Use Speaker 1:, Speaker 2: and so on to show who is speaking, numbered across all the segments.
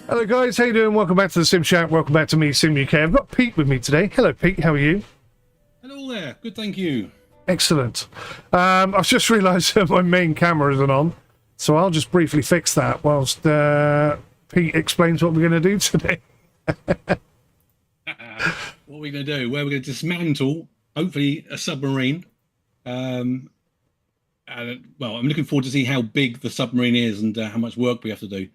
Speaker 1: Hello guys, how you doing? Welcome back to the Sim Chat. Welcome back to me, Sim UK. I've got Pete with me today. Hello Pete, how are you?
Speaker 2: Hello there, good, thank you.
Speaker 1: Excellent. I've just realised that my main camera isn't on, so I'll just briefly fix that whilst Pete explains what we're going to do today.
Speaker 2: What are we going to do? Well, we're going to dismantle, hopefully, a submarine. Well, I'm looking forward to see how big the submarine is and how much work we have to do.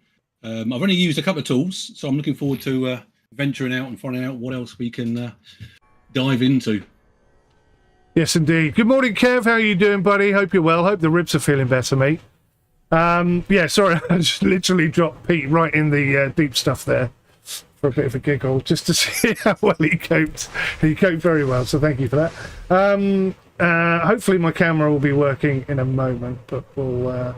Speaker 2: I've only used a couple of tools, so I'm looking forward to venturing out and finding out what else we can dive into.
Speaker 1: Yes, indeed. Good morning, Kev. How are you doing, buddy? Hope you're well. Hope the ribs are feeling better, mate. Yeah, sorry, I just literally dropped Pete right in the deep stuff there for a bit of a giggle, just to see how well he coped. He coped very well, so thank you for that. Hopefully my camera will be working in a moment, but we'll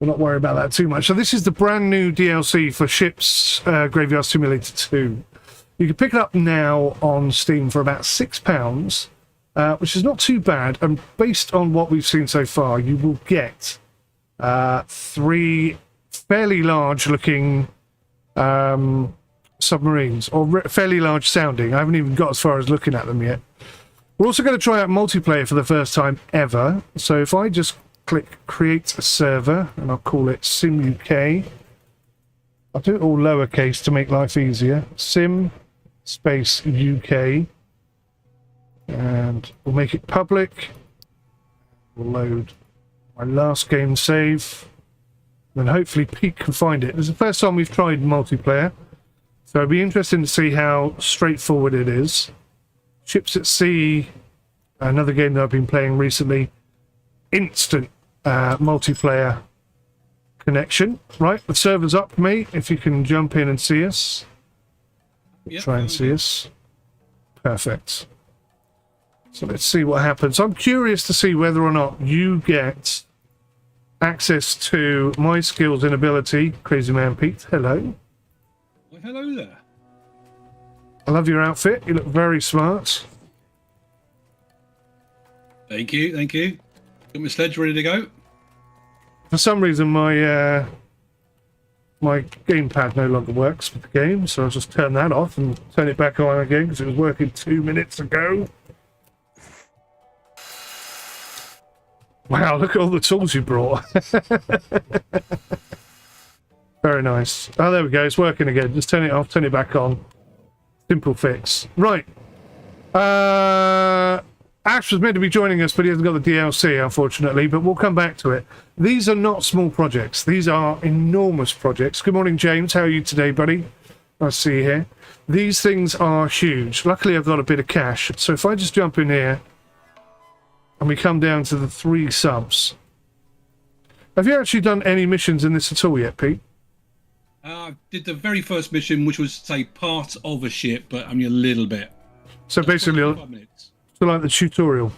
Speaker 1: not worry about that too much. So this is the brand new DLC for Ships Graveyard Simulator 2. You can pick it up now on Steam for about £6, which is not too bad. And based on what we've seen so far, you will get 3 fairly large-looking submarines, or fairly large sounding. I haven't even got as far as looking at them yet. We're also going to try out multiplayer for the first time ever. So if I just click create a server, and I'll call it Sim UK. I'll do it all lowercase to make life easier. Sim space UK. And we'll make it public. We'll load my last game save. And hopefully Pete can find it. It's the first time we've tried multiplayer. So it'll be interesting to see how straightforward it is. Ships at Sea, another game that I've been playing recently. Instant multiplayer connection. Right, the server's up, mate. If you can jump in and see us.
Speaker 2: Yep,
Speaker 1: try and see us. Perfect. So let's see what happens. I'm curious to see whether or not you get access to my skills and ability. Crazy Man Pete, hello.
Speaker 2: Well, hello there.
Speaker 1: I love your outfit. You look very smart.
Speaker 2: Thank you, thank you. Got my sledge ready to go.
Speaker 1: For some reason, my my gamepad no longer works with the game, so I'll just turn that off and turn it back on again because it was working 2 minutes ago. Wow, look at all the tools you brought. Very nice. Oh, there we go. It's working again. Just turn it off, turn it back on. Simple fix. Right. Ash was meant to be joining us, but he hasn't got the DLC, unfortunately, but we'll come back to it. These are not small projects. These are enormous projects. Good morning, James. How are you today, buddy? Nice to see you here. These things are huge. Luckily, I've got a bit of cash. So if I just jump in here and we come down to the 3 subs. Have you actually done any missions in this at all yet, Pete?
Speaker 2: I did the very first mission, which was, say, part of a ship, but only a little bit.
Speaker 1: So basically,
Speaker 2: 5 minutes.
Speaker 1: So like the tutorial.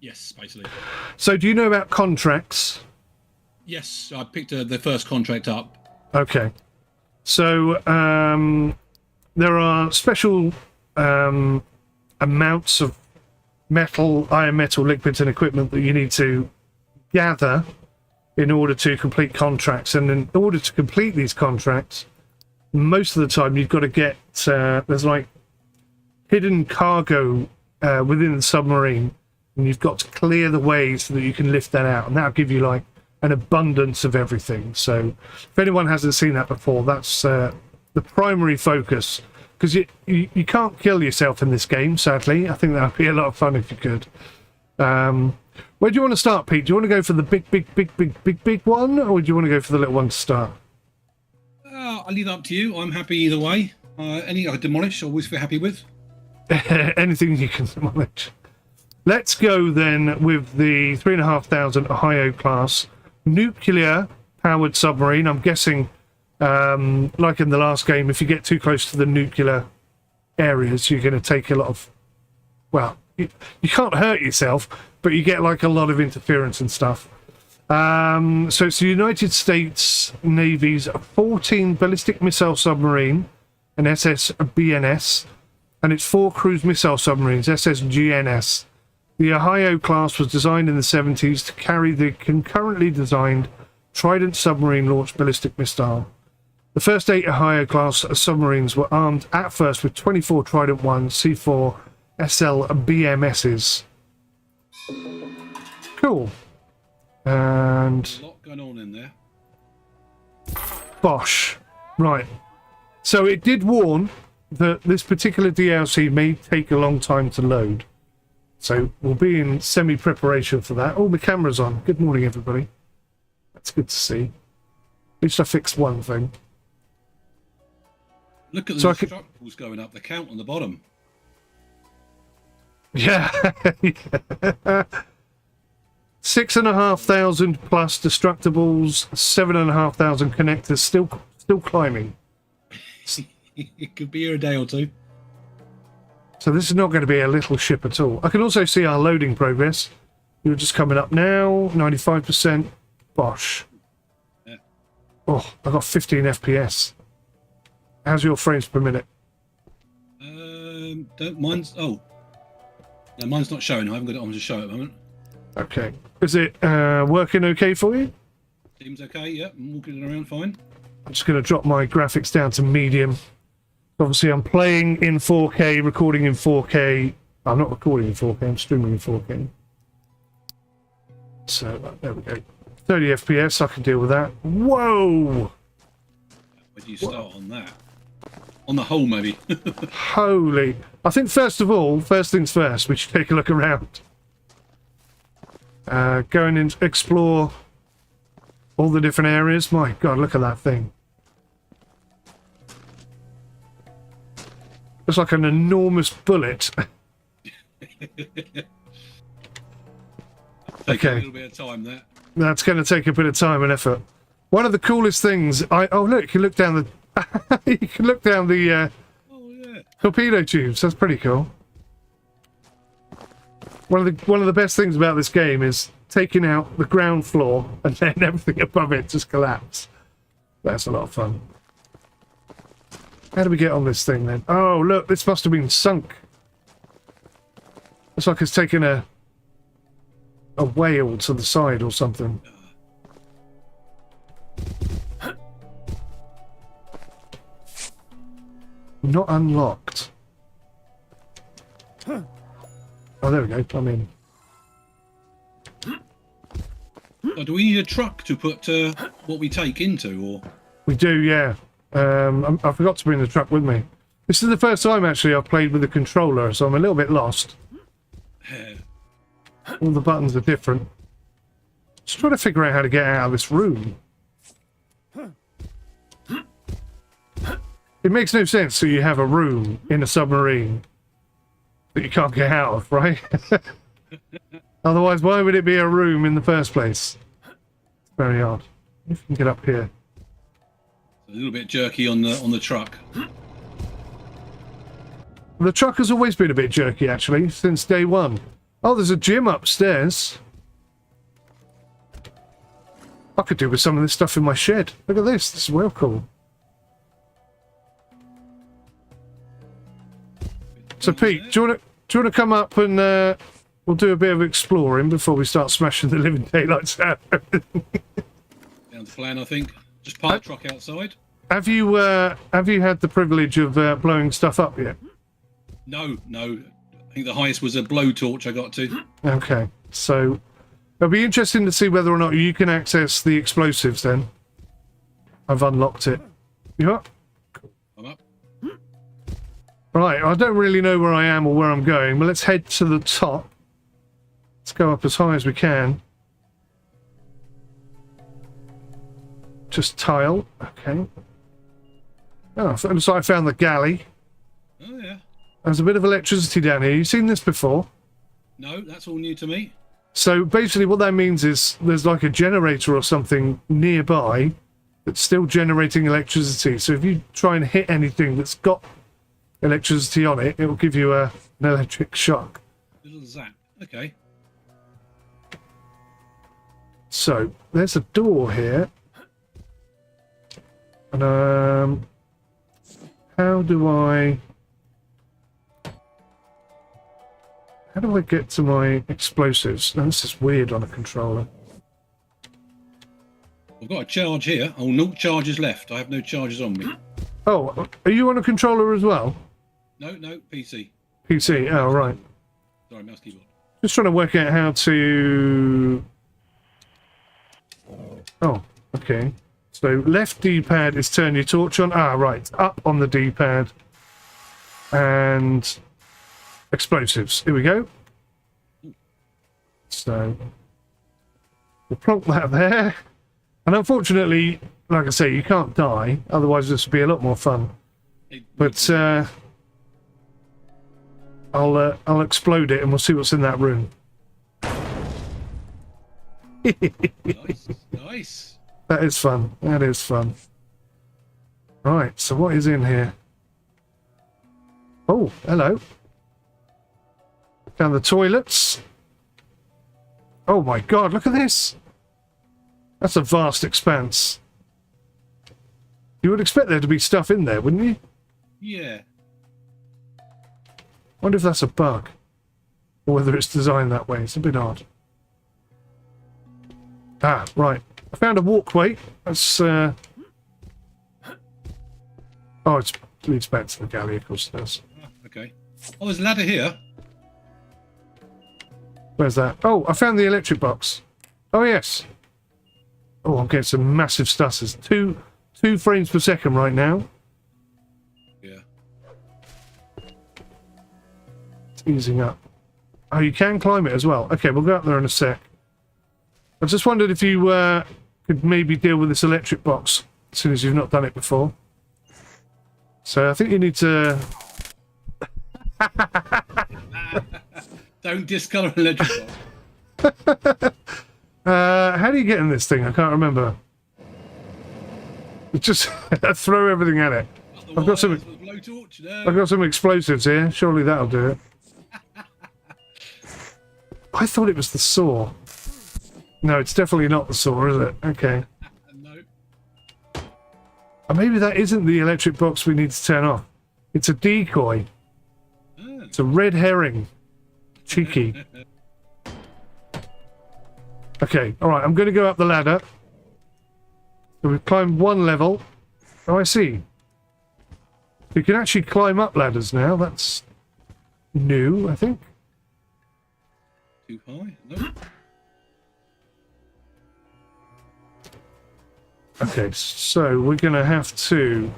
Speaker 2: Yes, basically.
Speaker 1: So do you know about contracts?
Speaker 2: Yes, I picked the first contract up.
Speaker 1: Okay. So there are special amounts of metal, iron metal, liquids and equipment that you need to gather in order to complete contracts. And in order to complete these contracts, most of the time you've got to get, there's like hidden cargo within the submarine, and you've got to clear the way so that you can lift that out, and that'll give you like an abundance of everything. So if anyone hasn't seen that before, that's the primary focus, because you can't kill yourself in this game, sadly. I think that would be a lot of fun if you could. Where do you want to start, Pete? Do you want to go for the big one, or do you want to go for the little one to start?
Speaker 2: I'll leave it up to you. I'm happy either way. Anything I could demolish, I always feel happy with.
Speaker 1: Anything you can demolish. Let's go then with the 3,500 Ohio class nuclear powered submarine. I'm guessing, like in the last game, if you get too close to the nuclear areas, you're going to take a lot of, well, you can't hurt yourself, but you get like a lot of interference and stuff. So it's the United States Navy's 14 ballistic missile submarine, an SS-BNS, and its 4 cruise missile submarines, SS-GNS. The Ohio class was designed in the 70s to carry the concurrently designed Trident submarine-launched ballistic missile. The first 8 Ohio class submarines were armed at first with 24 Trident 1 C4 SL BMSs. Cool. And
Speaker 2: A lot going on in there.
Speaker 1: Bosh. Right. So it did warn that this particular DLC may take a long time to load. So we'll be in semi-preparation for that. Oh, my camera's on. Good morning, everybody. That's good to see. At least I fixed one thing.
Speaker 2: Look at the structures going up, the count on the bottom.
Speaker 1: Yeah. 6,500 plus destructibles, 7,500 connectors, still climbing.
Speaker 2: It could be here a day or two.
Speaker 1: So this is not going to be a little ship at all. I can also see our loading progress. You're just coming up now, 95%. Bosh.
Speaker 2: Yeah.
Speaker 1: Oh, I got 15 FPS. How's your frames per minute?
Speaker 2: Mine's no, mine's not showing. I haven't got it on to show at the moment.
Speaker 1: Okay. Is it working okay for you?
Speaker 2: Seems okay. Yeah, I'm walking around fine.
Speaker 1: I'm just going to drop my graphics down to medium. Obviously, I'm playing in 4K, recording in 4K. I'm not recording in 4K, I'm streaming in 4K. So, there we go. 30 FPS, I can deal with that. Whoa!
Speaker 2: Where do you start on that? On the whole, maybe.
Speaker 1: Holy. I think, first of all, first things first, we should take a look around. Go and explore all the different areas. My God, look at that thing. It's like an enormous bullet.
Speaker 2: Okay. A little bit of time there.
Speaker 1: That's going to take a bit of time and effort. One of the coolest things, oh look, you can look down the, you can look down the torpedo tubes. That's pretty cool. One of the best things about this game is taking out the ground floor and then everything above it just collapse. That's a lot of fun. How do we get on this thing then? Oh, look, this must have been sunk. Looks like it's taken a whale to the side or something. Not unlocked. Oh, there we go. I'm in.
Speaker 2: Oh, do we need a truck to put what we take into, or?
Speaker 1: We do, yeah. I forgot to bring the truck with me. This is the first time, actually, I've played with the controller, so I'm a little bit lost. All the buttons are different. Just trying to figure out how to get out of this room. It makes no sense that you have a room in a submarine that you can't get out of, right? Otherwise, why would it be a room in the first place? Very odd. If you can get up here.
Speaker 2: A little bit jerky on the truck.
Speaker 1: The truck has always been a bit jerky, actually, since day one. Oh, there's a gym upstairs. I could do with some of this stuff in my shed. Look at this. This is well cool. So, Pete, do you want to come up and we'll do a bit of exploring before we start smashing the living daylights out?
Speaker 2: Down the plan, I think. Just park the truck outside.
Speaker 1: Have you had the privilege of blowing stuff up yet?
Speaker 2: No. I think the highest was a blowtorch I got to.
Speaker 1: Okay, so it'll be interesting to see whether or not you can access the explosives then. I've unlocked it. You up?
Speaker 2: I'm up.
Speaker 1: Right, I don't really know where I am or where I'm going, but let's head to the top. Let's go up as high as we can. Just tile. Okay. Oh, it looks like I found the galley.
Speaker 2: Oh, yeah.
Speaker 1: There's a bit of electricity down here. You seen this before?
Speaker 2: No, that's all new to me.
Speaker 1: So basically what that means is there's like a generator or something nearby that's still generating electricity. So if you try and hit anything that's got electricity on it, it will give you an electric shock.
Speaker 2: Little zap. Okay.
Speaker 1: So there's a door here. And how do I get to my explosives? Now, this is weird on a controller.
Speaker 2: I've got a charge here. Oh, no charges left. I have no charges on me.
Speaker 1: Oh, are you on a controller as well?
Speaker 2: No, PC.
Speaker 1: PC, oh, right.
Speaker 2: Sorry, mouse keyboard.
Speaker 1: Just trying to work out how to... Oh, okay. So left D-pad is turn your torch on. Ah, right. Up on the D-pad. And explosives. Here we go. So we'll plonk that there. And unfortunately, like I say, you can't die. Otherwise, this would be a lot more fun. But I'll explode it and we'll see what's in that room.
Speaker 2: Nice.
Speaker 1: That is fun. That is fun. Right, so what is in here? Oh, hello. Down the toilets. Oh my god, look at this. That's a vast expanse. You would expect there to be stuff in there, wouldn't you?
Speaker 2: Yeah.
Speaker 1: Wonder if that's a bug. Or whether it's designed that way. It's a bit odd. Ah, right. I found a walkway. That's, Oh, it leads back to the galley, of course it does.
Speaker 2: Okay. Oh, there's a ladder here.
Speaker 1: Where's that? Oh, I found the electric box. Oh, yes. Oh, I'm getting some massive stutters. Two frames per second right now.
Speaker 2: Yeah.
Speaker 1: It's easing up. Oh, you can climb it as well. Okay, we'll go up there in a sec. I just wondered if you could maybe deal with this electric box as soon as you've not done it before. So I think you need to...
Speaker 2: Don't discolour an electric box.
Speaker 1: how do you get in this thing? I can't remember. Just throw everything at it. I've got some...
Speaker 2: Blowtorch? No.
Speaker 1: I've got some explosives here. Surely that'll do it. I thought it was the saw. No, it's definitely not the saw, is it? Okay.
Speaker 2: No.
Speaker 1: Maybe that isn't the electric box we need to turn off. It's a decoy.
Speaker 2: Oh.
Speaker 1: It's a red herring. Cheeky. Okay, alright, I'm going to go up the ladder. So we've climbed one level. Oh, I see. You can actually climb up ladders now. That's new, I think.
Speaker 2: Too high? No.
Speaker 1: Okay, so we're going to have to...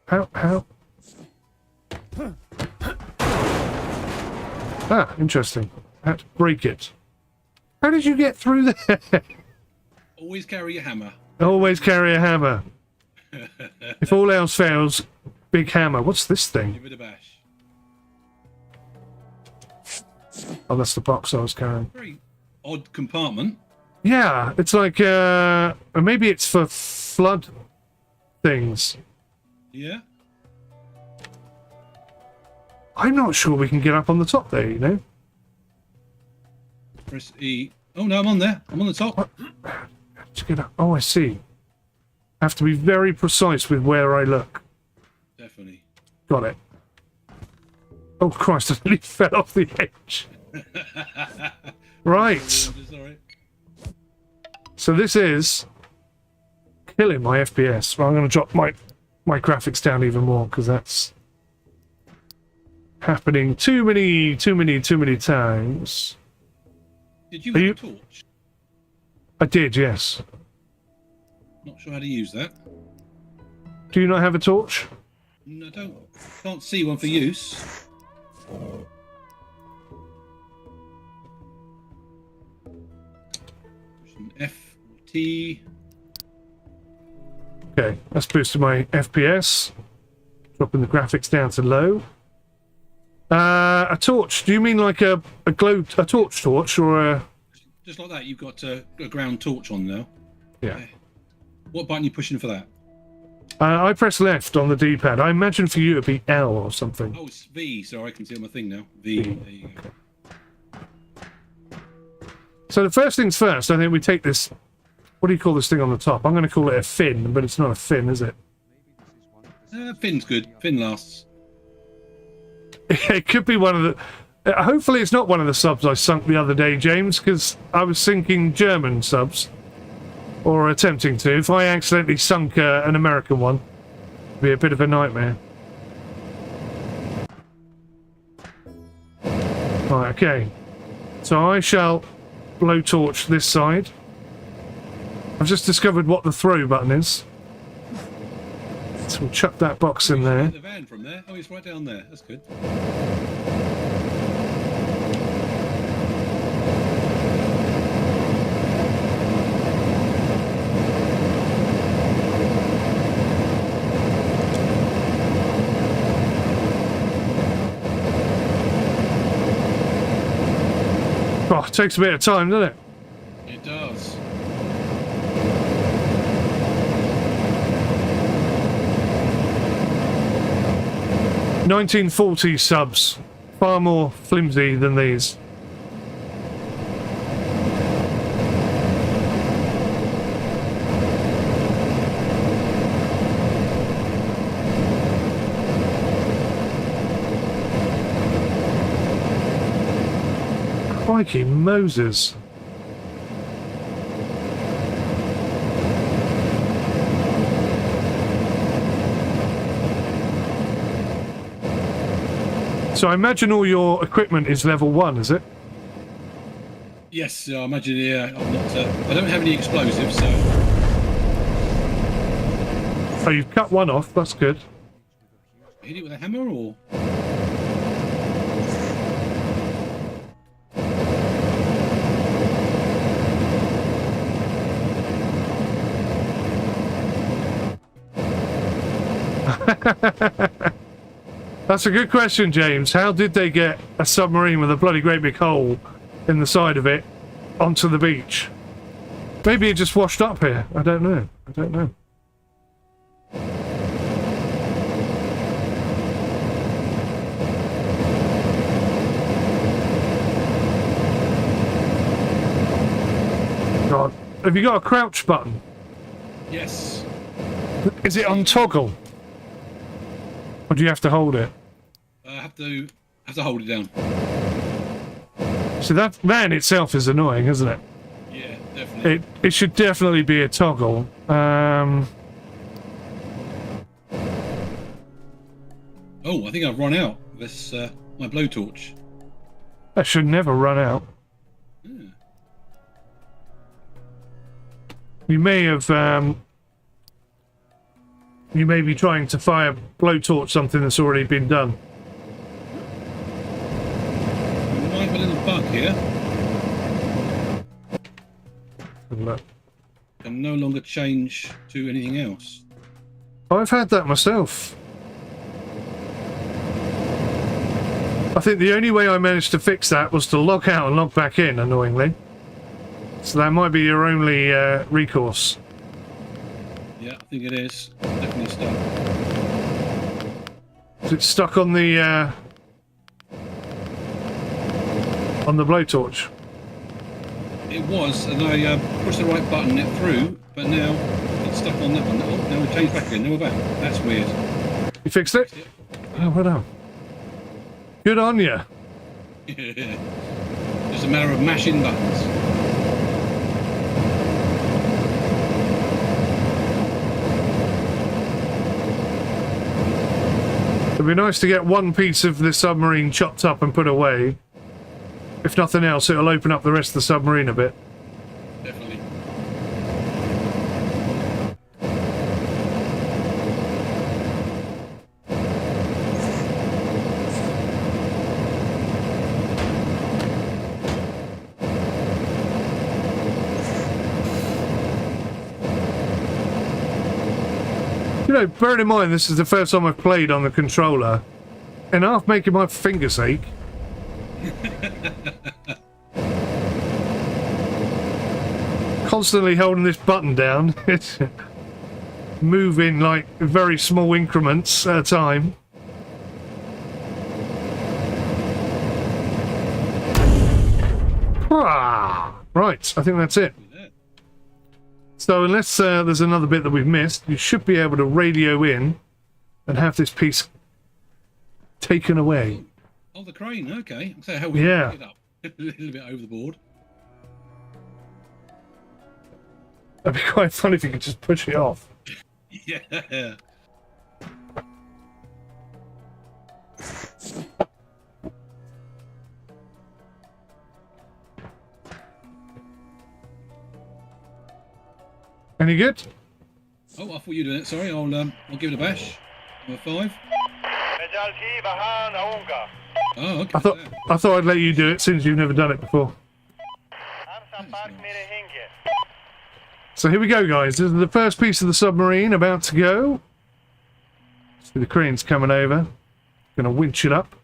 Speaker 1: How? Ah, interesting. had to break it. How did you get through there?
Speaker 2: Always carry a hammer.
Speaker 1: Always carry a hammer. If all else fails, big hammer. What's this thing?
Speaker 2: Give it a bash.
Speaker 1: Oh, that's the box I was carrying.
Speaker 2: Very odd compartment.
Speaker 1: Yeah, it's like, maybe it's for flood things.
Speaker 2: Yeah.
Speaker 1: I'm not sure we can get up on the top there, you know?
Speaker 2: Press E. Oh no, I'm on there. I'm on the top.
Speaker 1: To get up. Oh, I see. I have to be very precise with where I look.
Speaker 2: Definitely.
Speaker 1: Got it. Oh, Christ, I nearly fell off the edge. Right.
Speaker 2: Sorry.
Speaker 1: So this is killing my FPS. Well, I'm going to drop my graphics down even more because that's happening too many times.
Speaker 2: Did you have a torch?
Speaker 1: I did, yes.
Speaker 2: Not sure how to use that.
Speaker 1: Do you not have a torch?
Speaker 2: No, I can't see one for use. Push an F or T.
Speaker 1: Okay, that's boosted my FPS. Dropping the graphics down to low. A torch. Do you mean like a torch or a?
Speaker 2: Just like that, you've got a ground torch on now.
Speaker 1: Yeah.
Speaker 2: Okay. What button are you pushing for that?
Speaker 1: I press left on the D-pad. I imagine for you it'd be L or something.
Speaker 2: Oh, it's V, so I can see on my thing now. V. There you go.
Speaker 1: So the first things first, I think we take this. What do you call this thing on the top? I'm going to call it a fin, but it's not a fin, is it?
Speaker 2: Fin's good. Fin lasts.
Speaker 1: It could be one of the. Hopefully, it's not one of the subs I sunk the other day, James, because I was sinking German subs, or attempting to. If I accidentally sunk an American one, it'd be a bit of a nightmare. Right, okay. So I shall blowtorch this side. I've just discovered what the throw button is. So we'll chuck that box in there.
Speaker 2: The van from there. Oh, it's right down there. That's good.
Speaker 1: Oh, it takes a bit of time, doesn't it?
Speaker 2: It does.
Speaker 1: $1940 subs, far more flimsy than these. Crikey Moses. So I imagine all your equipment is level 1, is it?
Speaker 2: Yes, I imagine. Yeah, I'm not. I don't have any explosives, so.
Speaker 1: Oh, you've cut one off. That's good.
Speaker 2: Hit it with a hammer, or?
Speaker 1: That's a good question, James. How did they get a submarine with a bloody great big hole in the side of it onto the beach? Maybe it just washed up here. I don't know. I don't know. God. Have you got a crouch button?
Speaker 2: Yes.
Speaker 1: Is it on toggle? Or do you have to hold it?
Speaker 2: I have to hold it down.
Speaker 1: So that in itself is annoying, isn't it?
Speaker 2: Yeah, definitely.
Speaker 1: It should definitely be a toggle.
Speaker 2: Oh, I think I've run out. This my blowtorch.
Speaker 1: That should never run out.
Speaker 2: Yeah.
Speaker 1: You may have you may be trying to fire blowtorch something that's already been done.
Speaker 2: Might well little bug here.
Speaker 1: Look.
Speaker 2: Can no longer change to anything else.
Speaker 1: I've had that myself. I think the only way I managed to fix that was to log out and log back in, annoyingly. So that might be your only recourse.
Speaker 2: Yeah, I think it is. Definitely stuck.
Speaker 1: Is it stuck on the blowtorch?
Speaker 2: It was, and I pushed the right button, it through, but now it's stuck on that one. Oh, now we've changed back again. Now we're back. That's weird.
Speaker 1: You fixed it? Oh, well done. Good on you.
Speaker 2: Just a matter of mashing buttons.
Speaker 1: It'd be nice to get one piece of the submarine chopped up and put away. If nothing else, it'll open up the rest of the submarine a bit.
Speaker 2: Definitely.
Speaker 1: You know, bearing in mind this is the first time I've played on the controller, and half making my fingers ache. Constantly holding this button down. It's moving like very small increments at a time. Right, I think that's it. So unless there's another bit that we've missed, you should be able to radio in and have this piece taken away.
Speaker 2: Oh, the crane, okay. So how we
Speaker 1: Yeah.
Speaker 2: pick it up a little bit over the board.
Speaker 1: That'd be quite fun if you could just push it off.
Speaker 2: Yeah.
Speaker 1: Any good?
Speaker 2: Oh, I thought you were doing it. Sorry, I'll give it a bash. Number 5. Oh, okay.
Speaker 1: I thought I'd let you do it since you've never done it before. So here we go, guys. This is the first piece of the submarine about to go. See the crane's coming over. Gonna winch it up.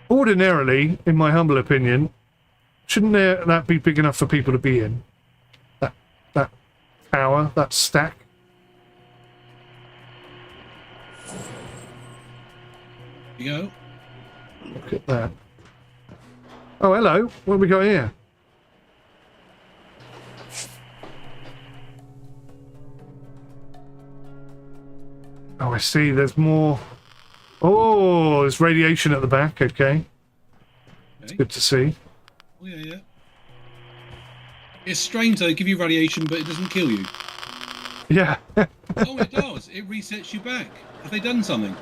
Speaker 1: Ordinarily, in my humble opinion, shouldn't that be big enough for people to be in? That tower, that stack.
Speaker 2: Here you go.
Speaker 1: Look at that. Oh, hello. What have we got here? Oh, I see. There's more. Oh, there's radiation at the back. Okay. It's good to see.
Speaker 2: Oh, yeah. It's strange, though. They give you radiation, but it doesn't kill you.
Speaker 1: Yeah.
Speaker 2: Oh, it does. It resets you back. Have they done something?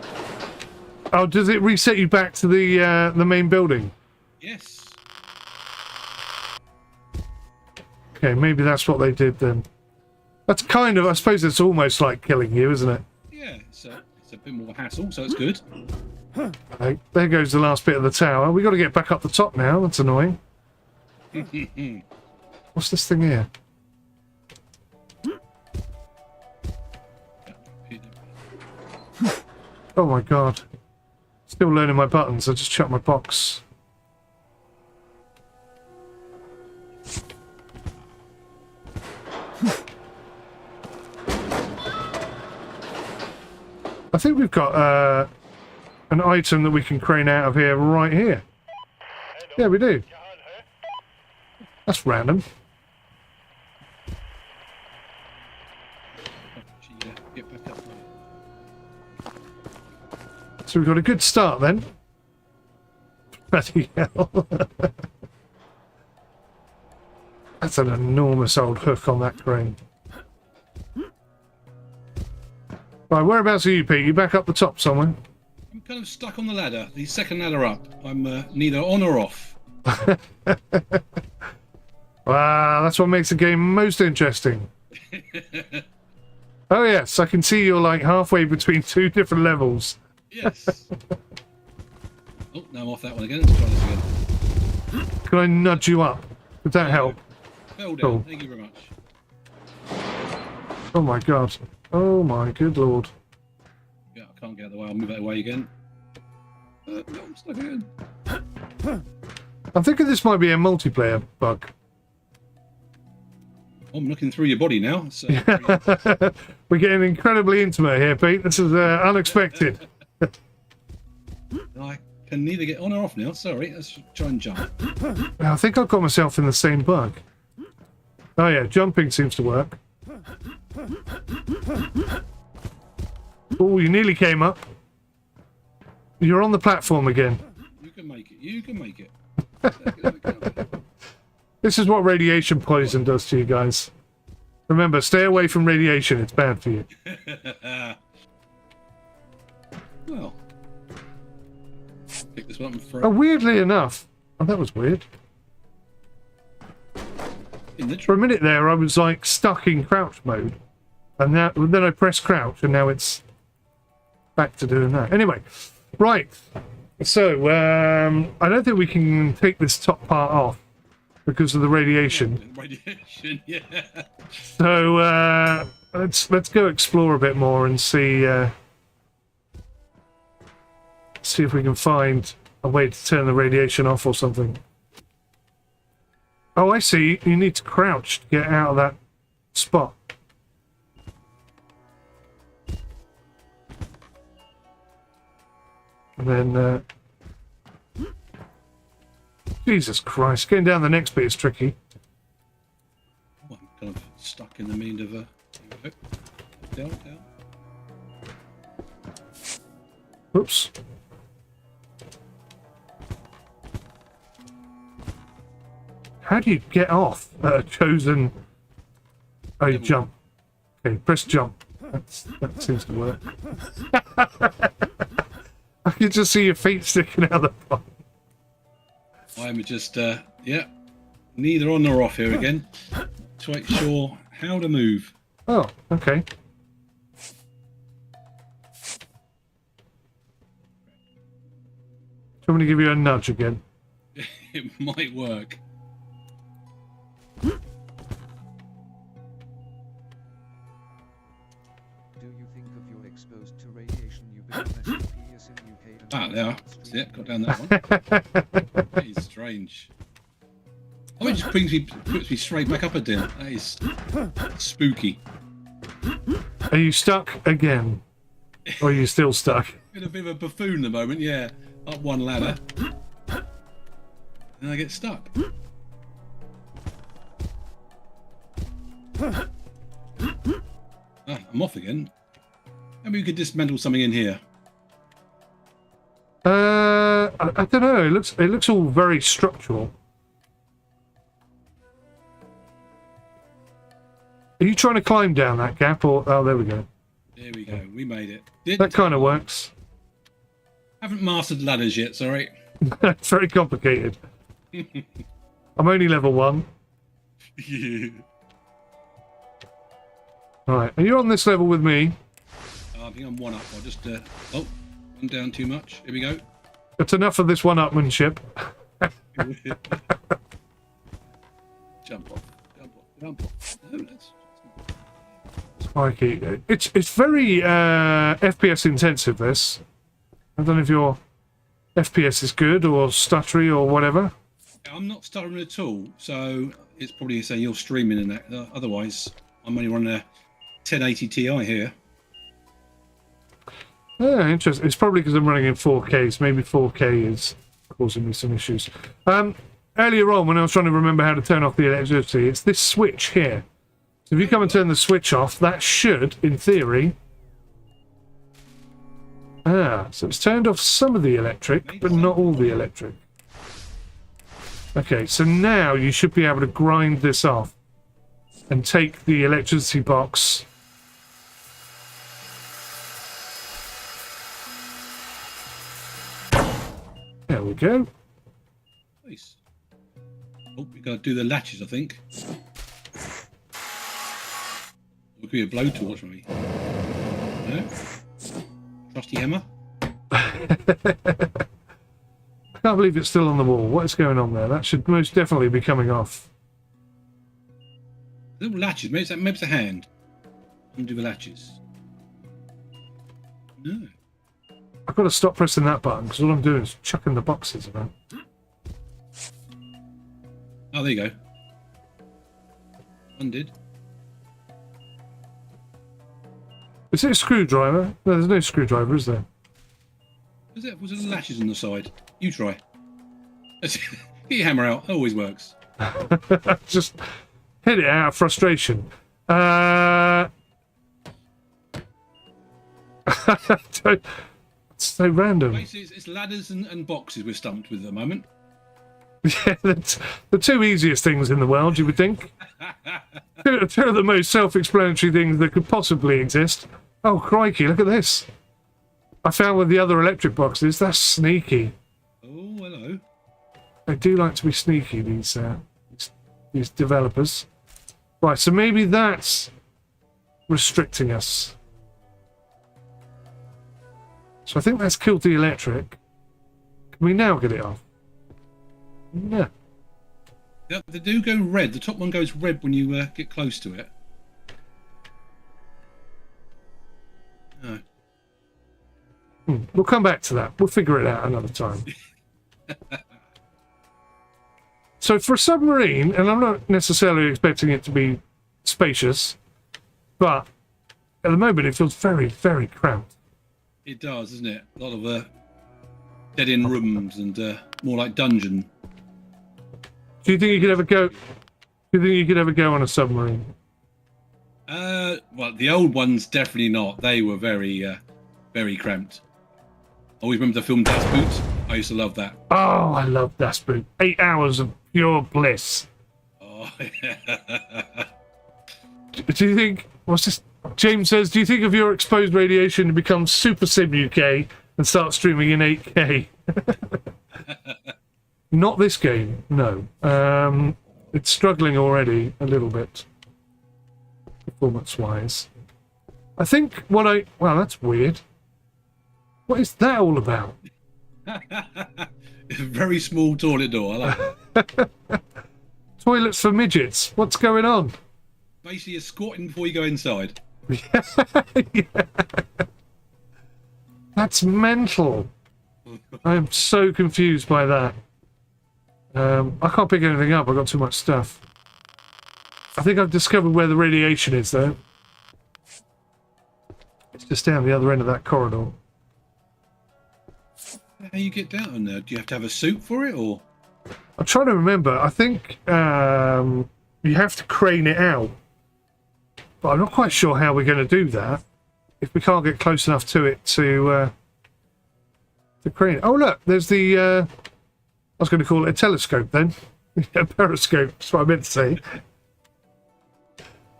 Speaker 1: Oh, does it reset you back to the main building?
Speaker 2: Yes.
Speaker 1: Okay, maybe that's what they did then. That's kind of, I suppose it's almost like killing you, isn't it?
Speaker 2: Yeah, it's a bit more of a hassle, so it's good.
Speaker 1: Right, there goes the last bit of the tower. We got to get back up the top now. That's annoying. What's this thing here? Oh my god. Still learning my buttons. I just chucked my box. I think we've got an item that we can crane out of here right here. Yeah, we do. That's random.
Speaker 2: Get back up there.
Speaker 1: So we've got a good start then. Bloody hell. That's an enormous old hook on that crane. Right, whereabouts are you, Pete? You back up the top somewhere?
Speaker 2: I'm kind of stuck on the ladder, the second ladder up. I'm neither on or off.
Speaker 1: Wow, that's what makes the game most interesting. Oh yes, I can see you're like halfway between two different levels.
Speaker 2: Yes. Oh, now I'm off that one again. Let's try this again.
Speaker 1: Can I nudge you up? Would that help?
Speaker 2: Well done.
Speaker 1: Cool.
Speaker 2: Thank you very much.
Speaker 1: Oh my god. Oh my good lord.
Speaker 2: Yeah, I can't get out of the way. I'll move that away again. No, I'm stuck again.
Speaker 1: I'm thinking this might be a multiplayer bug.
Speaker 2: I'm looking through your body now. So
Speaker 1: We're getting incredibly intimate here, Pete. This is unexpected.
Speaker 2: I can neither get on or off now. Sorry, let's try and jump.
Speaker 1: I think I've got myself in the same bug. Oh yeah, jumping seems to work. Oh, you nearly came up. You're on the platform again.
Speaker 2: You can make it. You can make it.
Speaker 1: This is what radiation poison does to you guys. Remember, stay away from radiation. It's bad for you.
Speaker 2: Well, pick this one up and throw
Speaker 1: Oh, weirdly enough. Oh, that was weird.
Speaker 2: in the
Speaker 1: For a minute there, I was like stuck in crouch mode. And then I pressed crouch, and now it's back to doing that. Anyway, right. So, I don't think we can take this top part off because of the radiation.
Speaker 2: Radiation, yeah.
Speaker 1: So, let's go explore a bit more and see if we can find a way to turn the radiation off or something. Oh, I see. You need to crouch to get out of that spot. And then, Jesus Christ, getting down the next bit is tricky.
Speaker 2: Oh, I'm kind of stuck in the middle of a... Down, down.
Speaker 1: Oops. How do you get off a chosen... Oh, you jump. Okay, press jump. That seems to work. I can just see your feet sticking out the bottom.
Speaker 2: I'm just, yeah, neither on nor off here again. Not quite sure how to move.
Speaker 1: Oh, okay. Do you want me to give you a nudge again?
Speaker 2: It might work.
Speaker 3: Do you think of you're exposed to radiation you've been on SCPs in UK and
Speaker 2: Ah, there. That's it. Got down that one. That is strange. Oh, it just puts me straight back up again. That is spooky.
Speaker 1: Are you stuck again? Or are you still stuck?
Speaker 2: Been a bit of a buffoon at the moment, yeah. Up one ladder. And I get stuck. Ah, I'm off again. Maybe we could dismantle something in here.
Speaker 1: I don't know. It looks all very structural. Are you trying to climb down that gap, or oh, there we go.
Speaker 2: There we go. We made it.
Speaker 1: That kind of works.
Speaker 2: Haven't mastered ladders yet. Sorry.
Speaker 1: It's very complicated. I'm only level 1.
Speaker 2: Yeah.
Speaker 1: All right, are you on this level with me?
Speaker 2: I think I'm one up. I'll just oh, one down too much. Here we go.
Speaker 1: That's enough of this one-upmanship.
Speaker 2: Jump off. Jump off. Jump off. No, that's
Speaker 1: Crikey. It's very FPS intensive, this. I don't know if your FPS is good or stuttery or whatever.
Speaker 2: I'm not stuttering at all, so it's probably saying you're streaming in that. Otherwise, I'm only running a 1080 Ti here.
Speaker 1: Yeah, interesting. It's probably because I'm running in 4K, so maybe 4K is causing me some issues. Earlier on, when I was trying to remember how to turn off the electricity, it's this switch here. So if you come and turn the switch off, that should, in theory... Ah, so it's turned off some of the electric, but not all the electric. Okay, so now you should be able to grind this off and take the electricity box. There we go.
Speaker 2: Nice. Oh, we got to do the latches, I think. It could be a blowtorch, maybe. No? Trusty hammer?
Speaker 1: I can't believe it's still on the wall. What is going on there? That should most definitely be coming off.
Speaker 2: Little latches. Maybe it's a hand. Undo the latches. No.
Speaker 1: I've got to stop pressing that button because all I'm doing is chucking the boxes around.
Speaker 2: Oh, there you go. Undid.
Speaker 1: Is it a screwdriver? No, there's no screwdriver, is there?
Speaker 2: Was it the lashes on the side? You try. Get your hammer out. It always works.
Speaker 1: Just hit it out of frustration. It's so random.
Speaker 2: Basically, it's ladders and boxes we're stumped with at the moment.
Speaker 1: Yeah, that's the two easiest things in the world, you would think. Two of the most self-explanatory things that could possibly exist. Oh, crikey, look at this. I found one of the other electric boxes. That's sneaky.
Speaker 2: Oh, hello.
Speaker 1: They do like to be sneaky, these developers. Right, so maybe that's restricting us. So I think that's killed the electric. Can we now get it off? No.
Speaker 2: They do go red. The top one goes red when you get close to it. No.
Speaker 1: We'll come back to that. We'll figure it out another time. So for a submarine, and I'm not necessarily expecting it to be spacious, but at the moment it feels very, very cramped.
Speaker 2: It does, doesn't it? A lot of dead-end rooms and more like dungeon.
Speaker 1: Do you think you could ever go? Do you think you could ever go on a submarine?
Speaker 2: Well, the old ones definitely not. They were very, very cramped. I always remember the film Das Boot. I used to love that.
Speaker 1: Oh, I love Das Boot. 8 hours of pure bliss.
Speaker 2: Oh, yeah.
Speaker 1: Do you think? What's this? James says, do you think of your exposed radiation to become Super Sim UK and start streaming in 8K? Not this game, no. It's struggling already a little bit, performance-wise. I think well, that's weird. What is that all about?
Speaker 2: Very small toilet door. I like it.
Speaker 1: Toilets for midgets. What's going on?
Speaker 2: Basically, you're squatting before you go inside.
Speaker 1: Yeah. That's mental. I am so confused by that. I can't pick anything up. I've got too much stuff. I think I've discovered where the radiation is, though. It's just down the other end of that corridor.
Speaker 2: How you get down there? Do you have to have a suit for it, or?
Speaker 1: I'm trying to remember. I think you have to crane it out. But I'm not quite sure how we're going to do that if we can't get close enough to it to crane it. Oh, look, there's the... I was going to call it a telescope then. A periscope, that's what I meant to say.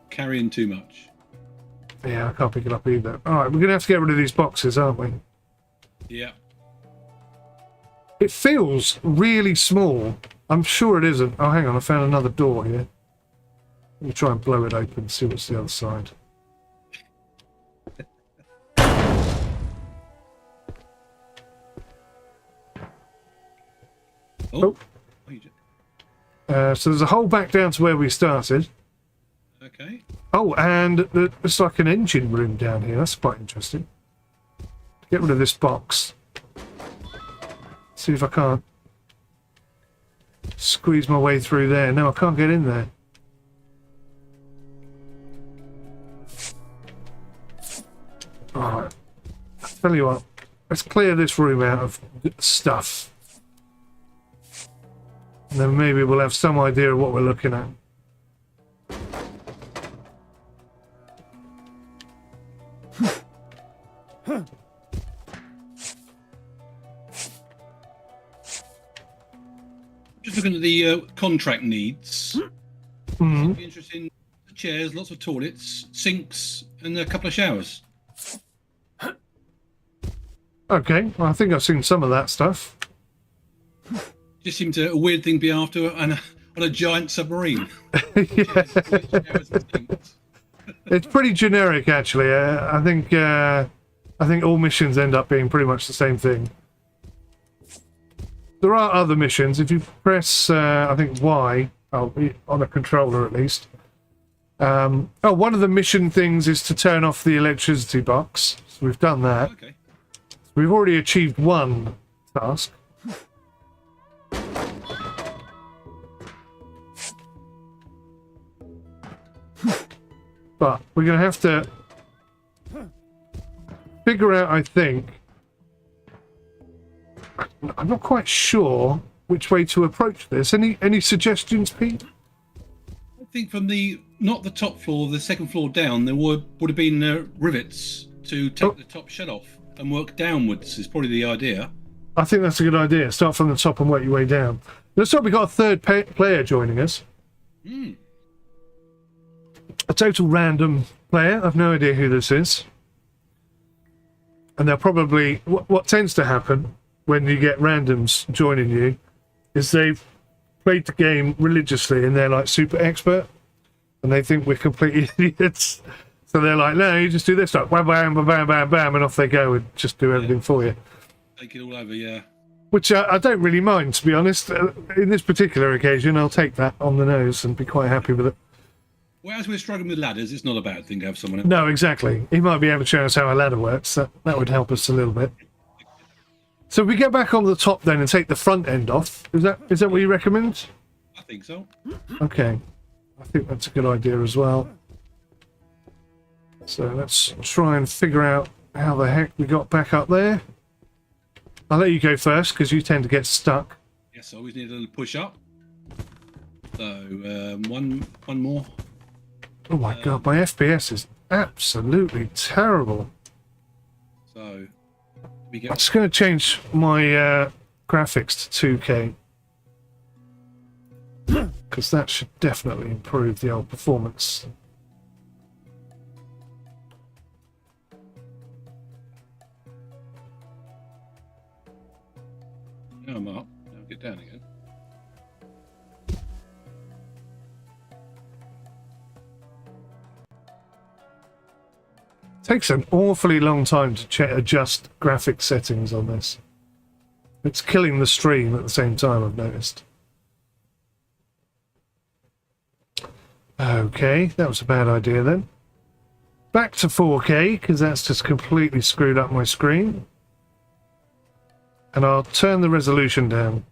Speaker 2: Carrying too much.
Speaker 1: Yeah, I can't pick it up either. All right, we're going to have to get rid of these boxes, aren't we?
Speaker 2: Yeah.
Speaker 1: It feels really small. I'm sure it isn't. Oh, hang on, I found another door here. Let me try and blow it open, see what's the other side.
Speaker 2: Oh.
Speaker 1: So there's a hole back down to where we started.
Speaker 2: Okay.
Speaker 1: Oh, and it's like an engine room down here. That's quite interesting. Get rid of this box. See if I can't squeeze my way through there. No, I can't get in there. Alright. I'll tell you what. Let's clear this room out of stuff. And then maybe we'll have some idea of what we're looking at.
Speaker 2: Just looking at the contract needs.
Speaker 1: Mm-hmm.
Speaker 2: Be interesting. Chairs, lots of toilets, sinks, and a couple of showers.
Speaker 1: Okay, well, I think I've seen some of that stuff.
Speaker 2: Just seemed a weird thing to be after on a giant submarine.
Speaker 1: Yeah. It's pretty generic, actually. I think all missions end up being pretty much the same thing. There are other missions. If you press, I think Y, on a controller at least. One of the mission things is to turn off the electricity box. So we've done that.
Speaker 2: Okay.
Speaker 1: We've already achieved one task. But we're going to have to figure out, I think... I'm not quite sure which way to approach this. Any suggestions, Pete?
Speaker 2: I think from not the top floor, the second floor down, there would have been rivets to take the top shed off and work downwards is probably the idea.
Speaker 1: I think that's a good idea. Start from the top and work your way down. Looks like we've got a third player joining us. A total random player. I've no idea who this is. And they'll probably... What tends to happen when you get randoms joining you is they've played the game religiously and they're like super expert and they think we're complete idiots. So they're like, no, you just do this stuff. Bam, bam, bam, bam, bam, bam, and off they go and just do everything for you.
Speaker 2: Take it all over, yeah.
Speaker 1: Which I don't really mind, to be honest. In this particular occasion, I'll take that on the nose and be quite happy with it.
Speaker 2: Well, as we're struggling with ladders, it's not a bad thing to have someone else.
Speaker 1: No, exactly. He might be able to show us how a ladder works. That would help us a little bit. So we get back on the top then and take the front end off. Is that what you recommend?
Speaker 2: I think so.
Speaker 1: Okay. I think that's a good idea as well. So let's try and figure out how the heck we got back up there. I'll let you go first because you tend to get stuck.
Speaker 2: Yes, I always need a little push up. So one more.
Speaker 1: Oh my god, my FPS is absolutely terrible.
Speaker 2: So
Speaker 1: I'm just going to change my graphics to 2K. Because that should definitely improve the old performance.
Speaker 2: Now I'm up. Now I'll get down again.
Speaker 1: Takes an awfully long time to adjust graphic settings on this. It's killing the stream at the same time, I've noticed. Okay, that was a bad idea then. Back to 4K, because that's just completely screwed up my screen. And I'll turn the resolution down.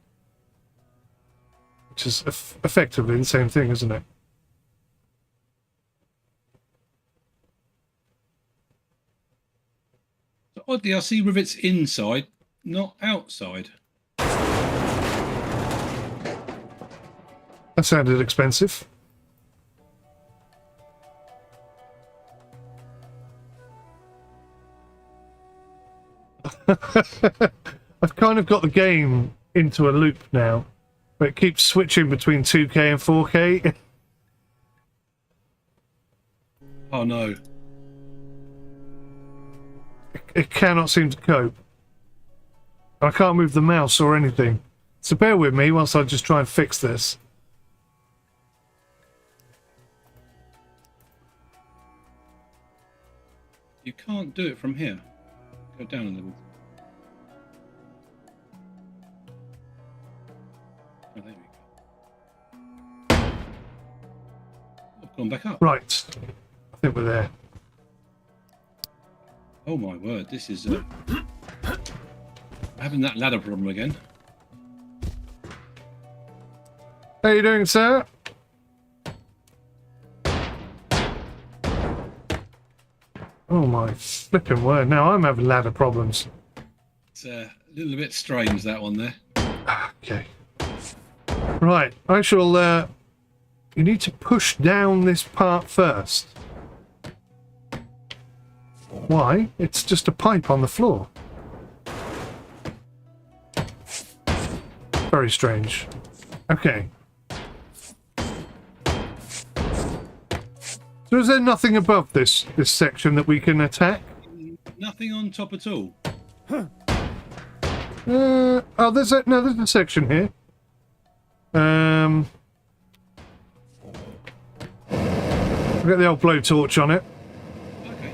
Speaker 1: Which is effectively the same thing, isn't it?
Speaker 2: So oddly, I see rivets inside, not outside.
Speaker 1: That sounded expensive. I've kind of got the game into a loop now, but it keeps switching between 2K and 4K.
Speaker 2: Oh no.
Speaker 1: It cannot seem to cope. I can't move the mouse or anything. So bear with me whilst I just try and fix this.
Speaker 2: You can't do it from here. Go down a level. Oh, there we go. I've gone back up.
Speaker 1: Right. I think we're there.
Speaker 2: Oh my word, this is having that ladder problem again.
Speaker 1: How you doing, sir? Oh my flipping word. Now I'm having ladder problems.
Speaker 2: It's a little bit strange, that one there.
Speaker 1: Okay. Right, I shall, you need to push down this part first. Why? It's just a pipe on the floor. Very strange. Okay. So is there nothing above this section that we can attack?
Speaker 2: Nothing on top at all.
Speaker 1: Oh, there's a section here. I've got the old blowtorch on it.
Speaker 2: Okay.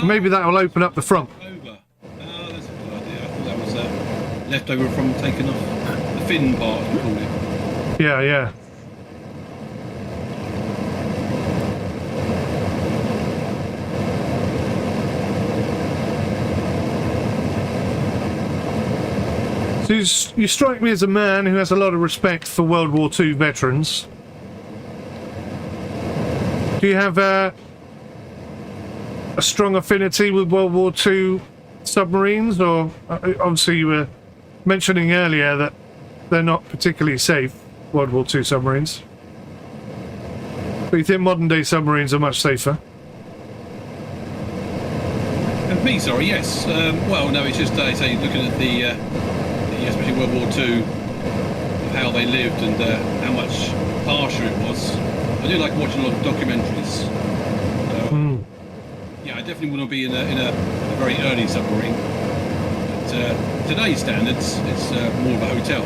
Speaker 1: Maybe that will open up the front.
Speaker 2: Over. Oh, that's a good idea. I thought that was left over from taking off the fin part, as we call it.
Speaker 1: Yeah, yeah. So you strike me as a man who has a lot of respect for World War II veterans. Do you have a strong affinity with World War II submarines? Or obviously you were mentioning earlier that they're not particularly safe, World War II submarines. But you think modern day submarines are much safer?
Speaker 2: And me, sorry, yes. Well, no, it's just, I say, looking at the especially World War II, how they lived and how much harsher it was. I do like watching a lot of documentaries. Yeah, I definitely want to be in a very early submarine. But today's standards, it's more of a hotel.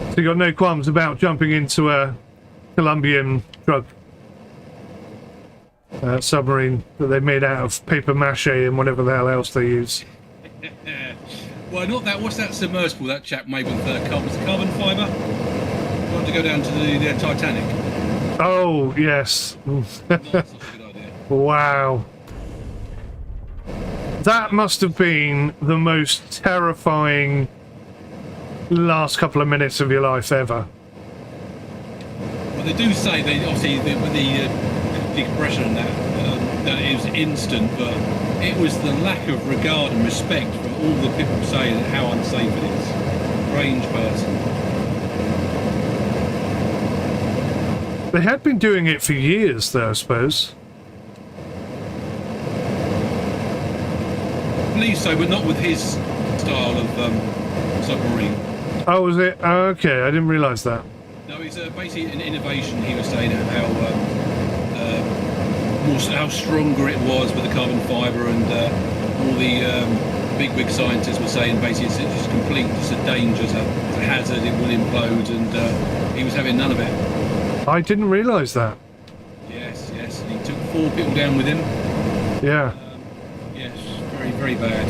Speaker 1: So you got no qualms about jumping into a Colombian drug submarine that they made out of paper mache and whatever the hell else they use.
Speaker 2: Well, not that. What's that submersible that chap made with carbon fibre? Want to go down to the Titanic?
Speaker 1: Oh yes.
Speaker 2: That's not a good idea.
Speaker 1: Wow. That must have been the most terrifying last couple of minutes of your life ever.
Speaker 2: Well, they do say they obviously with the decompression and that it was instant, but it was the lack of regard and respect for all the people saying how unsafe it is. Strange person.
Speaker 1: They had been doing it for years, though, I suppose.
Speaker 2: I believe so, but not with his style of submarine.
Speaker 1: Oh, was it? Oh, okay, I didn't realise that.
Speaker 2: No, it's basically an innovation. He was saying how stronger it was with the carbon fibre, and all the big scientists were saying basically it's just complete, just a danger, it's a hazard, it will implode, and he was having none of it.
Speaker 1: I didn't realise that.
Speaker 2: Yes, yes. He took 4 people down with him.
Speaker 1: Yeah.
Speaker 2: Yes, very, very bad.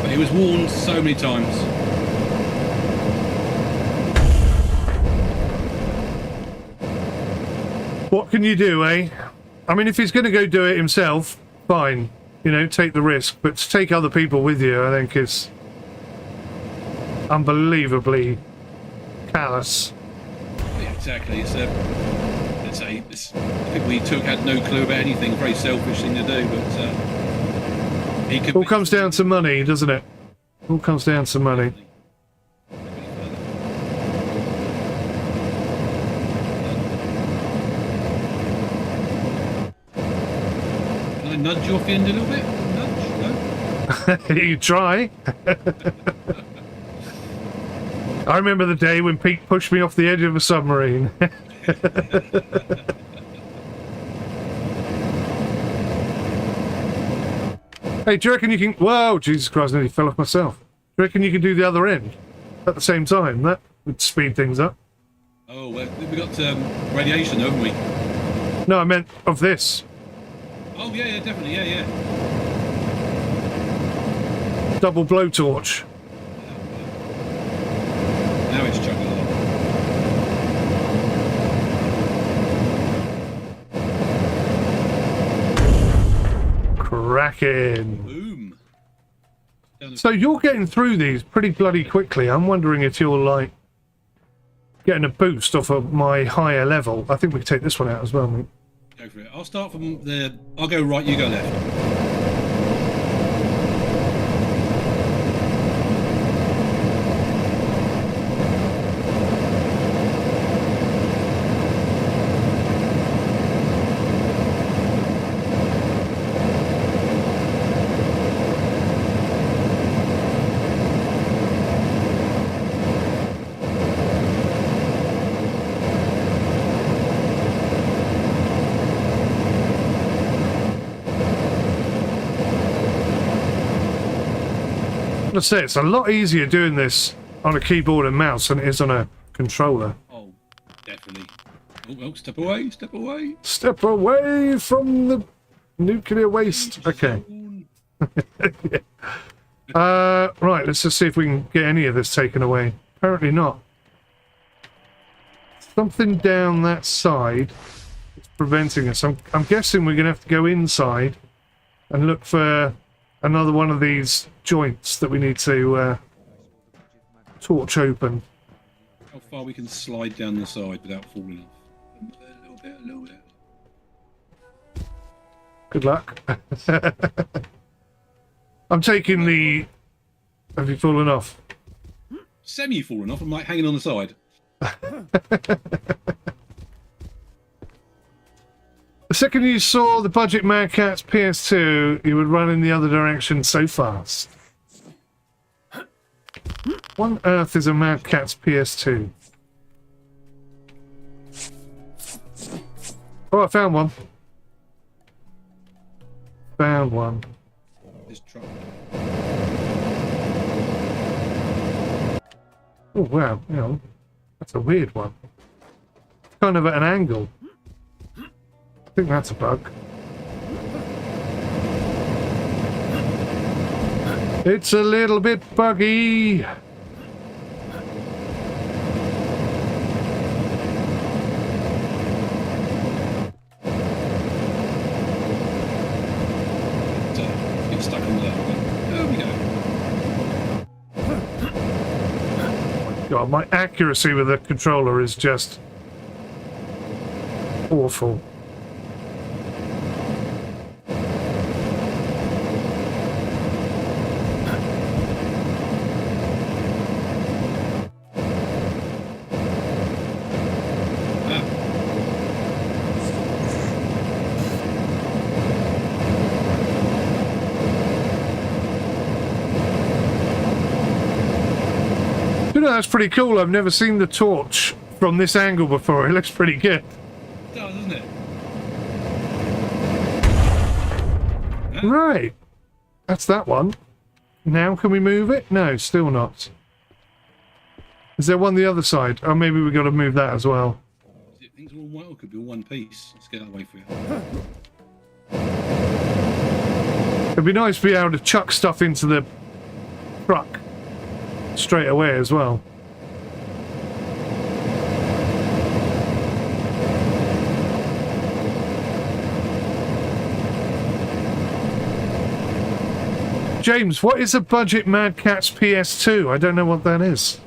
Speaker 2: But he was warned so many times.
Speaker 1: What can you do, eh? I mean, if he's going to go do it himself, fine. You know, take the risk. But to take other people with you, I think is unbelievably callous.
Speaker 2: Yeah, exactly. It's the people he took had no clue about anything. Very selfish thing to do, but he could.
Speaker 1: All comes down to money, doesn't it? All comes down to money.
Speaker 2: Can I nudge you off the end a little bit? Nudge? No?
Speaker 1: You try. I remember the day when Pete pushed me off the edge of a submarine. Hey, do you reckon you can... Whoa, Jesus Christ, I nearly fell off myself. Do you reckon you can do the other end at the same time? That would speed things up.
Speaker 2: Oh, well, we got radiation, haven't we?
Speaker 1: No, I meant of this.
Speaker 2: Oh, yeah, definitely, yeah.
Speaker 1: Double blowtorch.
Speaker 2: Now it's chugging along.
Speaker 1: Cracking.
Speaker 2: Boom.
Speaker 1: So you're getting through these pretty bloody quickly. I'm wondering if you're, like, getting a boost off of my higher level. I think we can take this one out as well, mate.
Speaker 2: Go for it. I'll start from the... I'll go right, you go left.
Speaker 1: Let's say it's a lot easier doing this on a keyboard and mouse than it is on a controller.
Speaker 2: Oh, definitely. Oh, step away, step away.
Speaker 1: Step away from the nuclear waste. Okay. Right, let's just see if we can get any of this taken away. Apparently not. Something down that side is preventing us. I'm guessing we're going to have to go inside and look for another one of these joints that we need to torch open.
Speaker 2: How far we can slide down the side without falling off? A little bit.
Speaker 1: Good luck. I'm taking the... Have you fallen off?
Speaker 2: Semi falling off. I'm like hanging on the side.
Speaker 1: The second you saw the Budget Mad Cat's PS2, you would run in the other direction so fast. What on earth is a Mad Cat's PS2? Oh, I found one. Found one.
Speaker 2: This truck.
Speaker 1: Oh, wow. You know, that's a weird one. It's kind of at an angle. I think that's a bug. It's a little bit buggy.
Speaker 2: Get stuck on there. There we go.
Speaker 1: God, my accuracy with the controller is just awful. You know, that's pretty cool. I've never seen the torch from this angle before. It looks pretty good.
Speaker 2: It does, doesn't it?
Speaker 1: Right. That's that one. Now can we move it? No, still not. Is there one the other side? Oh, maybe we've got to move that as well.
Speaker 2: Is it things are all one, or could be all one piece? Let's get that away for you.
Speaker 1: It'd be nice to be able to chuck stuff into the truck straight away as well. James, what is a Budget Mad Cat's PS2? I don't know what that is.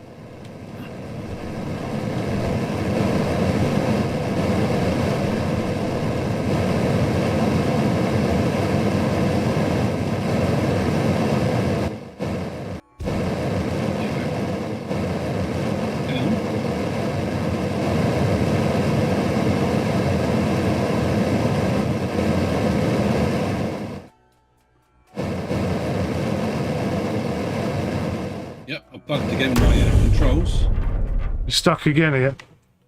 Speaker 2: Yep, I bugged again with my controls.
Speaker 1: You're stuck again here.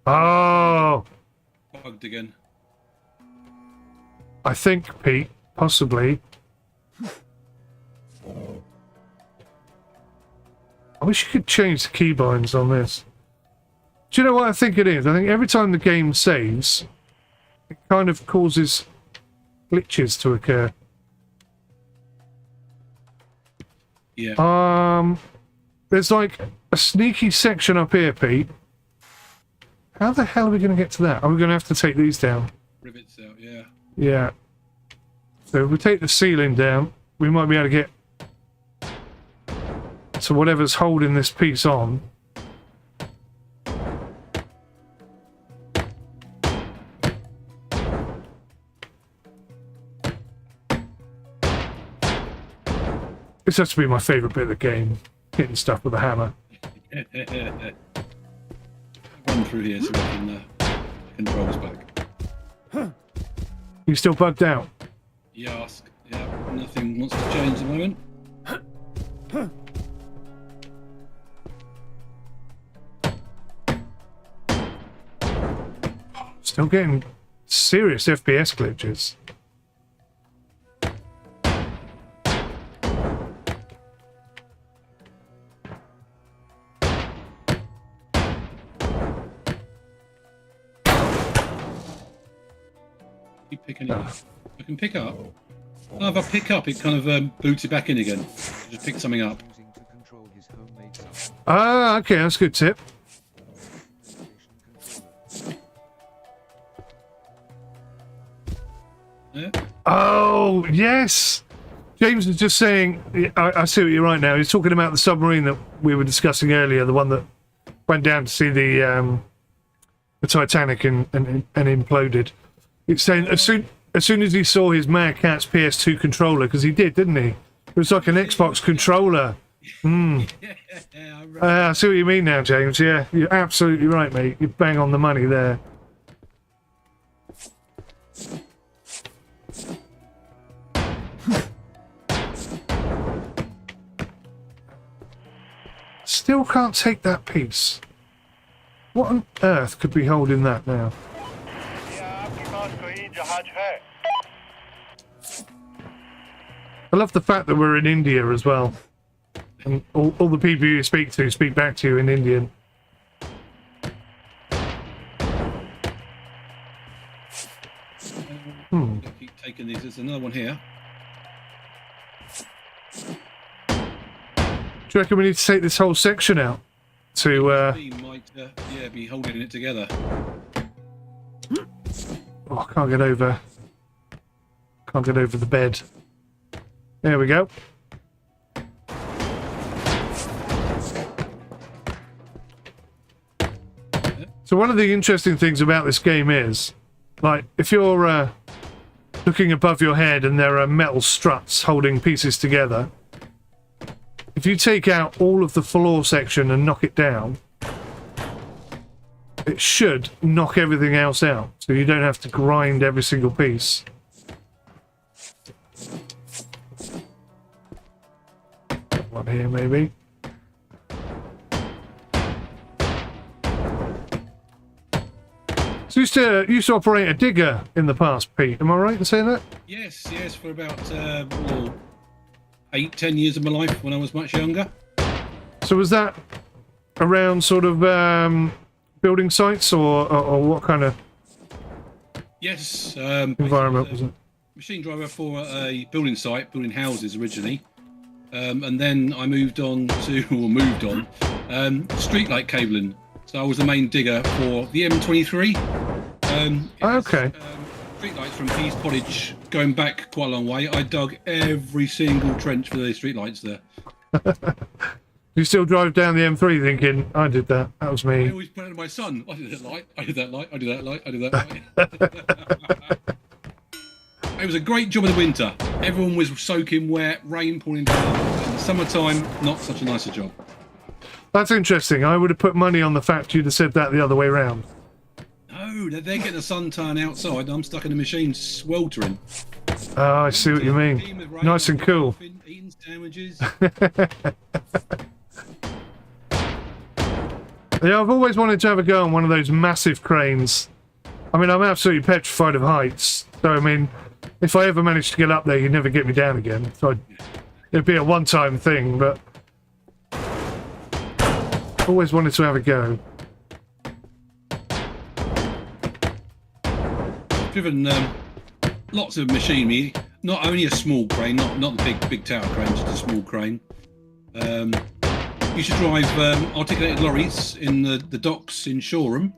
Speaker 1: Oh,
Speaker 2: Bugged again.
Speaker 1: I think, Pete, possibly. I wish you could change the keybinds on this. Do you know what I think it is? I think every time the game saves, it kind of causes glitches to occur.
Speaker 2: Yeah.
Speaker 1: There's like a sneaky section up here, Pete. How the hell are we going to get to that? Are we going to have to take these down?
Speaker 2: Rivets out, yeah.
Speaker 1: Yeah. So if we take the ceiling down, we might be able to get to whatever's holding this piece on. This has to be my favourite bit of the game, hitting stuff with a hammer.
Speaker 2: Run through here so we can controls back.
Speaker 1: You still bugged out?
Speaker 2: Yask. Yeah, nothing wants to change at the moment.
Speaker 1: Still getting serious FPS glitches.
Speaker 2: Keep picking it up. I can pick up. Oh, if I pick up, it kind of boots it back in again. Just pick something up.
Speaker 3: Using to control his homemade submarine
Speaker 1: Ah, okay, that's a good tip.
Speaker 3: controller.
Speaker 2: Yeah.
Speaker 1: Oh, yes! James was just saying, I see what you're right now. He's talking about the submarine that we were discussing earlier, the one that went down to see the Titanic and imploded. It's saying as soon as he saw his Mad Catz PS2 controller, because he did, didn't he? It was like an Xbox controller. I see what you mean now, James. Yeah, you're absolutely right, mate. You bang on the money there. Still can't take that piece. What on earth could be holding that now? I love the fact that we're in India as well. And all the people you speak to speak back to you in Indian.
Speaker 2: Keep taking these. There's another one here.
Speaker 1: Do you reckon we need to take this whole section out to
Speaker 2: He might, yeah, be holding it together.
Speaker 1: oh, I can't get over the bed. There we go. So one of the interesting things about this game is, like, if you're looking above your head and there are metal struts holding pieces together, if you take out all of the floor section and knock it down, it should knock everything else out, so you don't have to grind every single piece. One here, maybe. So you used to operate a digger in the past, Pete. Am I right in saying that?
Speaker 2: Yes, for about 8-10 years of my life when I was much younger.
Speaker 1: So was that around sort of building sites, or what kind of
Speaker 2: Yes.
Speaker 1: environment was it?
Speaker 2: Machine driver for a building site, building houses originally. And then I moved on streetlight cabling. So I was the main digger for the M23.
Speaker 1: Okay.
Speaker 2: Streetlights from Keys Cottage, going back quite a long way. I dug every single trench for the streetlights there.
Speaker 1: You still drive down the M3 thinking, I did that, that was
Speaker 2: I
Speaker 1: me.
Speaker 2: always put it to my son. I did that light. I did that light. I did that light. I did that light. It was a great job in the winter. Everyone was soaking wet, rain pouring down. In the summertime, not such a nicer job.
Speaker 1: That's interesting. I would have put money on the fact you'd have said that the other way round.
Speaker 2: No, they're getting a suntan outside and I'm stuck in the machine sweltering.
Speaker 1: Oh, I see what you mean. Nice and cool.
Speaker 2: Eating sandwiches.
Speaker 1: Yeah, I've always wanted to have a go on one of those massive cranes. I mean, I'm absolutely petrified of heights. So, I mean, if I ever managed to get up there, you'd never get me down again. So it'd be a one-time thing, but always wanted to have a go.
Speaker 2: Driven lots of machinery, not only a small crane, not the big tower crane, just a small crane. Used to drive articulated lorries in the docks in Shoreham.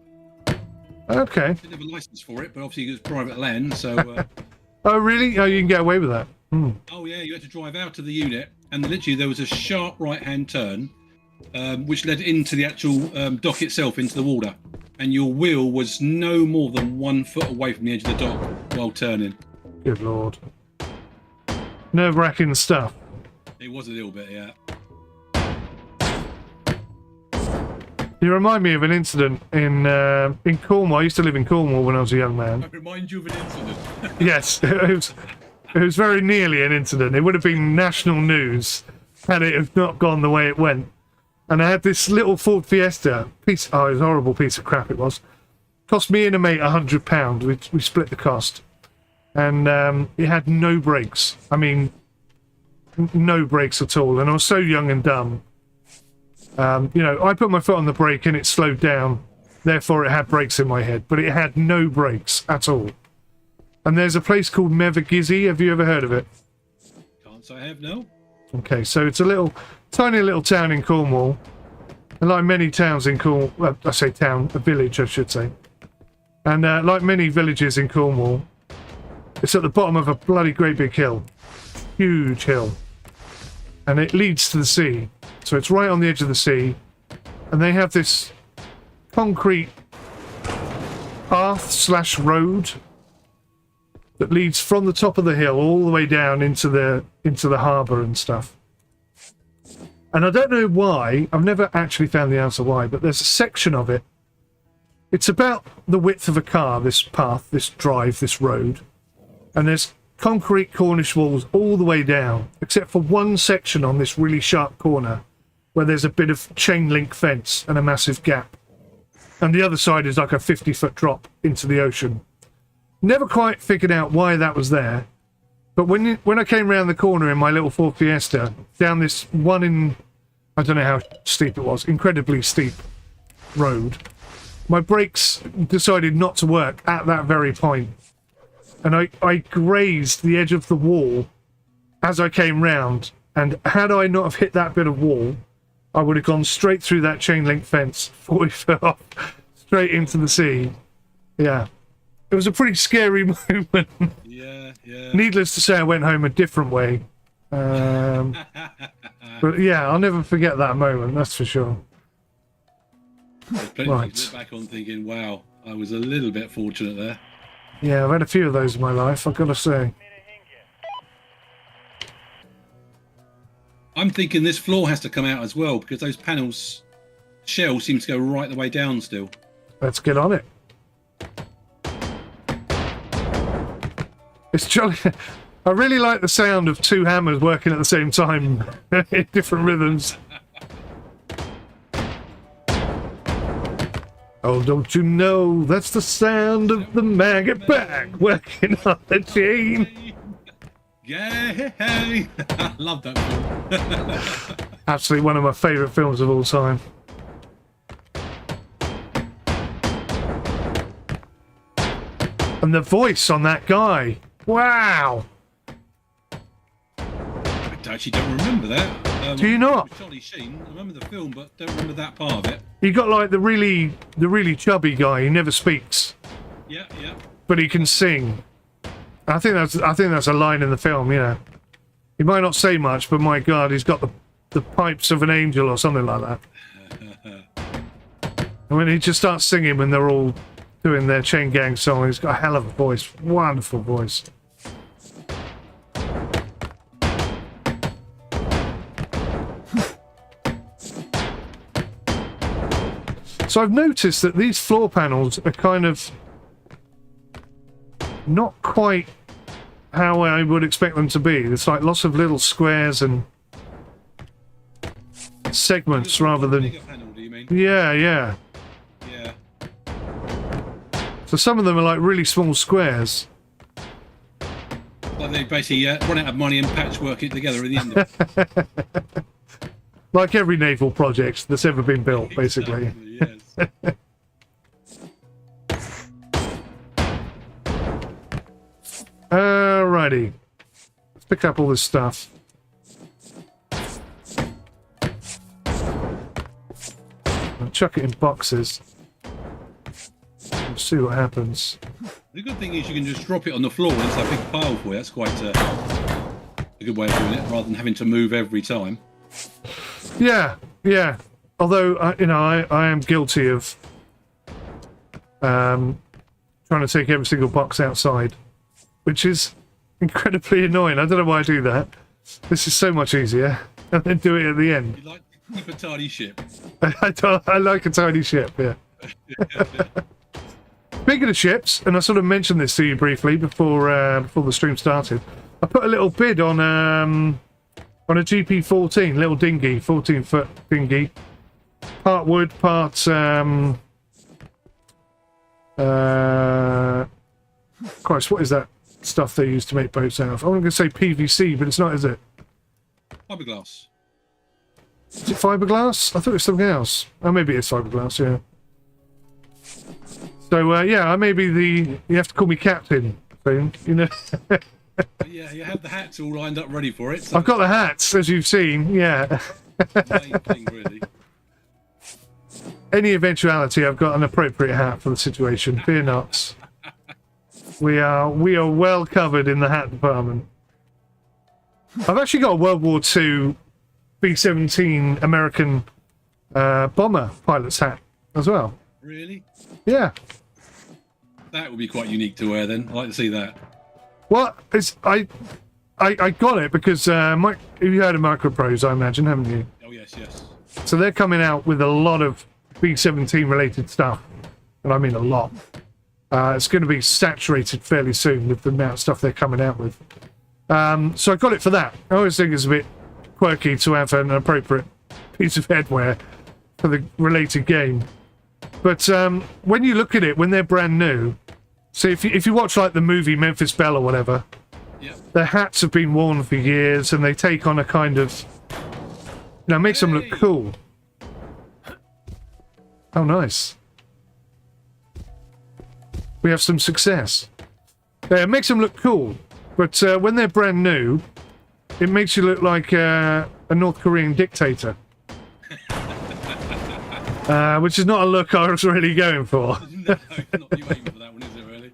Speaker 1: Okay.
Speaker 2: Didn't have a license for it, but obviously it was private land, so...
Speaker 1: Oh, really? Oh, you can get away with that? Hmm.
Speaker 2: Oh, yeah, you had to drive out of the unit, and literally there was a sharp right-hand turn, which led into the actual dock itself, into the water. And your wheel was no more than 1 foot away from the edge of the dock while turning.
Speaker 1: Good lord. Nerve-wracking stuff.
Speaker 2: It was a little bit, yeah.
Speaker 1: You remind me of an incident in Cornwall. I used to live in Cornwall when I was a young man.
Speaker 2: I remind you of an incident.
Speaker 1: Yes, it was very nearly an incident. It would have been national news had it have not gone the way it went. And I had this little Ford Fiesta piece. Oh, it was a horrible piece of crap. It was. Cost me and a mate £100. We split the cost, and it had no brakes. I mean, no brakes at all. And I was so young and dumb. You know, I put my foot on the brake and it slowed down. Therefore, it had brakes in my head, but it had no brakes at all. And there's a place called Mevagizzy. Have you ever heard of it?
Speaker 2: Yes, I have now.
Speaker 1: Okay, so it's a little, tiny little town in Cornwall. And like many towns in Cornwall, well, I say town, a village, I should say. And like many villages in Cornwall, it's at the bottom of a bloody great big hill. Huge hill. And it leads to the sea. So it's right on the edge of the sea. And they have this concrete path / road that leads from the top of the hill all the way down into the harbour and stuff. And I don't know why, I've never actually found the answer why, but there's a section of it. It's about the width of a car, this path, this drive, this road. And there's concrete Cornish walls all the way down, except for one section on this really sharp corner where there's a bit of chain link fence and a massive gap. And the other side is like a 50-foot drop into the ocean. Never quite figured out why that was there. But when I came round the corner in my little Ford Fiesta, down this one in, I don't know how steep it was, incredibly steep road, my brakes decided not to work at that very point. And I grazed the edge of the wall as I came round. And had I not have hit that bit of wall, I would have gone straight through that chain link fence, 40 foot off, straight into the sea. Yeah. It was a pretty scary moment.
Speaker 2: Yeah.
Speaker 1: Needless to say, I went home a different way. But yeah, I'll never forget that moment, that's for sure.
Speaker 2: Right. Look back on thinking, wow, I was a little bit fortunate there.
Speaker 1: Yeah, I've had a few of those in my life, I've got to say.
Speaker 2: I'm thinking this floor has to come out as well, because those panels, shell seems to go right the way down still.
Speaker 1: Let's get on it. It's jolly. I really like the sound of two hammers working at the same time in different rhythms. Oh, don't you know that's the sound of the maggot bag working on the chain?
Speaker 2: Yeah, I love that film.
Speaker 1: Absolutely one of my favourite films of all time. And the voice on that guy. Wow.
Speaker 2: I actually don't remember that.
Speaker 1: Do you not?
Speaker 2: Charlie Sheen. I remember the film, but don't remember that part of it.
Speaker 1: You got like the really chubby guy who never speaks.
Speaker 2: Yeah.
Speaker 1: But he can sing. I think that's a line in the film, you know. He might not say much, but my God, he's got the pipes of an angel or something like that. And when he just starts singing when they're all doing their chain gang song, he's got a hell of a voice. Wonderful voice. So I've noticed that these floor panels are kind of not quite how I would expect them to be. It's like lots of little squares and segments rather than...
Speaker 2: Bigger panel, do you mean?
Speaker 1: Yeah.
Speaker 2: Yeah.
Speaker 1: So some of them are like really small squares.
Speaker 2: Like they basically run out of money and patchwork it together at the end of it.
Speaker 1: Like every naval project that's ever been built, basically.
Speaker 2: Exactly, yes.
Speaker 1: Alrighty. Let's pick up all this stuff. I'll chuck it in boxes. Let's see what happens.
Speaker 2: The good thing is you can just drop it on the floor and it's a big pile for you. That's quite a good way of doing it, rather than having to move every time.
Speaker 1: Yeah. Although, I am guilty of trying to take every single box outside, which is incredibly annoying. I don't know why I do that. This is so much easier. And then do it at the end.
Speaker 2: You like to keep a tidy ship.
Speaker 1: I like a tiny ship, yeah. Speaking of ships, and I sort of mentioned this to you briefly before the stream started, I put a little bid on a GP14, little dinghy, 14-foot dinghy, part wood, part Christ, what is that stuff they use to make boats out of? I'm going to say PVC, but it's not, is it?
Speaker 2: Fiberglass.
Speaker 1: Is it fiberglass? I thought it was something else. Oh, maybe it's fiberglass, yeah. So, yeah, I may be you have to call me captain soon, you know.
Speaker 2: Yeah, you have the hats all lined up ready for it. So
Speaker 1: I've got the hats, as you've seen. Yeah.
Speaker 2: the main thing, really.
Speaker 1: Any eventuality, I've got an appropriate hat for the situation. Fear not. We are well covered in the hat department. I've actually got a World War II B-17 American bomber pilot's hat as well.
Speaker 2: Really?
Speaker 1: Yeah.
Speaker 2: That would be quite unique to wear then. I'd like to see that.
Speaker 1: Well, I got it because you heard of Micropros, I imagine, haven't you?
Speaker 2: Oh, yes, yes.
Speaker 1: So they're coming out with a lot of B-17 related stuff, and I mean a lot. It's going to be saturated fairly soon with the amount of stuff they're coming out with. So I got it for that. I always think it's a bit quirky to have an appropriate piece of headwear for the related game. But when you look at it, when they're brand new, so if you watch like the movie Memphis Belle or whatever,
Speaker 2: Yep.
Speaker 1: their hats have been worn for years, and they take on a kind of, makes them look cool. Oh, nice. We have some success. Yeah, it makes them look cool, but when they're brand new, it makes you look like a North Korean dictator. Which is not a look I was really going for.
Speaker 2: No, not you aiming for that one, is it, really?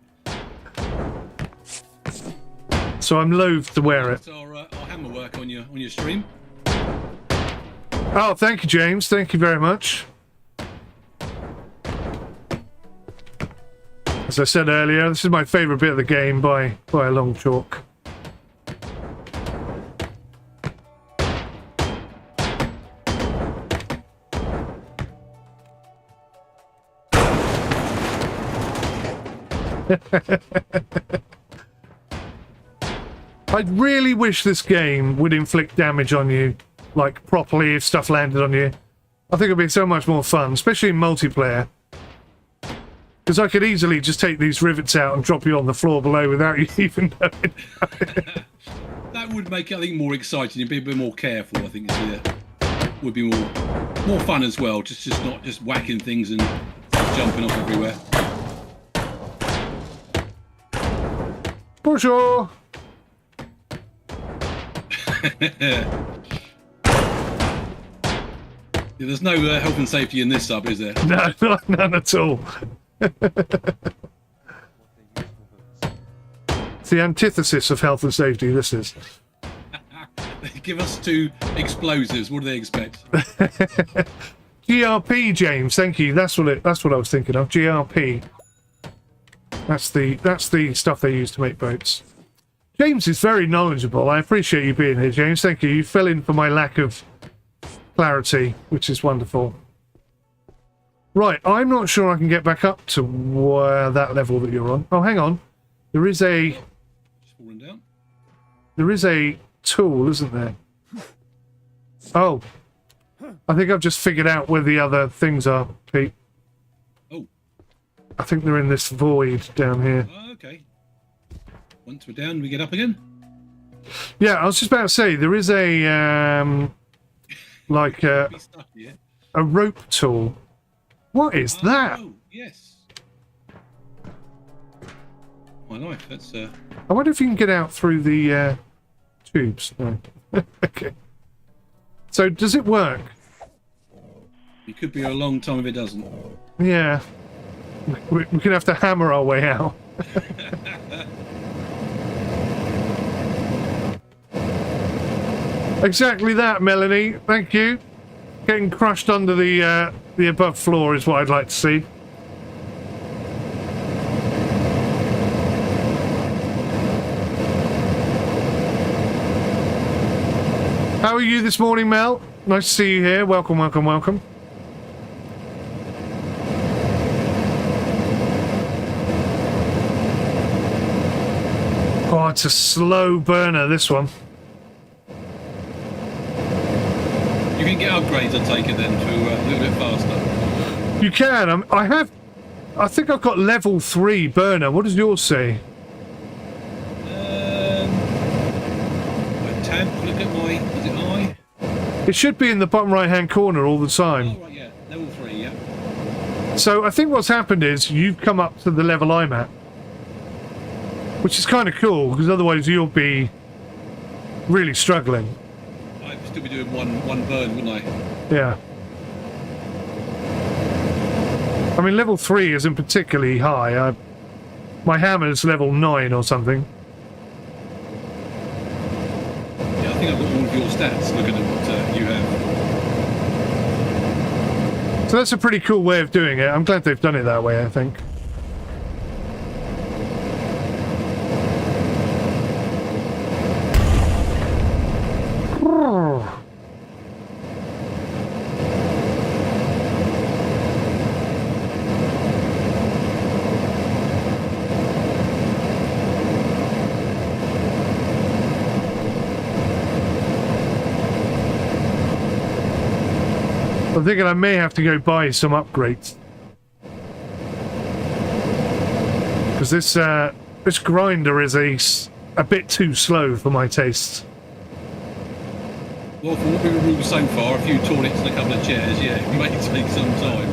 Speaker 1: So I'm loath to wear it.
Speaker 2: That's our hammer work on your stream.
Speaker 1: Oh, thank you, James. Thank you very much. As I said earlier, this is my favourite bit of the game by a long chalk. I really wish this game would inflict damage on you, like, properly if stuff landed on you. I think it'd be so much more fun, especially in multiplayer. Because I could easily just take these rivets out and drop you on the floor below without you even knowing.
Speaker 2: That would make it, I think, more exciting. You'd be a bit more careful, I think. Would be more fun as well. Just not just whacking things and jumping off everywhere.
Speaker 1: Bonjour!
Speaker 2: Yeah, there's no health and safety in this sub, is there?
Speaker 1: No, none at all. It's the antithesis of health and safety, this is.
Speaker 2: Give us 2 explosives. What do they expect?
Speaker 1: GRP, James, thank you. That's what I was thinking of. GRP. That's the stuff they use to make boats. James is very knowledgeable. I appreciate you being here, James. Thank you. You fell in for my lack of clarity, which is wonderful. Right, I'm not sure I can get back up to that level that you're on. Oh, hang on. There is a...
Speaker 2: Just falling down.
Speaker 1: There is a tool, isn't there? Oh. I think I've just figured out where the other things are, Pete.
Speaker 2: Oh.
Speaker 1: I think they're in this void down here.
Speaker 2: Oh, okay. Once we're down, we get up again.
Speaker 1: Yeah, I was just about to say, there is a... like a rope tool. What is that?
Speaker 2: Oh, yes. My life, that's...
Speaker 1: I wonder if you can get out through the tubes. No. Okay. So, does it work?
Speaker 2: It could be a long time if it doesn't.
Speaker 1: Yeah. We're going to have to hammer our way out. Exactly that, Melanie. Thank you. Getting crushed under the above floor is what I'd like to see. How are you this morning, Mel? Nice to see you here. Welcome, welcome, welcome. Oh, it's a slow burner, this one.
Speaker 2: You can get upgrades, I take it, then, to a little bit faster.
Speaker 1: You can. I think I've got level 3 burner. What does yours say?
Speaker 2: My tab, look at my... Is it I?
Speaker 1: It should be in the bottom right-hand corner all the time.
Speaker 2: Oh, right, yeah. Level 3, yeah.
Speaker 1: So I think what's happened is you've come up to the level I'm at. Which is kind of cool, because otherwise you'll be really struggling.
Speaker 2: I'd still be doing one burn, wouldn't I?
Speaker 1: Yeah. I mean, level 3 isn't particularly high. My hammer's level 9 or something.
Speaker 2: Yeah, I think I've got all of your stats looking at what you have.
Speaker 1: So that's a pretty cool way of doing it. I'm glad they've done it that way, I think. I'm thinking I may have to go buy some upgrades. Because this grinder is a bit too slow for my tastes.
Speaker 2: Well, for what we've ruled so far, a few toilets and a couple of chairs, yeah, it may take some time.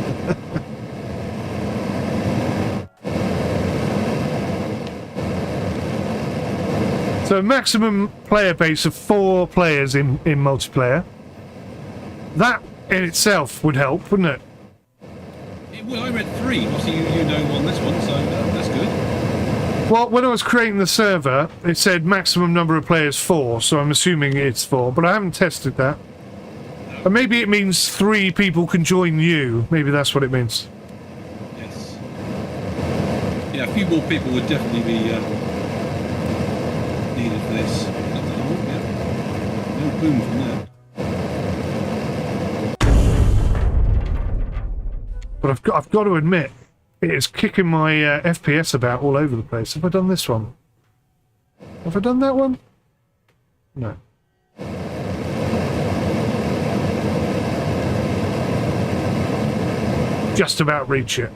Speaker 1: So maximum player base of 4 players in multiplayer. That in itself would help, wouldn't it?
Speaker 2: Well, I read 3. Obviously, you know on this one, so that's good.
Speaker 1: Well, when I was creating the server, it said maximum number of players 4, so I'm assuming it's 4, but I haven't tested that.
Speaker 2: No.
Speaker 1: And maybe it means 3 people can join you. Maybe that's what it means.
Speaker 2: Yes. Yeah, a few more people would definitely be needed for this. Oh, yeah. No boom from that.
Speaker 1: But I've got to admit, it is kicking my FPS about all over the place. Have I done this one? Have I done that one? No. Just about reach it.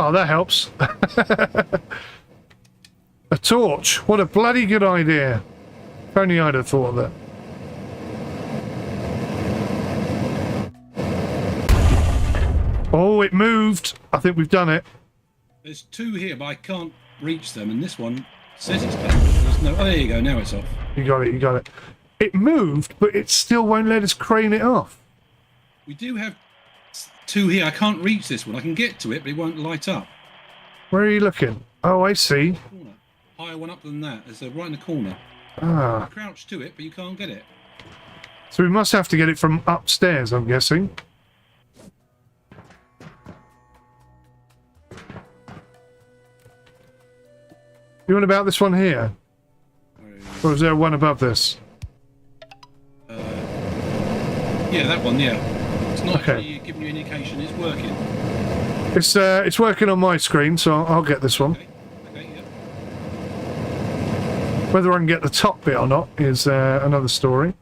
Speaker 1: Oh, that helps. A torch. What a bloody good idea. If only I'd have thought of that. Oh, it moved. I think we've done it.
Speaker 2: There's 2 here, but I can't reach them, and this one says it's done. There's no... Oh, there you go. Now it's off.
Speaker 1: You got it, you got it. It moved, but it still won't let us crane it off.
Speaker 2: We do have 2 here. I can't reach this one. I can get to it, but it won't light up.
Speaker 1: Where are you looking? Oh, I see.
Speaker 2: Corner. Higher one up than that. There's right in the corner.
Speaker 1: Ah.
Speaker 2: You crouch to it, but you can't get it.
Speaker 1: So we must have to get it from upstairs, I'm guessing. You want about this one here? Or is there one above this?
Speaker 2: Yeah, that one, yeah. It's not
Speaker 1: Okay.
Speaker 2: actually giving you an indication it's working.
Speaker 1: It's working on my screen, so I'll get this one.
Speaker 2: Okay, yeah.
Speaker 1: Whether I can get the top bit or not is another story.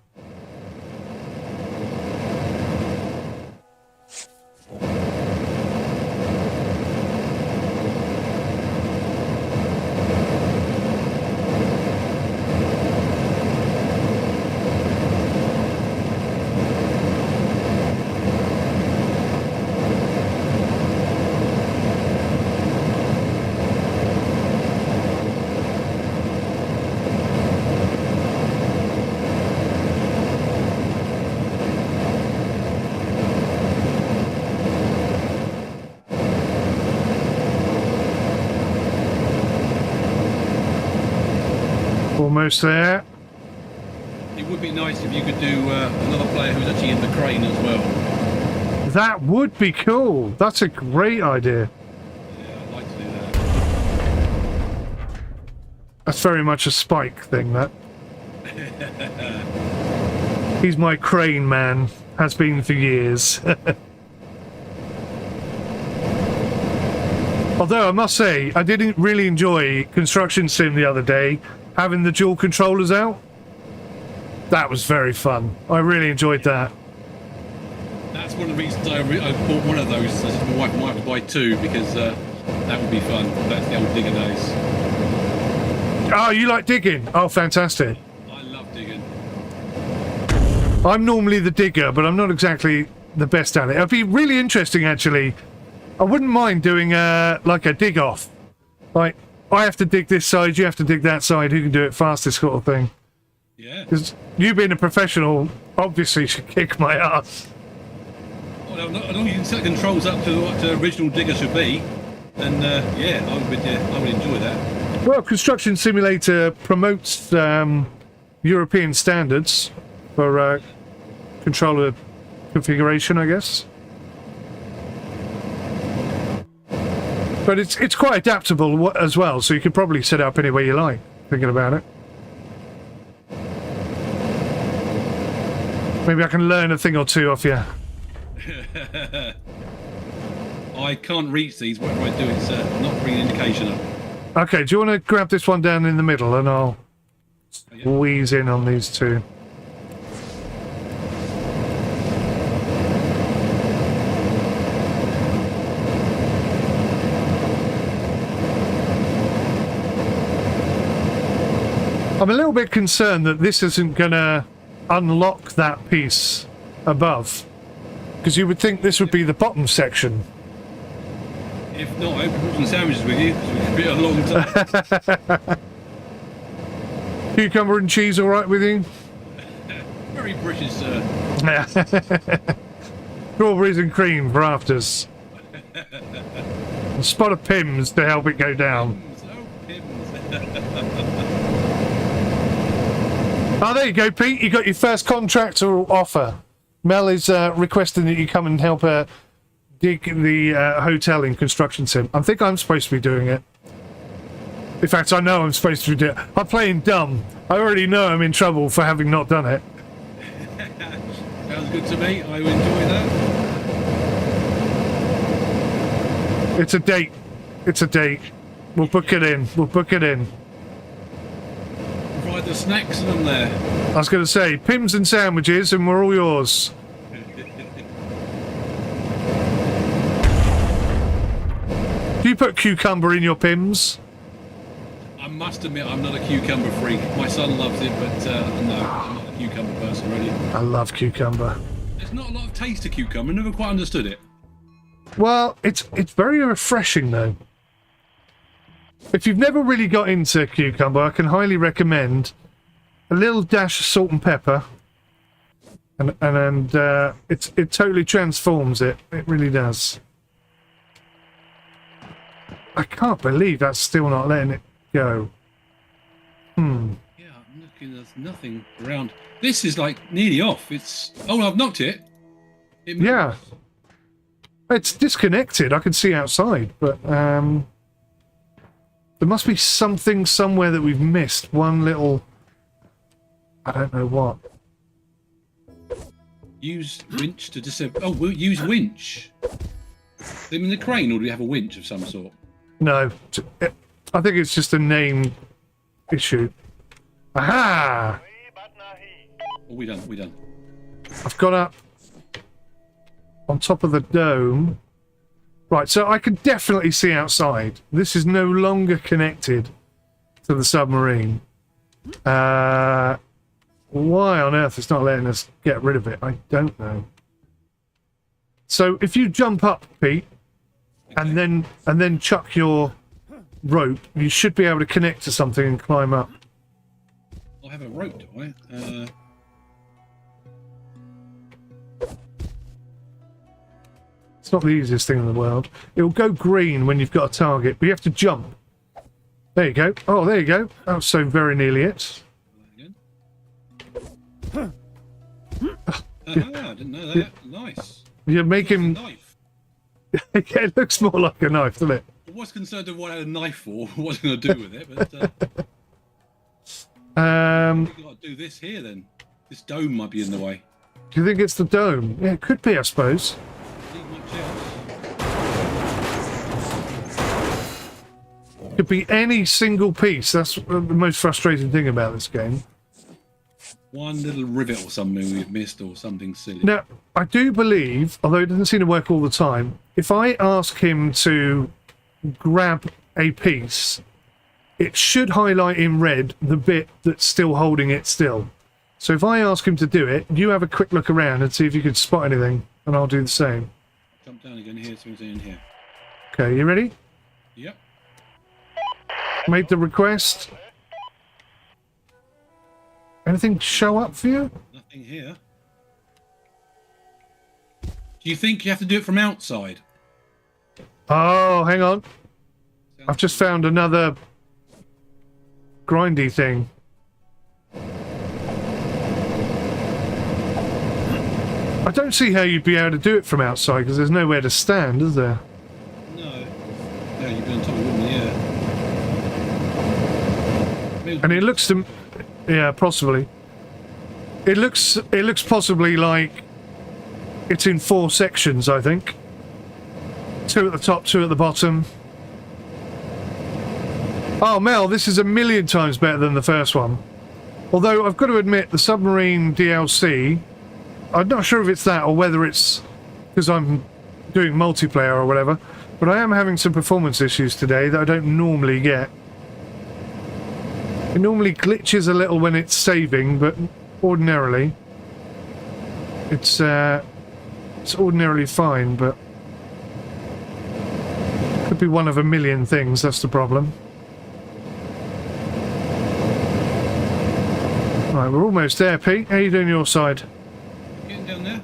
Speaker 1: Almost there.
Speaker 2: It would be nice if you could do another player who's actually in the crane as well.
Speaker 1: That would be cool. That's a great idea.
Speaker 2: Yeah, I'd like to do that.
Speaker 1: That's very much a Spike thing, that. He's my crane man. Has been for years. Although I must say, I didn't really enjoy Construction Sim the other day, having the dual controllers out. That was very fun. I really enjoyed that.
Speaker 2: That's one of the reasons I bought one of those. I said to my wife, I might have to buy two because that would be fun. That's the old digger days.
Speaker 1: Oh, you like digging? Oh, fantastic.
Speaker 2: I love digging.
Speaker 1: I'm normally the digger, but I'm not exactly the best at it. It'd be really interesting, actually. I wouldn't mind doing like a dig off. Like, I have to dig this side, you have to dig that side, who can do it fastest sort of thing.
Speaker 2: Yeah.
Speaker 1: Because you being a professional obviously should kick my ass.
Speaker 2: Well, as long as you can set the controls up to what the original digger should be, then yeah, I would enjoy that.
Speaker 1: Well, Construction Simulator promotes European standards for controller configuration, I guess. But it's quite adaptable as well, so you could probably set it up any way you like, thinking about it. Maybe I can learn a thing or two off you.
Speaker 2: I can't reach these. Whatever I do, it's not bringing an indication up.
Speaker 1: Okay, do you want to grab this one down in the middle and I'll squeeze in on these two? I'm a little bit concerned that this isn't going to unlock that piece above, because you would think this would be the bottom section.
Speaker 2: If not, I hope you brought some sandwiches with you, because it could be a long time.
Speaker 1: Cucumber and cheese all right with you?
Speaker 2: Very British, sir.
Speaker 1: Strawberries and cream for afters. A spot of Pims to help it go down. Oh, there you go, Pete. You got your first contractor offer. Mel is requesting that you come and help her dig the hotel in Construction Sim. I think I'm supposed to be doing it. In fact, I know I'm supposed to be doing it. I'm playing dumb. I already know I'm in trouble for having not done it.
Speaker 2: Sounds good to me. I will enjoy that.
Speaker 1: It's a date. It's a date. We'll book it in. We'll book it in.
Speaker 2: Provide the snacks and them there.
Speaker 1: I was going to say, Pims and sandwiches, and we're all yours. Do you put cucumber in your Pims?
Speaker 2: I must admit, I'm not a cucumber freak. My son loves it, but no, I'm not a cucumber person, really.
Speaker 1: I love cucumber.
Speaker 2: There's not a lot of taste to cucumber. I never quite understood it.
Speaker 1: Well, it's very refreshing, though. If you've never really got into cucumber, I can highly recommend a little dash of salt and pepper, and it totally transforms it. It really does. I can't believe that's still not letting it go.
Speaker 2: Yeah, I'm looking. There's nothing around. This is like nearly off. It's I've knocked it.
Speaker 1: Yeah, it's disconnected. I can see outside, but there must be something somewhere that we've missed. One little, I don't know what.
Speaker 2: Use winch to disable. Oh, we'll use winch. Them in the crane, or do we have a winch of some sort?
Speaker 1: No, I think it's just a name issue. Aha!
Speaker 2: Oh, we done. We done.
Speaker 1: I've got up on top of the dome. Right, so I can definitely see outside. This is no longer connected to the submarine. Why on earth it's not letting us get rid of it, I don't know. So if you jump up, Pete, and then chuck your rope, you should be able to connect to something and climb up.
Speaker 2: I have a rope, do I?
Speaker 1: It's not the easiest thing in the world. It will go green when you've got a target, but you have to jump. There you go. Oh, there you go. That was so very nearly it.
Speaker 2: Again. I didn't know that. Nice.
Speaker 1: You make him...
Speaker 2: Knife.
Speaker 1: Yeah, it looks more like a knife, doesn't it?
Speaker 2: I was concerned of what I had a knife for. What was I going to do with it? But we got to do this here then. This dome might be in the way.
Speaker 1: Do you think it's the dome? Yeah, it could be, I suppose.
Speaker 2: Need much else.
Speaker 1: Could be any single piece. That's the most frustrating thing about this game.
Speaker 2: One little rivet or something we've missed, or something silly.
Speaker 1: Now, I do believe, although it doesn't seem to work all the time, if I ask him to grab a piece, it should highlight in red the bit that's still holding it still. So if I ask him to do it, you have a quick look around and see if you can spot anything, and I'll do the same.
Speaker 2: Jump down again here, something's in here.
Speaker 1: Okay, you ready?
Speaker 2: Yep.
Speaker 1: Made the request. Anything show up for you?
Speaker 2: Nothing here. Do you think you have to do it from outside?
Speaker 1: Oh, hang on. I've just found another grindy thing. I don't see how you'd be able to do it from outside because there's nowhere to stand, is there?
Speaker 2: No. Yeah, you've been on top of it, yeah.
Speaker 1: And it looks to... Yeah, possibly. It looks possibly like it's in 4 sections, I think. 2 at the top, 2 at the bottom. Oh, Mel, this is a million times better than the first one. Although, I've got to admit, the Submarine DLC... I'm not sure if it's that or whether it's because I'm doing multiplayer or whatever, but I am having some performance issues today that I don't normally get. It normally glitches a little when it's saving, but ordinarily it's ordinarily fine, but could be one of a million things, that's the problem. Right, we're almost there, Pete. How you doing your side?
Speaker 2: Getting down there.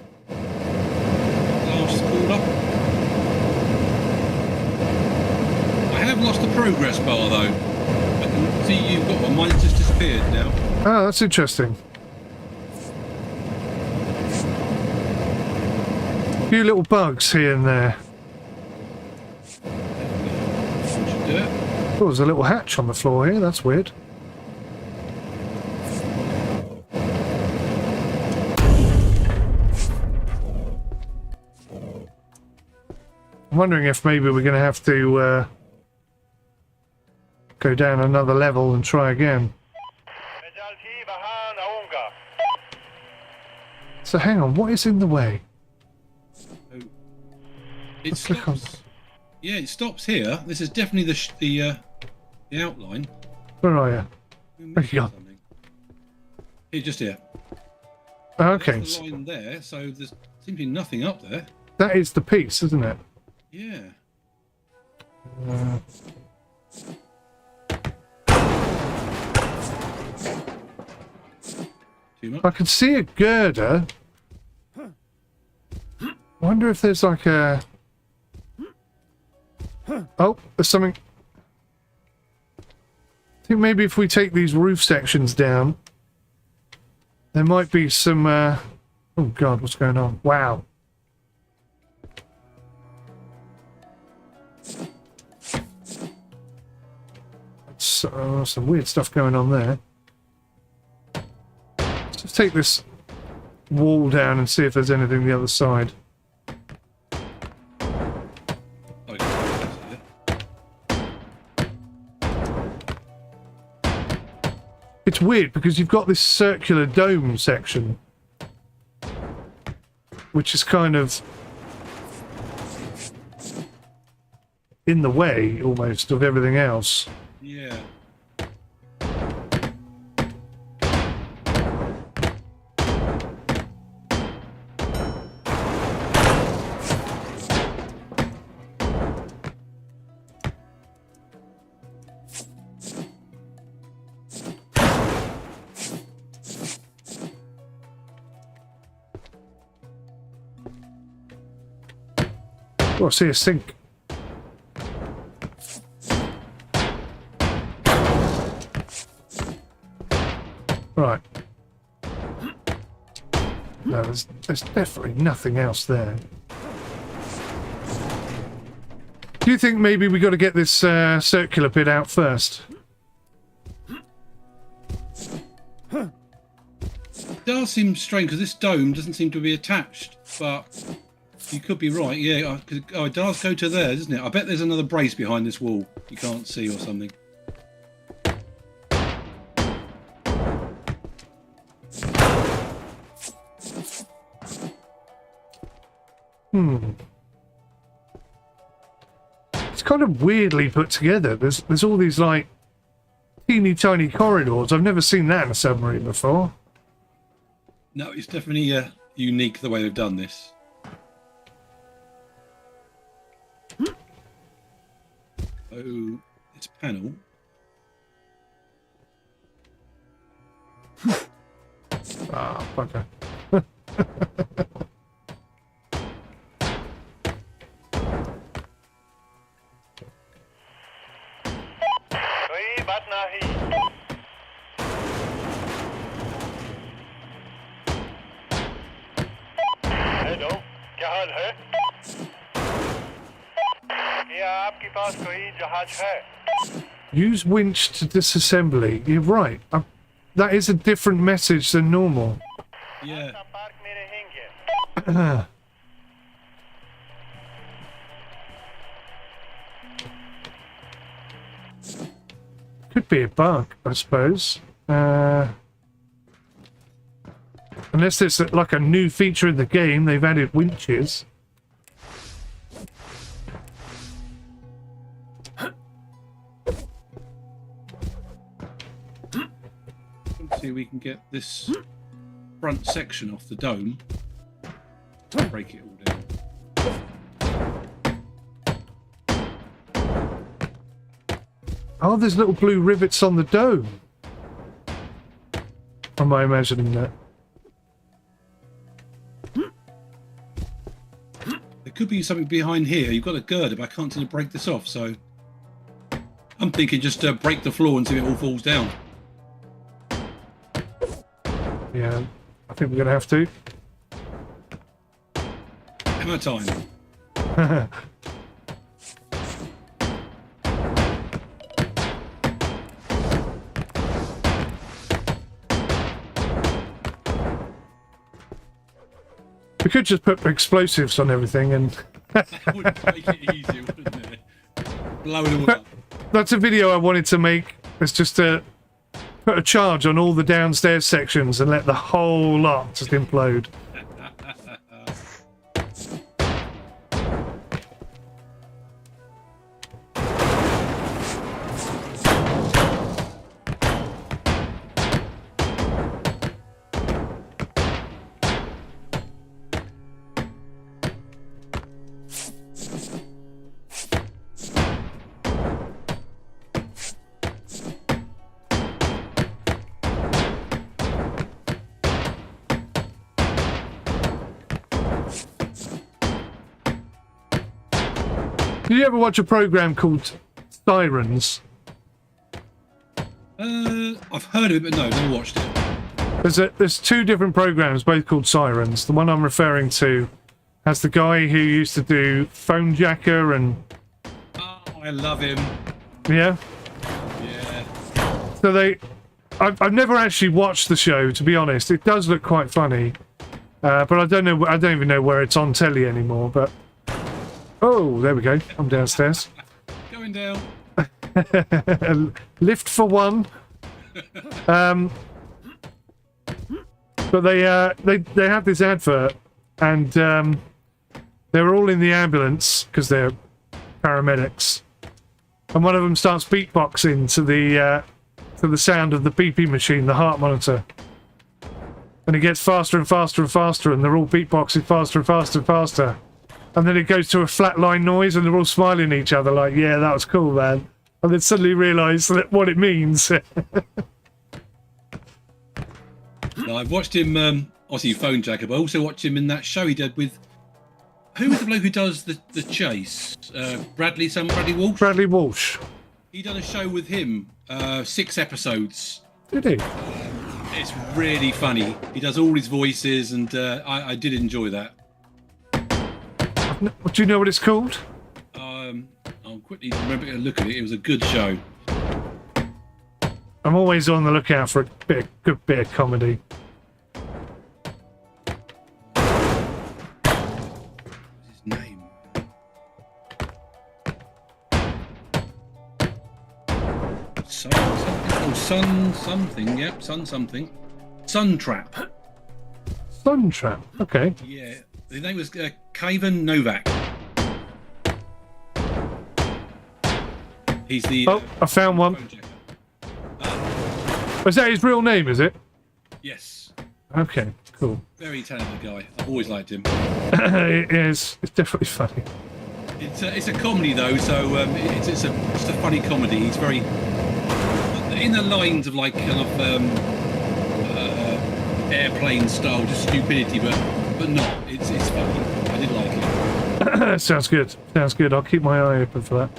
Speaker 2: Last corner. I have lost the progress bar though. I can see you've got one. Mine's just disappeared now.
Speaker 1: Oh, that's interesting. A few little bugs here and there.
Speaker 2: Should do it.
Speaker 1: Oh, there's a little hatch on the floor here. That's weird. I'm wondering if maybe we're going to have to go down another level and try again. So hang on, what is in the way?
Speaker 2: It stops. Yeah, it stops here. This is definitely the outline.
Speaker 1: Where are you? Where you gone?
Speaker 2: Something. Here, just here.
Speaker 1: Okay.
Speaker 2: There's the line there, so there's seems to be nothing up there.
Speaker 1: That is the piece, isn't it?
Speaker 2: Yeah. Too much.
Speaker 1: I can see a girder. I wonder if there's like a... Oh, there's something... I think maybe if we take these roof sections down, there might be some... Oh god, what's going on? Wow. Some weird stuff going on there. Let's just take this wall down and see if there's anything the other side.
Speaker 2: Oh, yeah.
Speaker 1: It's weird because you've got this circular dome section, which is kind of in the way almost of everything else.
Speaker 2: Yeah.
Speaker 1: Oh, I see a sink. There's definitely nothing else there. Do you think maybe we got to get this circular bit out first?
Speaker 2: It does seem strange because this dome doesn't seem to be attached, but you could be right. Yeah, it does go to there, doesn't it? I bet there's another brace behind this wall you can't see or something.
Speaker 1: It's kind of weirdly put together. There's all these like teeny tiny corridors. I've never seen that in a submarine before.
Speaker 2: No, it's definitely unique the way they've done this. Oh, it's a panel.
Speaker 1: Ah, bugger.
Speaker 4: कोई बात नहीं। Hello, क्या हाल है? क्या आपके पास कोई जहाज है?
Speaker 1: Use winch to disassembly. You're right. That is a different message than normal.
Speaker 2: Yeah.
Speaker 4: Park में रहेंगे।
Speaker 1: Could be a bug, I suppose. Unless it's like a new feature in the game, they've added winches.
Speaker 2: Let's see if we can get this front section off the dome. Break it all down.
Speaker 1: Oh, there's little blue rivets on the dome. Or am I imagining that?
Speaker 2: There could be something behind here. You've got a girder, but I can't seem to break this off, so I'm thinking just break the floor and see if it all falls down.
Speaker 1: Yeah, I think we're going to have to.
Speaker 2: Hammer time.
Speaker 1: We could just put explosives on everything and...
Speaker 2: That would make it easier, wouldn't it? Blowing them up.
Speaker 1: That's a video I wanted to make. It's just to put a charge on all the downstairs sections and let the whole lot just implode. Did you ever watch a program called Sirens?
Speaker 2: I've heard of it, but no, never watched it.
Speaker 1: There's two different programs, both called Sirens. The one I'm referring to has the guy who used to do Phone Jacker and...
Speaker 2: Oh, I love him.
Speaker 1: Yeah?
Speaker 2: Yeah.
Speaker 1: So I've never actually watched the show, to be honest. It does look quite funny. But I don't even know where it's on telly anymore, but... Oh, there we go. I'm downstairs.
Speaker 2: Going down.
Speaker 1: Lift for one. But they have this advert, and they're all in the ambulance because they're paramedics, and one of them starts beatboxing to the sound of the BP machine, the heart monitor, and it gets faster and faster and faster, and they're all beatboxing faster and faster and faster. And then it goes to a flatline noise, and they're all smiling at each other like, yeah, that was cool, man. And then suddenly realise what it means.
Speaker 2: No, I've watched him, obviously Phone Jacker, but I also watched him in that show he did with... Who was the bloke who does the chase? Bradley Walsh?
Speaker 1: Bradley Walsh.
Speaker 2: He done a show with him, 6 episodes.
Speaker 1: Did he?
Speaker 2: It's really funny. He does all his voices, and I did enjoy that.
Speaker 1: Do you know what it's called?
Speaker 2: I'll quickly remember to look at it. It was a good show.
Speaker 1: I'm always on the lookout for a good bit of comedy.
Speaker 2: What's his name? Sun something. Yep, Sun something. Sun Trap.
Speaker 1: Sun Trap. Okay.
Speaker 2: Yeah, his name was Kayvan Novak. He's the.
Speaker 1: Oh, I found one.
Speaker 2: phone checker.
Speaker 1: Is that his real name? Is it?
Speaker 2: Yes,
Speaker 1: Okay. Cool.
Speaker 2: very talented guy. I've always liked him.
Speaker 1: It is. It's definitely funny.
Speaker 2: It's a comedy though, so it's a funny comedy. He's very in the lines of like kind of airplane style, just stupidity, but not. It's funny. I did like it.
Speaker 1: Sounds good. Sounds good. I'll keep my eye open for that.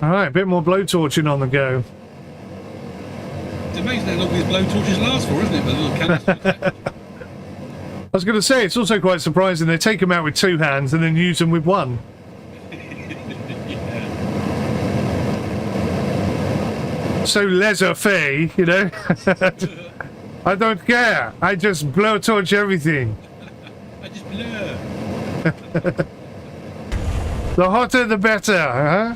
Speaker 1: All right, a bit more blowtorching on the go.
Speaker 2: It's amazing how long these blowtorches last for, isn't it? With a little canister.
Speaker 1: I was going to say, it's also quite surprising they take them out with two hands and then use them with one. So laissez-faire, you know. I don't care. I just blowtorch everything.
Speaker 2: I just blur.
Speaker 1: The hotter, the better, huh?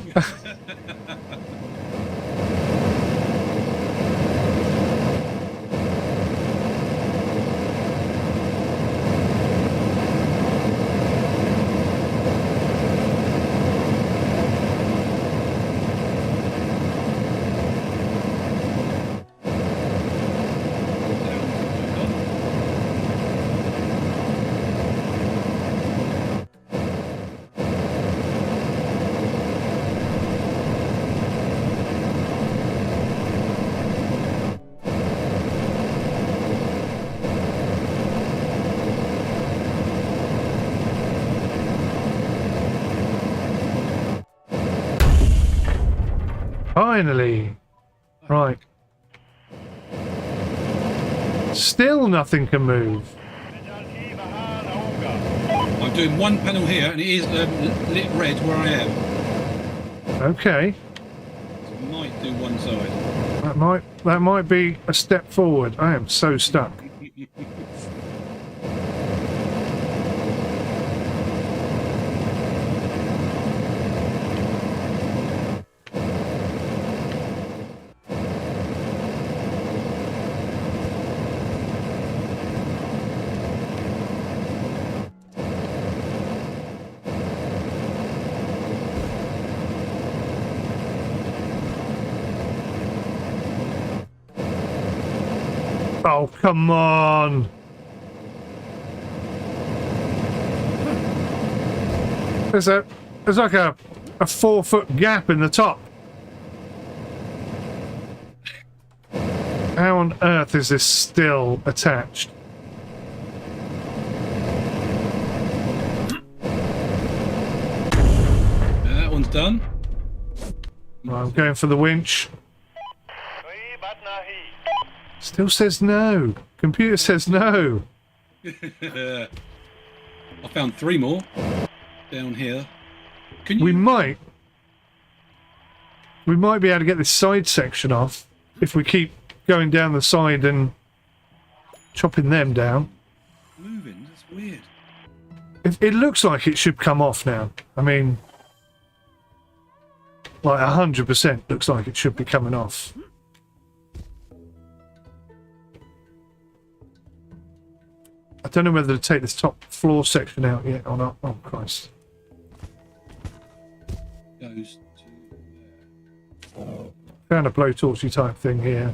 Speaker 1: Finally. Right. Still nothing can move.
Speaker 2: I'm doing one panel here, and it is lit red where I am.
Speaker 1: Okay.
Speaker 2: So might do one side.
Speaker 1: That might be a step forward. I am so stuck. Oh, come on. There's like a 4-foot gap in the top. How on earth is this still attached?
Speaker 2: That one's done.
Speaker 1: Right, I'm going for the winch. Still says no. Computer says no.
Speaker 2: I found 3 more down here. Can you?
Speaker 1: We might be able to get this side section off if we keep going down the side and chopping them down.
Speaker 2: Moving. That's weird.
Speaker 1: It looks like it should come off now. I mean, like 100% looks like it should be coming off. I don't know whether to take this top floor section out yet or not. Oh, Christ.
Speaker 2: Goes to there.
Speaker 1: Found a blowtorchy type thing here.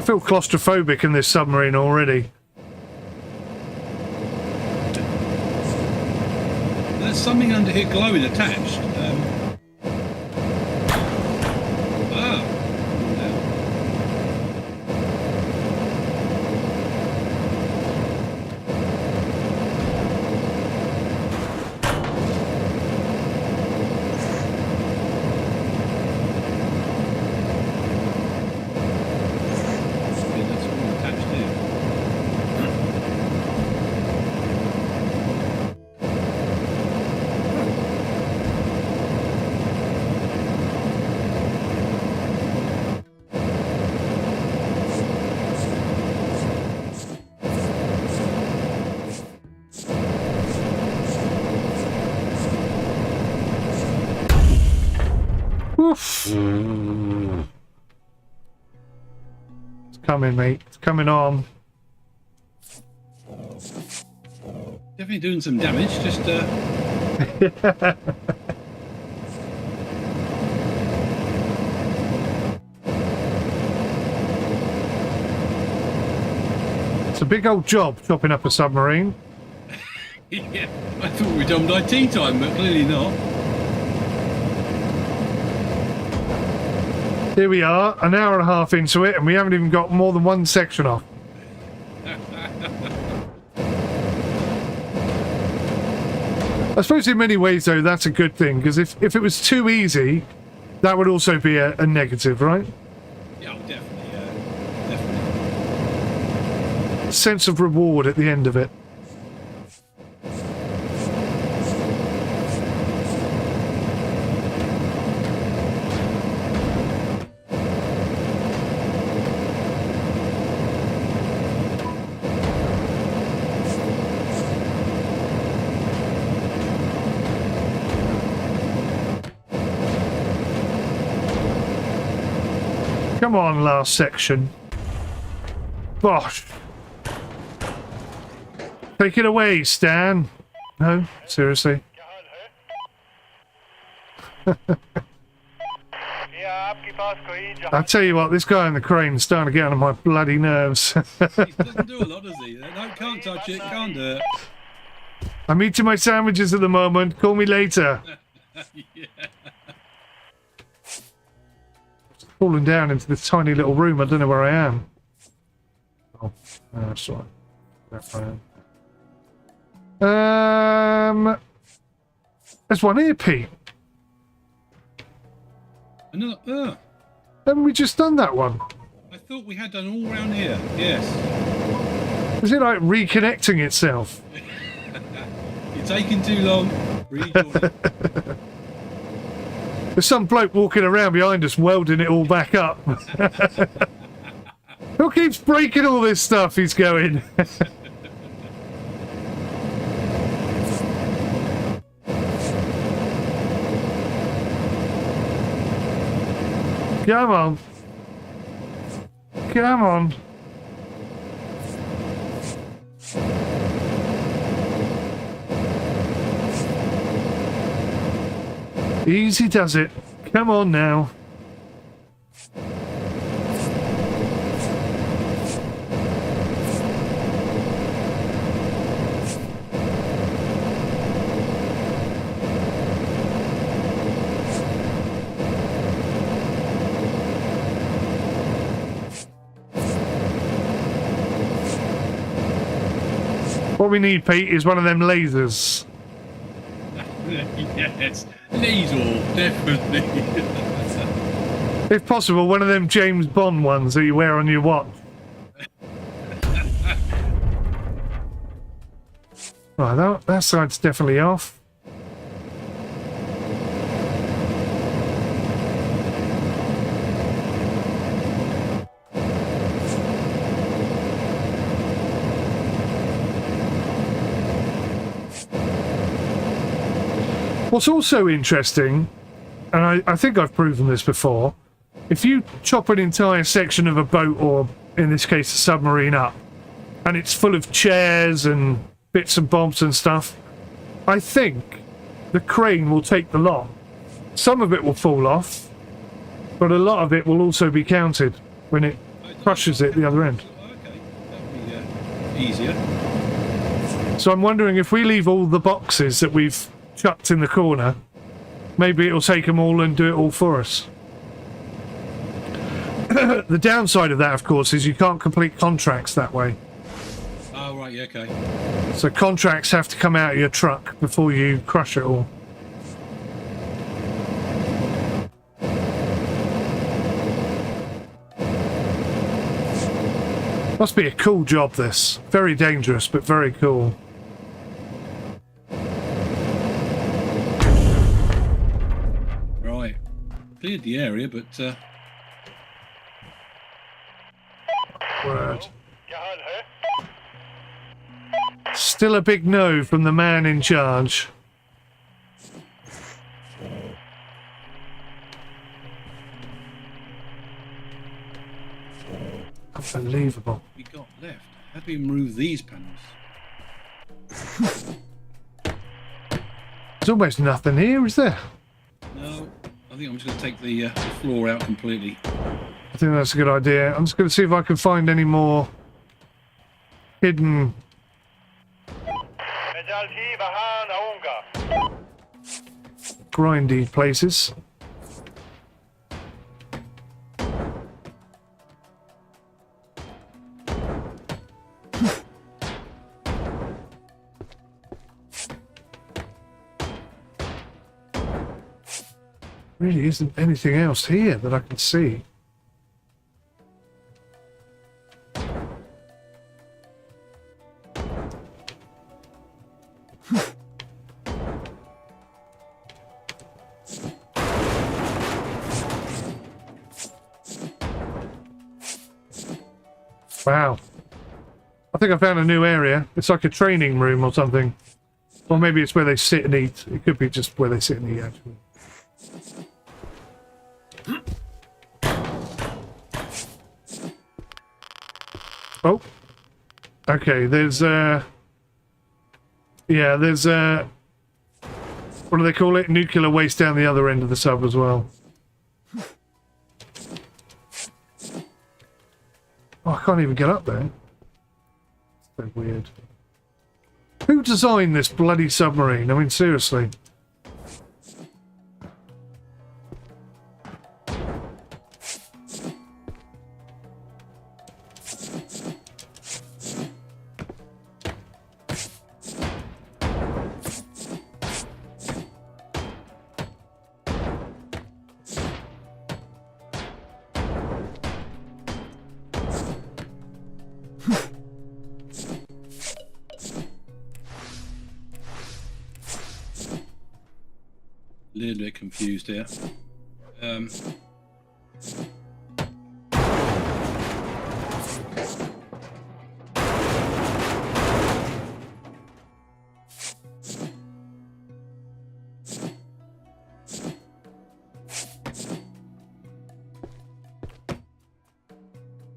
Speaker 1: feel claustrophobic in this submarine already.
Speaker 2: There's something under here glowing attached. Ah. That's all attached here.
Speaker 1: Oof. It's coming, mate. It's coming on.
Speaker 2: Definitely doing some damage. Just
Speaker 1: It's a big old job chopping up a submarine.
Speaker 2: yeah. I thought we were done by tea time, but clearly not.
Speaker 1: Here we are, an hour and a half into it, and we haven't even got more than one section off. I suppose in many ways, though, that's a good thing, because if it was too easy, that would also be a negative, right?
Speaker 2: Yeah, definitely. Definitely.
Speaker 1: Sense of reward at the end of it. Come on, last section. Bosh. Take it away, Stan. No, seriously. I tell you what, this guy in the crane's starting to get on my bloody nerves.
Speaker 2: He doesn't do a lot, does he? No, can't touch it, can't do it.
Speaker 1: I'm eating my sandwiches at the moment. Call me later.
Speaker 2: Yeah.
Speaker 1: Falling down into this tiny little room. I don't know where I am. Oh, that's all right. That's fine. There's one here, Pete.
Speaker 2: Another.
Speaker 1: Haven't we just done that one?
Speaker 2: I thought we had done all round here. Yes.
Speaker 1: Is it like reconnecting itself?
Speaker 2: You're taking too long. Rejoin it.
Speaker 1: There's some bloke walking around behind us welding it all back up. Who keeps breaking all this stuff? He's going. Come on. Come on. Easy does it. Come on now. What we need, Pete, is one of them lasers.
Speaker 2: Yes. Laser, definitely.
Speaker 1: If possible, one of them James Bond ones that you wear on your watch. Right, that side's definitely off. What's also interesting, and I think I've proven this before, if you chop an entire section of a boat, or in this case a submarine, up, and it's full of chairs and bits and bobs and stuff, I think the crane will take the lot. Some of it will fall off, but a lot of it will also be counted when it crushes it at the other end.
Speaker 2: Okay, that'll be easier.
Speaker 1: So I'm wondering if we leave all the boxes that we've chucked in the corner, maybe it'll take them all and do it all for us. The downside of that, of course, is you can't complete contracts that way.
Speaker 2: Oh, right, yeah, okay.
Speaker 1: So contracts have to come out of your truck before you crush it all. Must be a cool job, this. Very dangerous, but very cool.
Speaker 2: Right. Cleared the area, but
Speaker 1: Word.
Speaker 4: क्या हाल है?
Speaker 1: Still a big no from the man in charge. Unbelievable.
Speaker 2: we got left. How do we remove these panels?
Speaker 1: There's almost nothing here, is there?
Speaker 2: No, I think I'm just going to take the floor out completely.
Speaker 1: I think that's a good idea. I'm just going to see if I can find any more hidden
Speaker 4: मैं जल्द ही वहां आऊंगा.
Speaker 1: grindy places. Really isn't anything else here that I can see. Wow. I think I found a new area. It's like a training room or something. Or maybe it's where they sit and eat. It could be just where they sit and eat, actually. Oh. Okay, there's yeah, there's what do they call it? Nuclear waste down the other end of the sub as well. Oh, I can't even get up there. So weird. Who designed this bloody submarine? I mean, seriously.
Speaker 2: A little bit confused here.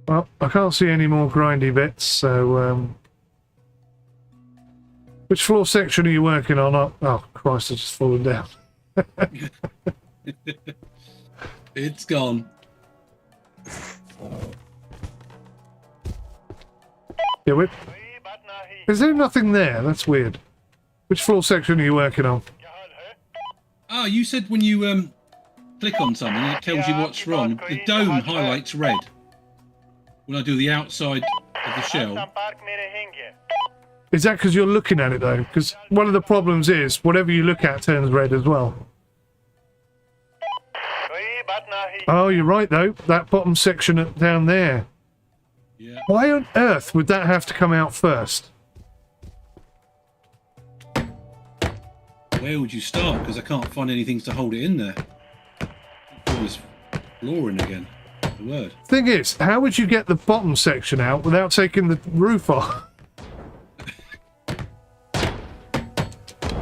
Speaker 1: Well, I can't see any more grindy bits, so which floor section are you working on? Oh Christ, I've just fallen down.
Speaker 2: It's gone.
Speaker 1: Yeah, wait.
Speaker 4: कोई बात नहीं.
Speaker 1: Is there nothing there? That's weird. Which floor section are you working on?
Speaker 4: क्या हाल है?
Speaker 2: Ah, you said when you click on something, it tells you what's wrong. The dome highlights red. When I do the outside of the shell.
Speaker 4: संपर्क में रहेंगे.
Speaker 1: Is that because you're looking at it though? Because one of the problems is whatever you look at turns red as well.
Speaker 4: कोई बात नहीं.
Speaker 1: Oh, you're right though. That bottom section down there.
Speaker 2: Yeah.
Speaker 1: Why on earth would that have to come out first?
Speaker 2: Where would you start? Because I can't find anything to hold it in there. All this flooring again. The word.
Speaker 1: Thing is, how would you get the bottom section out without taking the roof off?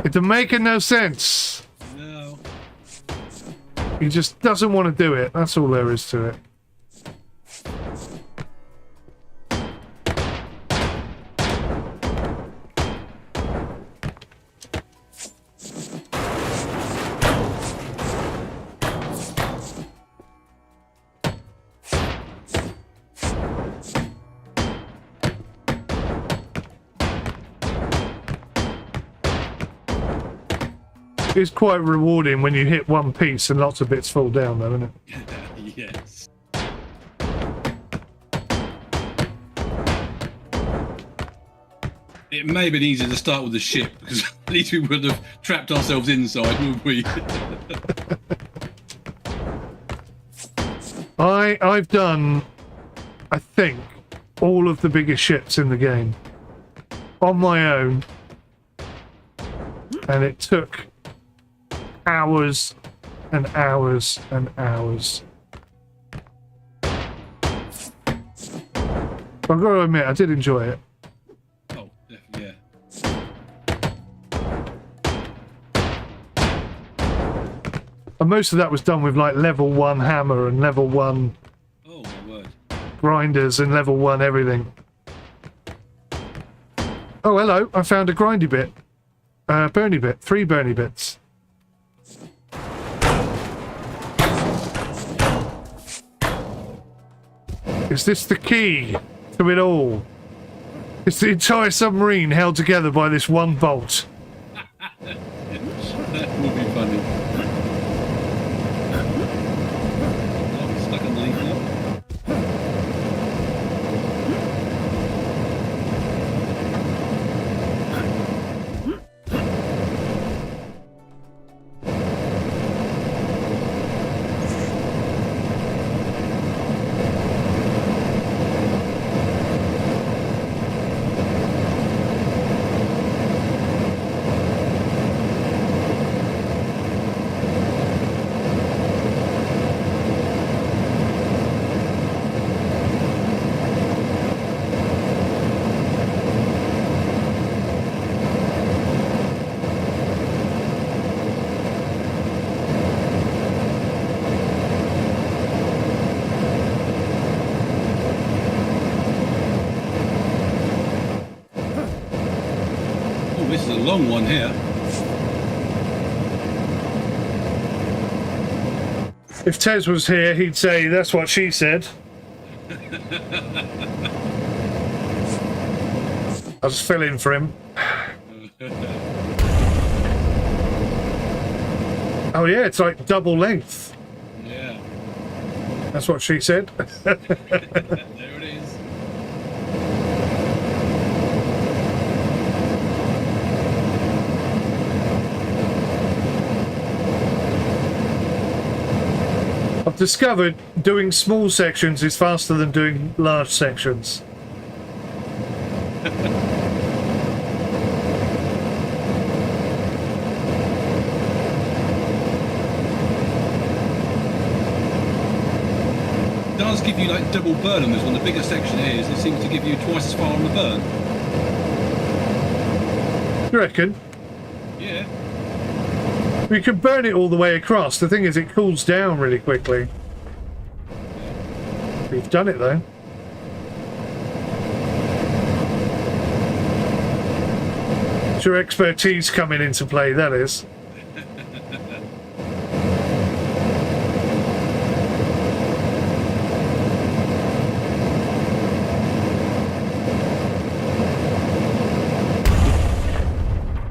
Speaker 1: It's making no sense.
Speaker 2: No.
Speaker 1: He just doesn't want to do it. That's all there is to it. is quite rewarding when you hit one piece and lots of bits fall down, though, isn't it?
Speaker 2: Yes. It may have been easier to start with the ship, because at least we would have trapped ourselves inside, wouldn't we?
Speaker 1: I've done, I think, all of the biggest ships in the game on my own, and it took hours and hours and hours. But I've got to admit, I did enjoy it.
Speaker 2: Oh, definitely, yeah.
Speaker 1: And most of that was done with like level 1 hammer and level 1
Speaker 2: Oh, my word.
Speaker 1: grinders and level 1 everything. Oh, hello, I found a grindy bit. Burny bit. 3 burny bits. Is this the key to it all? Is the entire submarine held together by this one bolt?
Speaker 2: That would be funny. Oh, stuck underneath now. This is a long one here.
Speaker 1: If Tez was here, he'd say, that's what she said. I'll just fill in for him. Oh yeah, it's like double length.
Speaker 2: Yeah.
Speaker 1: That's what she said.
Speaker 2: There it is.
Speaker 1: I've discovered doing small sections is faster than doing large sections.
Speaker 2: It does give you like double burn on this one. The bigger section it is, it seems to give you twice as far on the burn.
Speaker 1: You reckon?
Speaker 2: Yeah.
Speaker 1: We can burn it all the way across. The thing is, it cools down really quickly. We've done it though. It's your expertise coming into play, that is.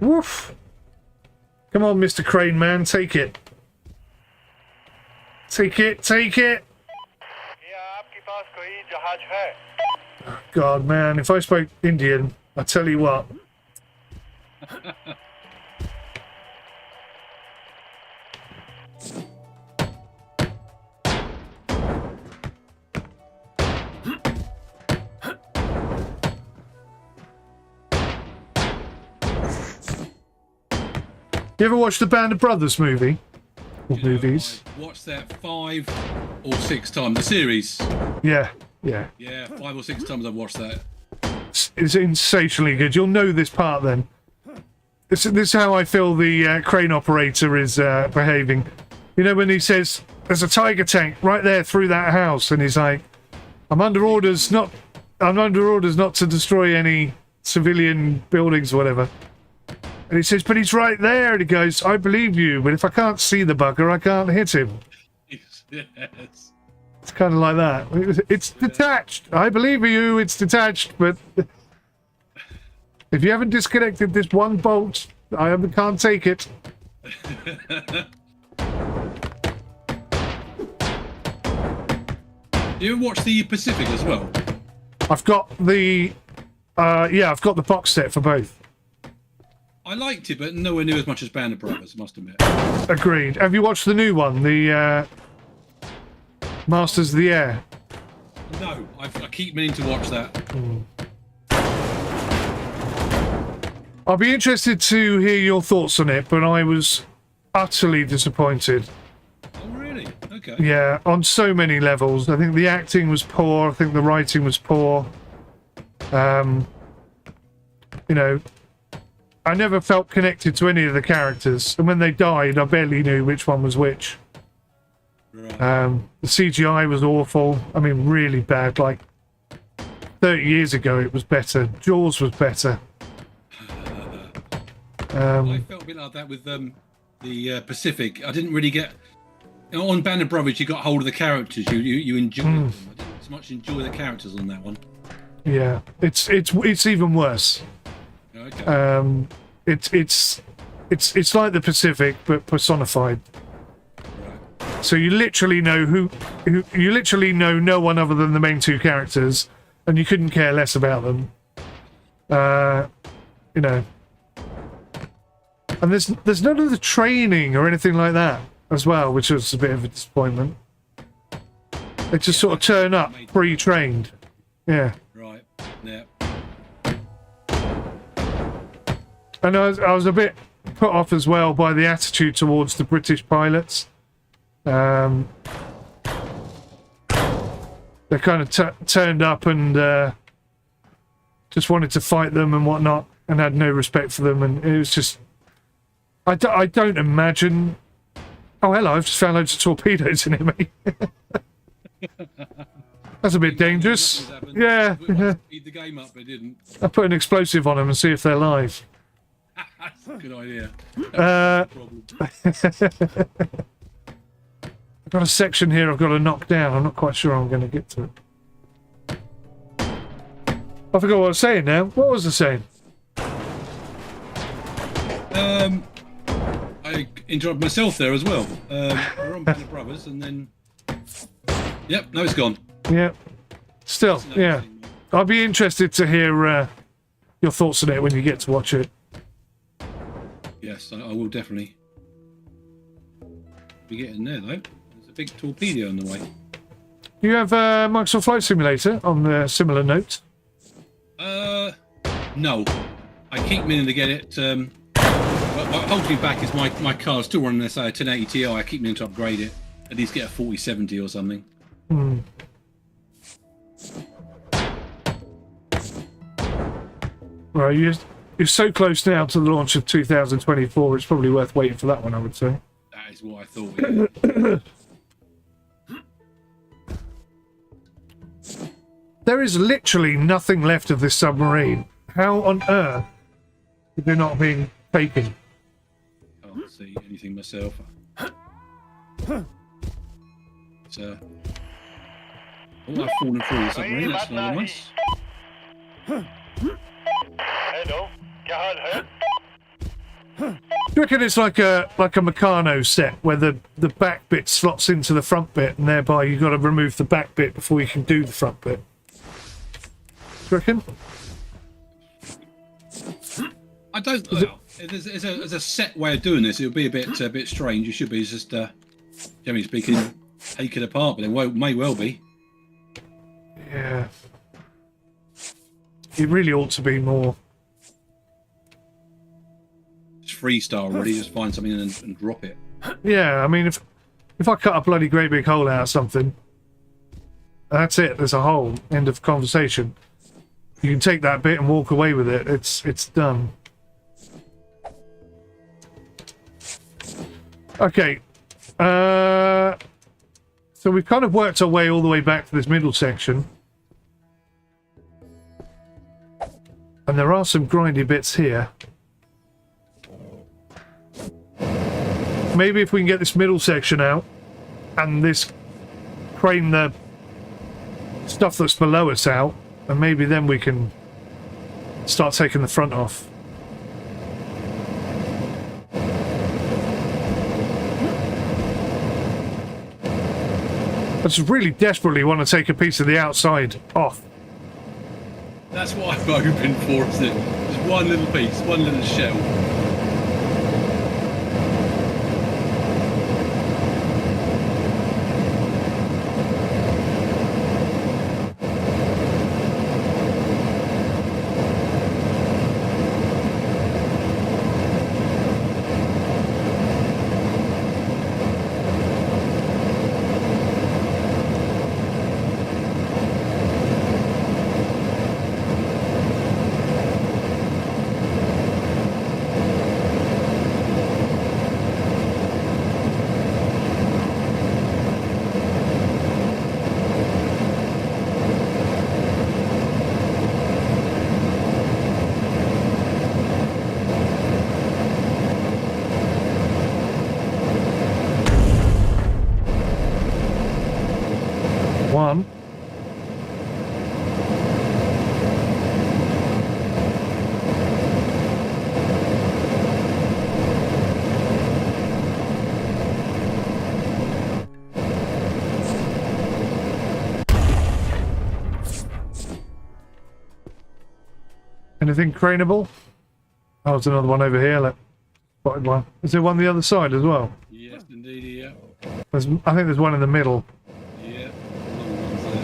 Speaker 1: Woof! Come on, Mr. Crane Man, take it. Take it, take it!
Speaker 4: क्या आपके पास कोई जहाज है?
Speaker 1: God, man, if I spoke Indian, I tell you what. You ever watch the Band of Brothers movie? Or movies?
Speaker 2: I watched that 5 or 6 times. The series.
Speaker 1: Yeah, yeah.
Speaker 2: Yeah, 5 or 6 times I've watched that.
Speaker 1: It's insatiably good. You'll know this part then. This is how I feel the crane operator is behaving. You know when he says, there's a tiger tank right there through that house, and he's like, I'm under orders not to destroy any civilian buildings or whatever. And he says, but he's right there. And he goes, I believe you, but if I can't see the bugger, I can't hit him.
Speaker 2: Yes.
Speaker 1: It's kind of like that. It's detached. I believe you, it's detached, but if you haven't disconnected this one bolt, I can't take it.
Speaker 2: Do you watch the Pacific as well?
Speaker 1: I've got the yeah, I've got the box set for both.
Speaker 2: I liked it, but nowhere near as much as Band of Brothers, I must admit.
Speaker 1: Agreed. Have you watched the new one, the Masters of the Air?
Speaker 2: No, I keep meaning to watch that.
Speaker 1: I'll be interested to hear your thoughts on it, but I was utterly disappointed.
Speaker 2: Oh, really? Okay.
Speaker 1: Yeah, on so many levels. I think the acting was poor. I think the writing was poor. You know, I never felt connected to any of the characters, and when they died, I barely knew which one was which.
Speaker 2: Right.
Speaker 1: The CGI was awful. I mean, really bad. Like 30 years ago, it was better. Jaws was better.
Speaker 2: I felt a bit like that with the Pacific. I didn't really get on Band of Brothers. You got hold of the characters. You enjoyed them. I didn't so much enjoy the characters on that one.
Speaker 1: Yeah, it's even worse.
Speaker 2: Okay.
Speaker 1: It's like the Pacific but personified.
Speaker 2: Right.
Speaker 1: So you literally know who you literally know no one other than the main two characters, and you couldn't care less about them. You know. And there's none of the training or anything like that as well, which was a bit of a disappointment. They just sort of turn up pre-trained. Yeah.
Speaker 2: Right. Yeah.
Speaker 1: And I was a bit put off as well by the attitude towards the British pilots. They kind of turned up and just wanted to fight them and whatnot, and had no respect for them, and it was just... I don't imagine... Oh, hello, I've just found loads of torpedoes in here, mate. That's a bit dangerous. Yeah.
Speaker 2: Speed the game up, but didn't.
Speaker 1: I'll put an explosive on them and see if they're live.
Speaker 2: That's a good idea.
Speaker 1: I've got a section here I've got to knock down. I'm not quite sure I'm going to get to it. I forgot what I was saying now. What was I saying?
Speaker 2: I enjoyed myself there as well. We're on Band of Brothers, and then... Yep, no, it's gone.
Speaker 1: Yeah. Still, yeah. I'll be interested to hear your thoughts on it when you get to watch it.
Speaker 2: Yes, I will definitely. Be getting there, though. There's a big torpedo on the way.
Speaker 1: You have Microsoft Flight Simulator on a similar note?
Speaker 2: No. I keep meaning to get it. What holds me back is my car's still running this 1080 Ti. I keep meaning to upgrade it. At least get a 4070 or something.
Speaker 1: Right, you're so close now to the launch of 2024, it's probably worth waiting for that one, I would say.
Speaker 2: That is what I thought. Yeah.
Speaker 1: There is literally nothing left of this submarine. How on earth is there not being taken?
Speaker 2: Can't see anything myself. It's oh, I've fallen through the submarine. That's another nice.
Speaker 4: Hello, क्या हाल है?
Speaker 1: Do you reckon it's like a Meccano set where the back bit slots into the front bit, and thereby you've got to remove the back bit before you can do the front bit? Do you reckon?
Speaker 2: I don't know. There's a set way of doing this. It would be a bit strange. You should be just, generally speaking, take it apart, but it may well be.
Speaker 1: Yeah. It really ought to be more.
Speaker 2: Just freestyle, really. Just find something and drop it.
Speaker 1: Yeah, I mean, if I cut a bloody great big hole out of something, that's it. There's a hole. End of conversation. You can take that bit and walk away with it. It's done. Okay. So we've kind of worked our way all the way back to this middle section. And there are some grindy bits here. Maybe if we can get this middle section out and this crane the stuff that's below us out, and maybe then we can start taking the front off. I just really desperately want to take a piece of the outside off.
Speaker 2: That's what I'm hoping for, isn't it? Just one little piece, one little shell.
Speaker 1: One. Anything craneable? Oh, there's another one over here. Look, spotted one. Is there one the other side as well?
Speaker 2: Yes, indeed, yeah.
Speaker 1: I think there's one in the middle.
Speaker 2: Yeah. Another one's there.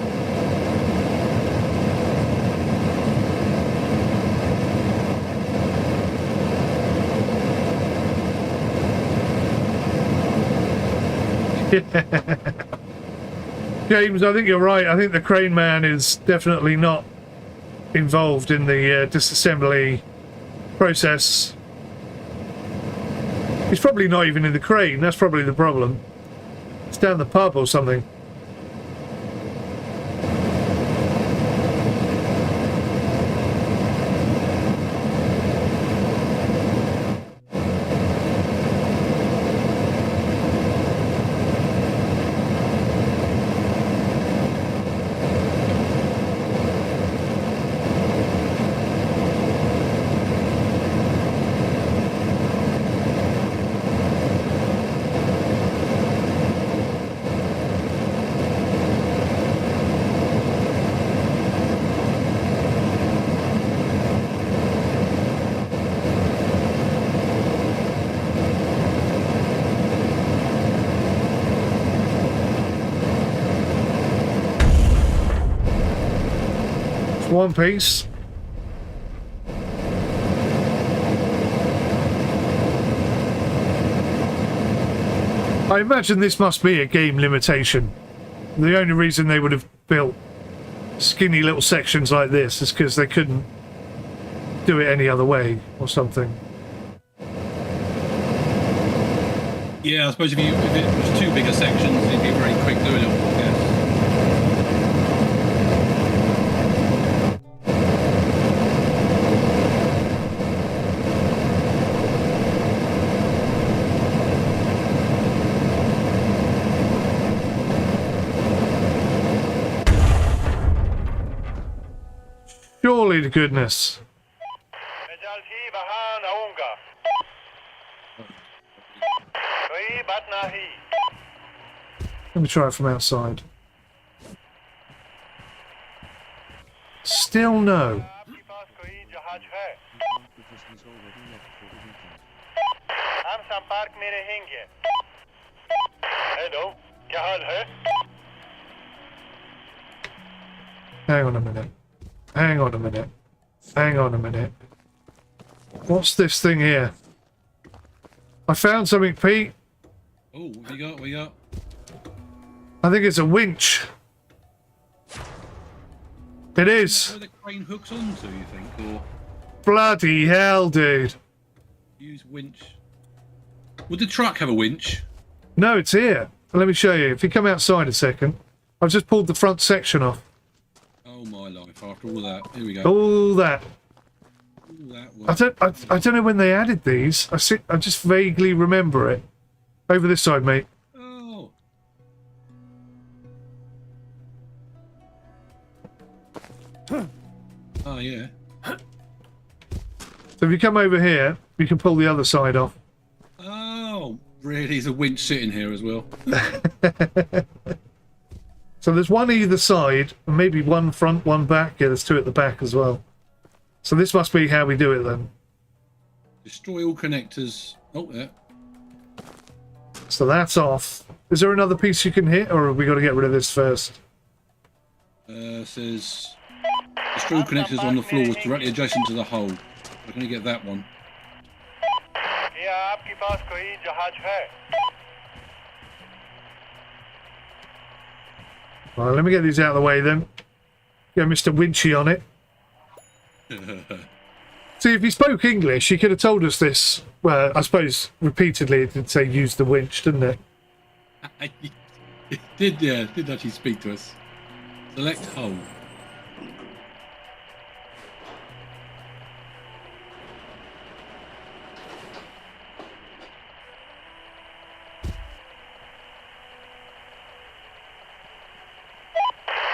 Speaker 1: James, I think you're right. I think the crane man is definitely not involved in the disassembly process. He's probably not even in the crane. That's probably the problem. It's down the pub or something. One piece. I imagine this must be a game limitation. The only reason they would have built skinny little sections like this is because they couldn't do it any other way or something.
Speaker 2: Yeah, I suppose if it was too big a sections, it'd be very quick doing it all, I guess.
Speaker 1: Surely to goodness. Let me try it from outside. Still no.
Speaker 4: Hello, क्या हाल है?
Speaker 1: Hang on a minute. Hang on a minute. Hang on a minute. What's this thing here? I found something, Pete.
Speaker 2: Oh, what we got? What we got?
Speaker 1: I think it's a winch. It is.
Speaker 2: Where the crane hooks onto, you think, or
Speaker 1: Bloody hell, dude.
Speaker 2: use winch? Would the truck have a winch?
Speaker 1: No, it's here. Let me show you. If you come outside a second. I've just pulled the front section off.
Speaker 2: Oh my life! After all that, here we go.
Speaker 1: All that.
Speaker 2: All that
Speaker 1: I don't know when they added these. I just vaguely remember it. Over this side, mate.
Speaker 2: Oh. Oh yeah.
Speaker 1: So if you come over here, you can pull the other side off.
Speaker 2: Oh, really? There's a winch sitting here as well.
Speaker 1: So there's one either side, and maybe one front, one back. Yeah, there's two at the back as well. So this must be how we do it then.
Speaker 2: Destroy all connectors. Oh, yeah.
Speaker 1: So that's off. Is there another piece you can hit, or have we got to get rid of this first?
Speaker 2: Says destroy all connectors on the floors directly adjacent to the hull. We're going to get that one.
Speaker 4: क्या आपके पास कोई जहाज है?
Speaker 1: Right, let me get these out of the way then. Get Mr. Winchy on it. See, if he spoke English, he could have told us this. Well, I suppose repeatedly it did say use the winch, didn't it?
Speaker 2: It did, yeah. It did actually speak to us. Select hull.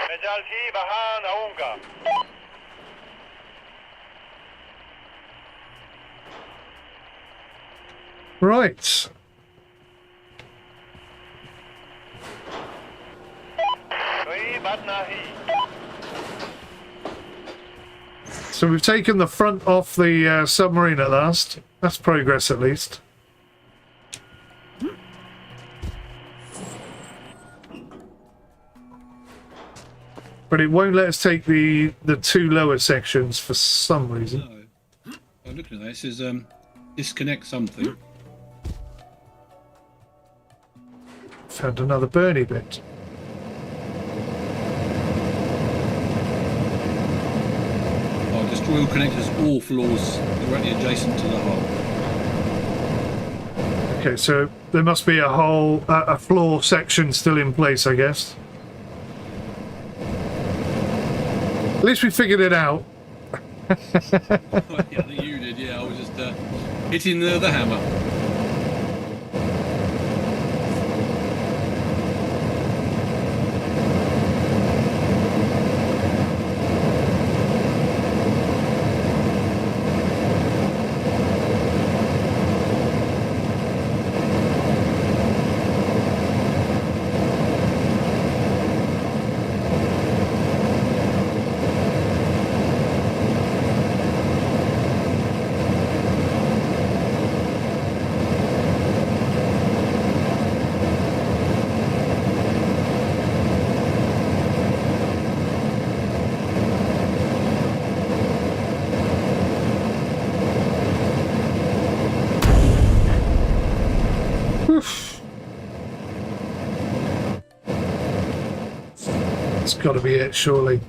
Speaker 4: मैं जल्द ही वहां आऊंगा.
Speaker 1: Right.
Speaker 4: कोई बात नहीं.
Speaker 1: So we've taken the front off the submarine at last. That's progress at least. But it won't let us take the two lower sections for some reason.
Speaker 2: No. I'm looking at that. It says disconnect something.
Speaker 1: Found another Bernie bit.
Speaker 2: Oh, destroy all connectors, all floors directly adjacent to the hull.
Speaker 1: Okay, so there must be a whole a floor section still in place, I guess. At least we figured it out.
Speaker 2: Yeah, I think you did. Yeah, I was just hitting the hammer.
Speaker 1: It's got to be it, surely.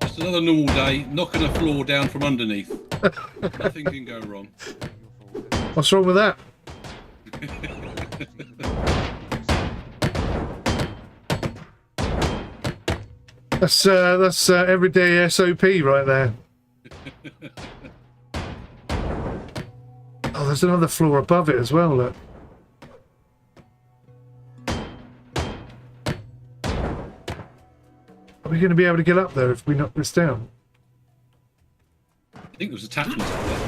Speaker 2: Just another normal day, knocking a floor down from underneath. Nothing can go wrong.
Speaker 1: What's wrong with that? That's everyday SOP right there. Oh, there's another floor above it as well, look. Are we going to be able to get up there if we knock this down?
Speaker 2: I think there was attachments up there.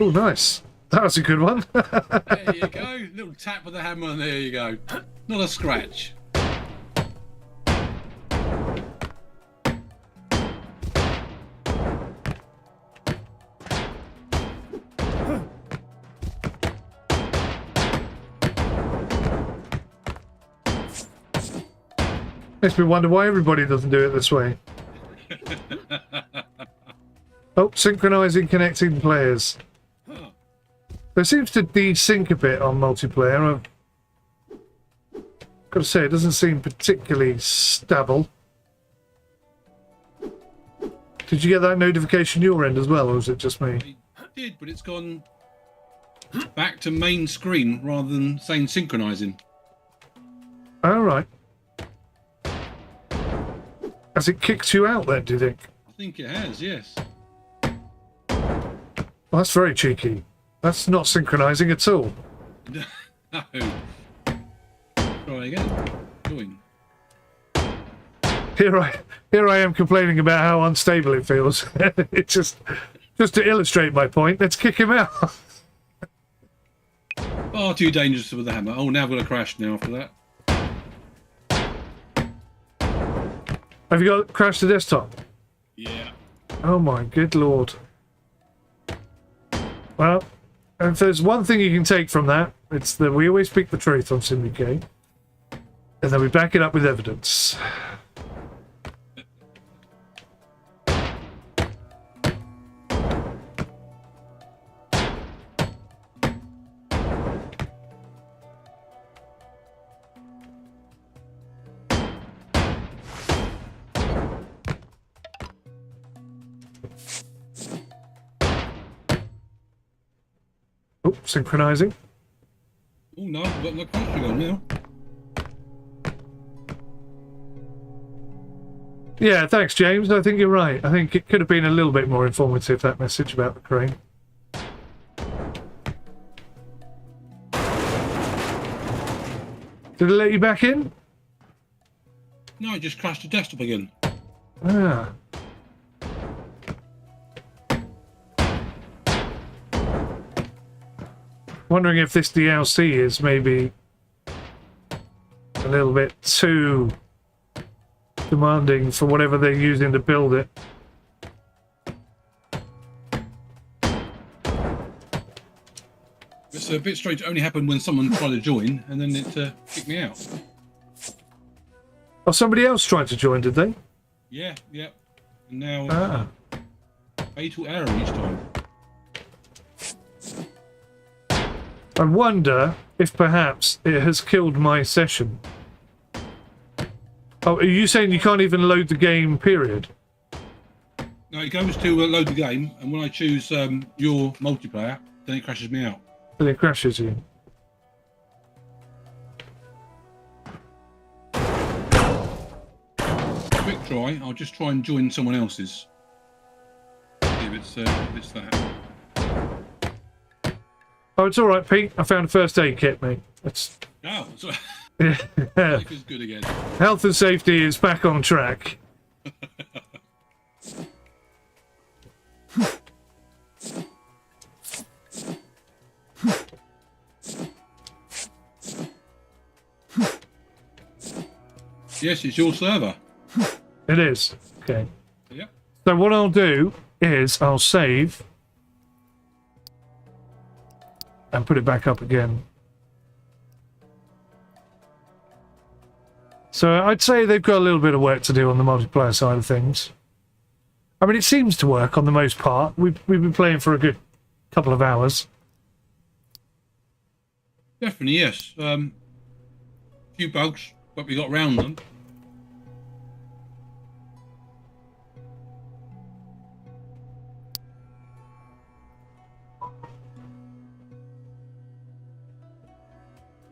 Speaker 1: Oh, nice. That was a good one.
Speaker 2: There you go. Little tap with the hammer and there you go. Not a scratch.
Speaker 1: Makes me wonder why everybody doesn't do it this way. Oh, synchronizing connecting players.
Speaker 2: Huh.
Speaker 1: There seems to desync a bit on multiplayer. I've got to say, it doesn't seem particularly stable. Did you get that notification your end as well, or was it just me?
Speaker 2: I did, but it's gone back to main screen rather than saying synchronizing.
Speaker 1: All right. Has it kicked you out then, do you think?
Speaker 2: I think it has, yes.
Speaker 1: Well, that's very cheeky. That's not synchronizing at all.
Speaker 2: No. Try again. Join.
Speaker 1: Here I am complaining about how unstable it feels. It's just to illustrate my point. Let's kick him out.
Speaker 2: Far too dangerous with the hammer. Oh, now I've got a crash now after that.
Speaker 1: Have you got crashed the desktop?
Speaker 2: Yeah.
Speaker 1: Oh my good lord. Well, if there's one thing you can take from that, it's that we always speak the truth on Syndicate, and then we back it up with evidence. Oh, synchronizing.
Speaker 2: Oh no, I've got my country on now.
Speaker 1: Yeah, thanks, James. I think you're right. I think it could have been a little bit more informative, that message about the crane. Did it let you back in?
Speaker 2: No, I just crashed the desktop again.
Speaker 1: Ah. Wondering if this DLC is maybe a little bit too demanding for whatever they're using to build it.
Speaker 2: It's a bit strange. It only happened when someone tried to join, and then it kicked me out.
Speaker 1: Oh, somebody else tried to join, did they?
Speaker 2: Yeah, yeah. And now
Speaker 1: Ah.
Speaker 2: fatal error each time.
Speaker 1: I wonder if perhaps it has killed my session. Oh, are you saying you can't even load the game, period?
Speaker 2: No, it goes to load the game, and when I choose your multiplayer, then it crashes me out.
Speaker 1: And it crashes you.
Speaker 2: Quick try. I'll just try and join someone else's. See if it's that.
Speaker 1: Oh, it's all right, Pete. I found a first aid kit, mate. That's
Speaker 2: Oh, so
Speaker 1: yeah.
Speaker 2: life is good again.
Speaker 1: Health and safety is back on track.
Speaker 2: Yes, it's your server.
Speaker 1: It is. Okay.
Speaker 2: Yep.
Speaker 1: So what I'll do is I'll save and put it back up again. So I'd say they've got a little bit of work to do on the multiplayer side of things. I mean, it seems to work on the most part. We've been playing for a good couple of hours.
Speaker 2: Definitely, yes. Few bugs, but we got round them.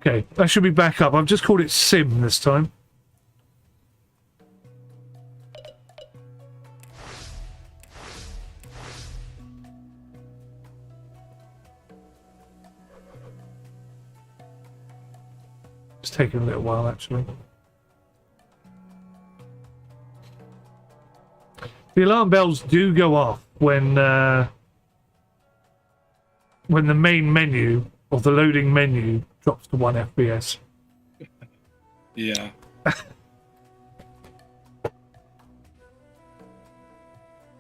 Speaker 1: Okay, that should be back up. I've just called it Sim this time. It's taking a little while, actually. The alarm bells do go off when the main menu or the loading menu drops to 1 FPS.
Speaker 2: Yeah.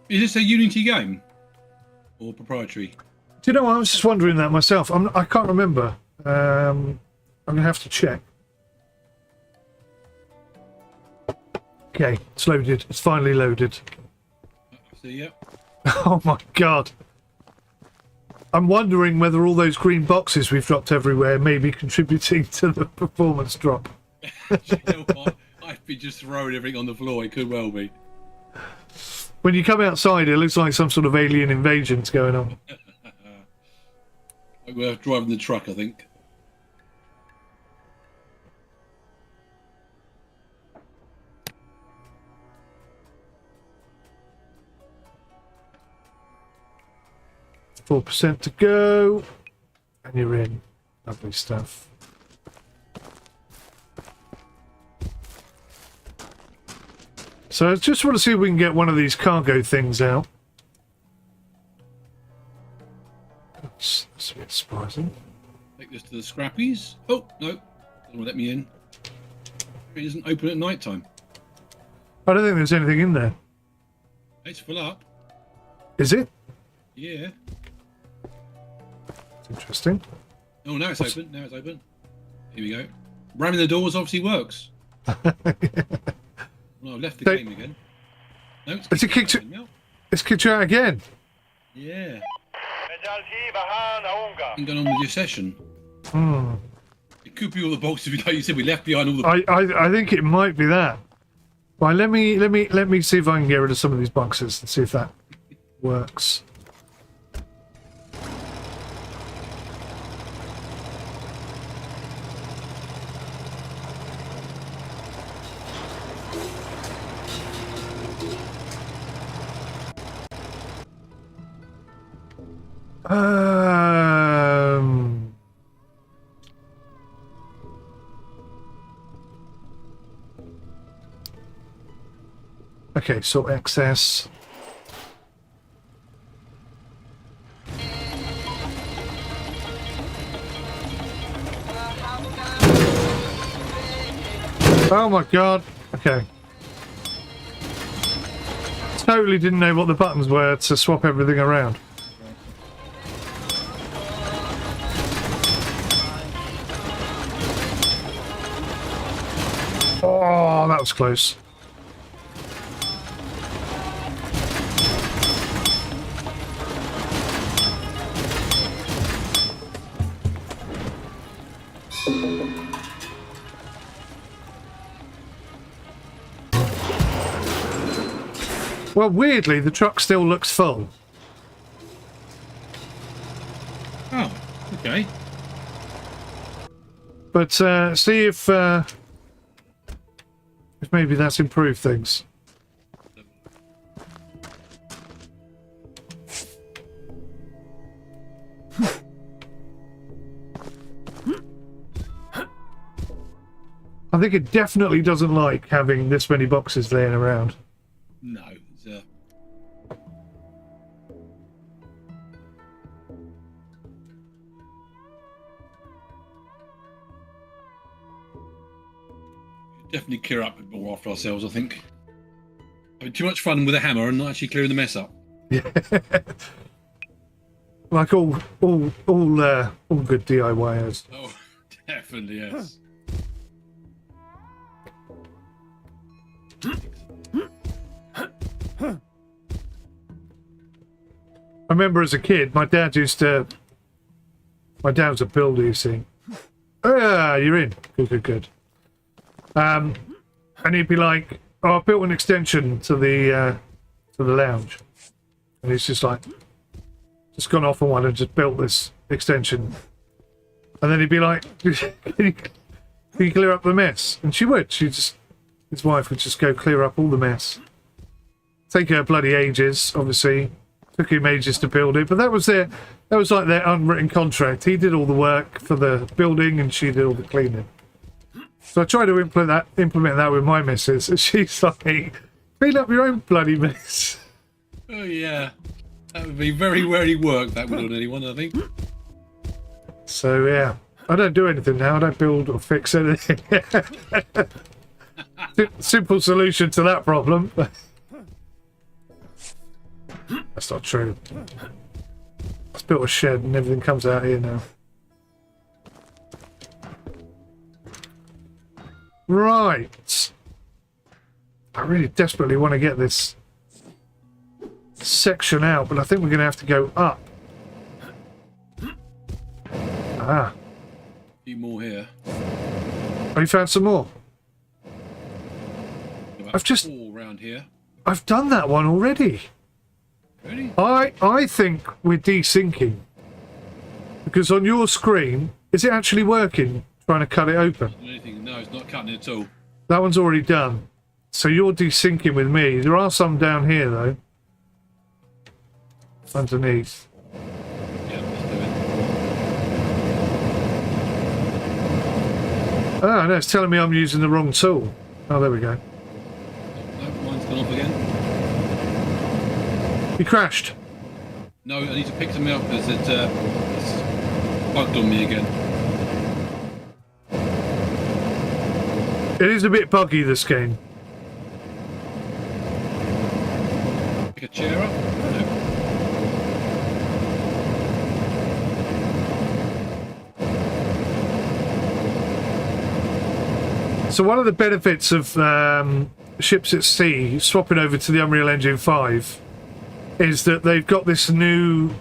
Speaker 2: Is this a Unity game or proprietary?
Speaker 1: Do you know, I was just wondering that myself. I can't remember. I'm going to have to check. Okay, it's loaded. It's finally loaded.
Speaker 2: See ya.
Speaker 1: Oh my god. I'm wondering whether all those green boxes we've dropped everywhere may be contributing to the performance drop.
Speaker 2: You know what? I'd be just throwing everything on the floor. It could well be.
Speaker 1: When you come outside, it looks like some sort of alien invasion's going on.
Speaker 2: We're driving the truck, I think.
Speaker 1: %4 to go. And you're in. Lovely stuff. So I just want to see if we can get one of these cargo things out. That's a bit surprising.
Speaker 2: Take this to the scrappies. Oh, no. Doesn't want to let me in. It isn't open at night time.
Speaker 1: I don't think there's anything in there.
Speaker 2: It's full up.
Speaker 1: Is it?
Speaker 2: Yeah.
Speaker 1: It's interesting.
Speaker 2: Oh, now it's open. Now it's open. Here we go. Ramming the doors obviously works. Well, I've left the game again. No,
Speaker 1: It's kicked you.
Speaker 2: now.
Speaker 1: It's kicked you out again.
Speaker 2: Yeah.
Speaker 4: مجال شي بهان أونجا.
Speaker 2: What's going on with your session?
Speaker 1: Hmm.
Speaker 2: It could be all the boxes like you said we left behind all the.
Speaker 1: I think it might be that. Right, let me see if I can get rid of some of these boxes and see if that works. Okay, so excess. Oh my god. Okay. Totally didn't know what the buttons were to swap everything around. Oh, that was close. Well, weirdly, the truck still looks full.
Speaker 2: Oh, okay.
Speaker 1: But see if maybe that's improved things. I think it definitely doesn't like having this many boxes laying around.
Speaker 2: No, it's definitely clear up a bit more after ourselves, I think. Having too much fun with a hammer and not actually clearing the mess up.
Speaker 1: Yeah. Like all good DIYers.
Speaker 2: Oh, definitely, yes.
Speaker 1: I remember as a kid, my dad was a builder, you see. Ah, you're in. Good. And he'd be like, "Oh, I built an extension to the lounge," and he's just like, just gone off on one and just built this extension. And then he'd be like, "Can you clear up the mess?" And she would. His wife would just go clear up all the mess. Take her bloody ages, obviously. Took him ages to build it, but that was like their unwritten contract. He did all the work for the building and she did all the cleaning. So I tried to implement that with my missus, and she's like, "Clean up your own bloody mess."
Speaker 2: Oh, yeah. That would be very, very work, that would on anyone, I think.
Speaker 1: So, yeah. I don't do anything now. I don't build or fix anything. Simple solution to that problem. That's not true. I've built a shed and everything comes out here now. Right. I really desperately want to get this section out, but I think we're going to have to go up. Ah.
Speaker 2: A few more here.
Speaker 1: Oh, you found some more?
Speaker 2: About 4 around here.
Speaker 1: I've done that one already.
Speaker 2: Really?
Speaker 1: I think we're desyncing. Because on your screen, is it actually working, trying to cut it open?
Speaker 2: Anything? No, it's not cutting it at all.
Speaker 1: That one's already done. So you're desyncing with me. There are some down here, though. Underneath.
Speaker 2: Yeah, let's do it.
Speaker 1: Ah, no, it's telling me I'm using the wrong tool. Oh, there we go.
Speaker 2: No, mine's gone off again.
Speaker 1: You crashed.
Speaker 2: No, I need to pick something up because it's bugged on me again.
Speaker 1: It is a bit buggy, this game.
Speaker 2: Pick a chair up? No.
Speaker 1: So one of the benefits of ships at sea swapping over to the Unreal Engine 5 is that they've got this new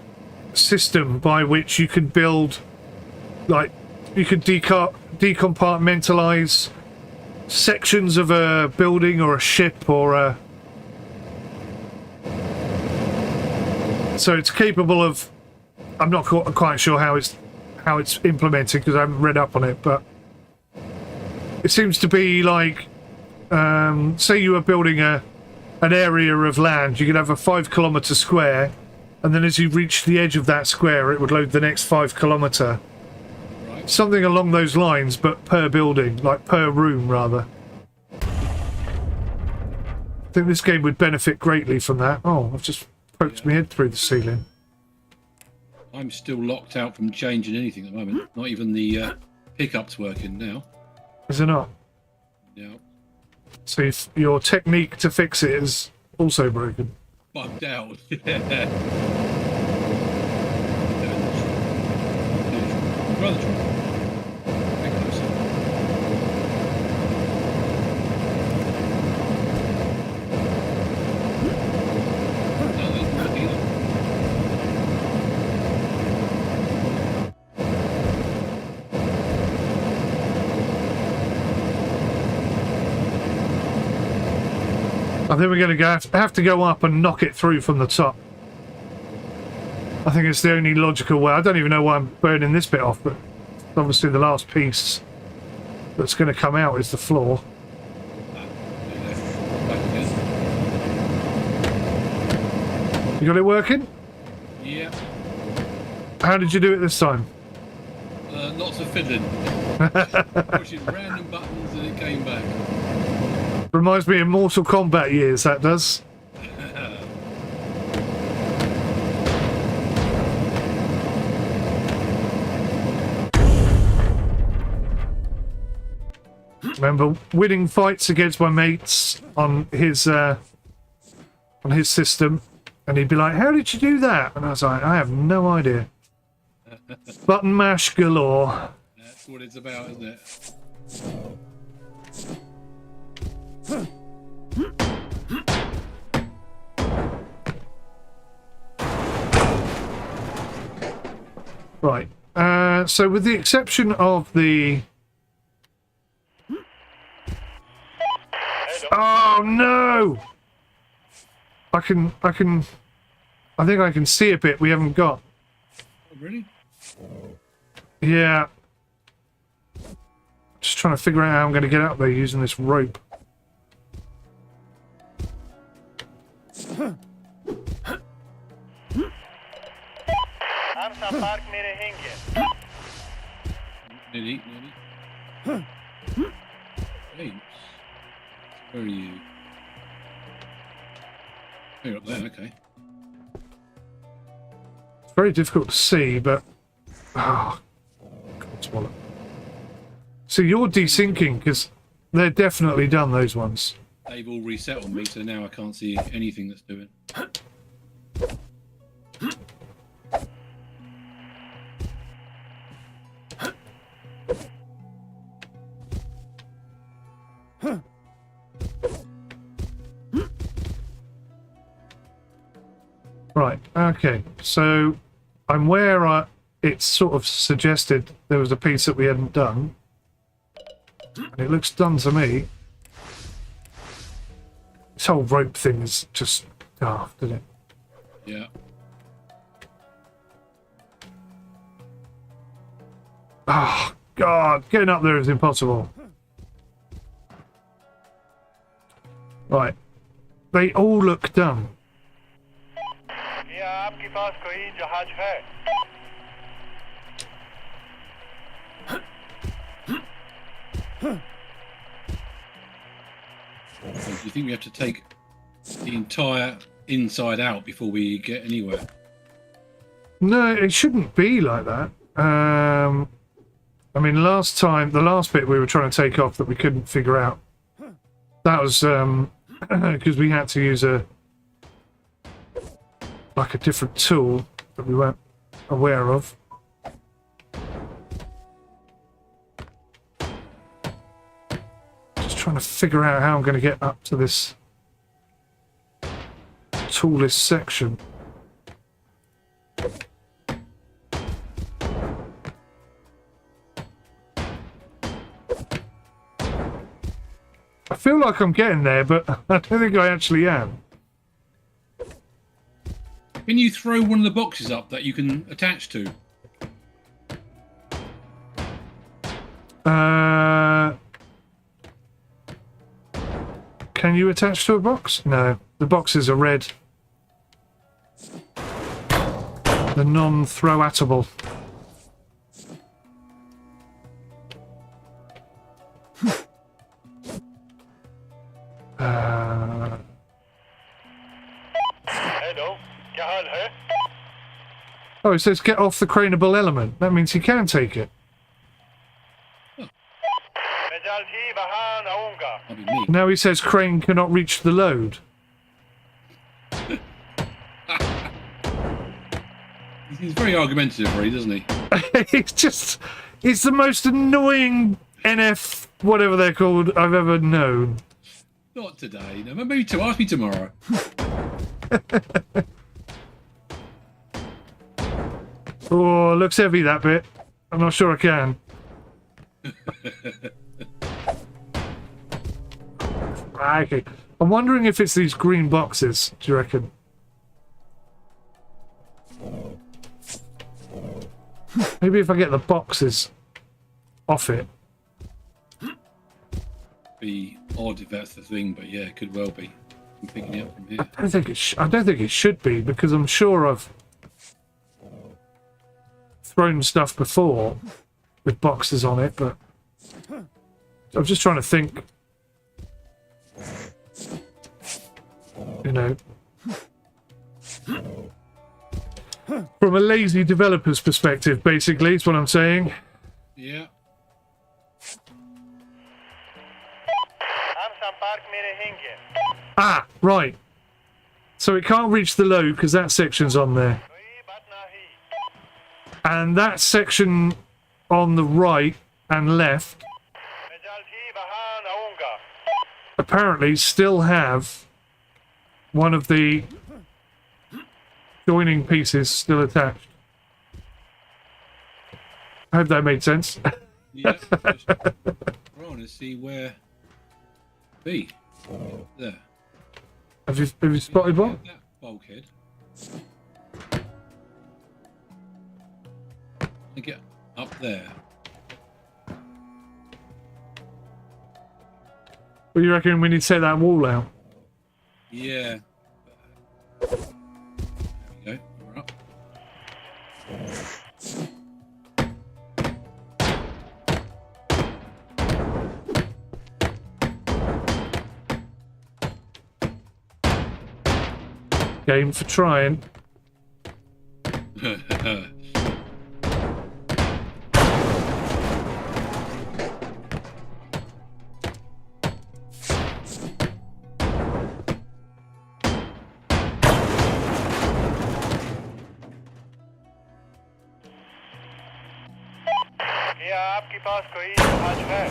Speaker 1: system by which you can build, like, you can decompartmentalize sections of a building or a ship or a... So it's capable of... I'm not quite sure how it's implemented because I haven't read up on it, but it seems to be like, say you were building an area of land, you could have a 5 kilometre square, and then as you reach the edge of that square, it would load the next 5 kilometre.
Speaker 2: Right.
Speaker 1: Something along those lines, but per building, like per room, rather. I think this game would benefit greatly from that. Oh, I've just poked my head through the ceiling.
Speaker 2: I'm still locked out from changing anything at the moment. Not even the pickup's working now.
Speaker 1: Is it not?
Speaker 2: No.
Speaker 1: So if your technique to fix it is also broken.
Speaker 2: Bugged out. Brother try. Very close. No, that's not either.
Speaker 1: I think we're going to have to go up and knock it through from the top. I think it's the only logical way. I don't even know why I'm burning this bit off, but obviously the last piece that's going to come out is the floor.
Speaker 2: Back again.
Speaker 1: You got it working?
Speaker 2: Yeah.
Speaker 1: How did you do it this time?
Speaker 2: Lots of fiddling. Pushing random buttons and it came back.
Speaker 1: Reminds me of Mortal Kombat years, that does. Remember winning fights against my mates on his system, and he'd be like, "How did you do that?" And I was like, "I have no idea." Button mash galore.
Speaker 2: That's what it's about, isn't it?
Speaker 1: Right. So with the exception of the... Oh no! I think I can see a bit we haven't got.
Speaker 2: Oh, really?
Speaker 1: Yeah. Just trying to figure out how I'm going to get up there using this rope.
Speaker 4: I'm some park near a hinge.
Speaker 2: Nearly. James, where are you? Oh, you're up there, okay.
Speaker 1: It's very difficult to see, but... Oh, God, swallow. So you're desyncing, because they're definitely done, those ones.
Speaker 2: They've all reset on me, so now I can't see anything that's doing.
Speaker 1: Right, okay. So I'm where it's sort of suggested there was a piece that we hadn't done. And it looks done to me. This whole rope thing is just daft, isn't it?
Speaker 2: Yeah.
Speaker 1: Oh, God. Getting up there is impossible. Right. They all look done.
Speaker 4: क्या आपके पास कोई जहाज है?
Speaker 2: So do you think we have to take the entire inside out before we get anywhere?
Speaker 1: No, it shouldn't be like that. I mean, last time, the last bit we were trying to take off that we couldn't figure out, that was because we had to use a different tool that we weren't aware of. Just trying to figure out how I'm going to get up to this tallest section. I feel like I'm getting there, but I don't think I actually am.
Speaker 2: Can you throw one of the boxes up that you can attach to?
Speaker 1: Can you attach to a box? No, the boxes are red. The non-throw-attable.
Speaker 4: Hello, क्या हाल है?
Speaker 1: Oh, it says get off the craneable element. That means you can take it.
Speaker 4: मैं जल्द ही वहाँ आऊँगा.
Speaker 2: That'd be me.
Speaker 1: Now he says crane cannot reach the load.
Speaker 2: He's very argumentative, really, doesn't he?
Speaker 1: It's the most annoying NF, whatever they're called, I've ever known.
Speaker 2: Not today. No, maybe to ask me tomorrow.
Speaker 1: Oh, looks heavy, that bit. I'm not sure I can. Okay. I'm wondering if it's these green boxes, do you reckon? Maybe if I get the boxes off it.
Speaker 2: Be odd if that's the thing, but yeah, it could well be. I'm picking it up from here.
Speaker 1: I don't think it should be, because I'm sure I've thrown stuff before with boxes on it, but I'm just trying to think. You know, from a lazy developer's perspective, basically, is what I'm saying.
Speaker 2: Yeah.
Speaker 4: हम संपर्क में रहेंगे.
Speaker 1: Ah, right. So it can't reach the load because that section's on there.
Speaker 4: कोई बात नहीं.
Speaker 1: And that section on the right and left
Speaker 4: मैं जल्द ही वहाँ आऊँगा.
Speaker 1: apparently still have one of the joining pieces still attached. I hope that made sense.
Speaker 2: Yeah. Just trying to see where be. There.
Speaker 1: Have you spotted one?
Speaker 2: That bulkhead. I get up there.
Speaker 1: What do you reckon we need to take that wall out?
Speaker 2: Yeah. There we go. We're up.
Speaker 1: Game for trying.
Speaker 4: क्या आपके पास कोई जहाज है?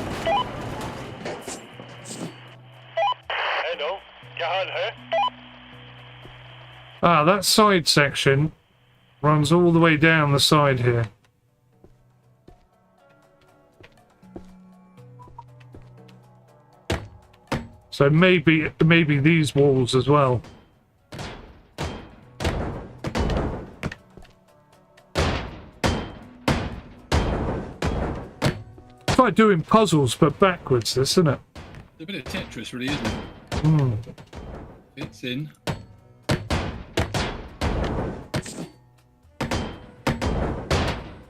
Speaker 4: Hello, क्या हाल है?
Speaker 1: Ah, that side section runs all the way down the side here. So maybe these walls as well. It's like doing puzzles but backwards, this, isn't it?
Speaker 2: It's a bit of Tetris, really, isn't it?
Speaker 1: Hmm.
Speaker 2: Fits in.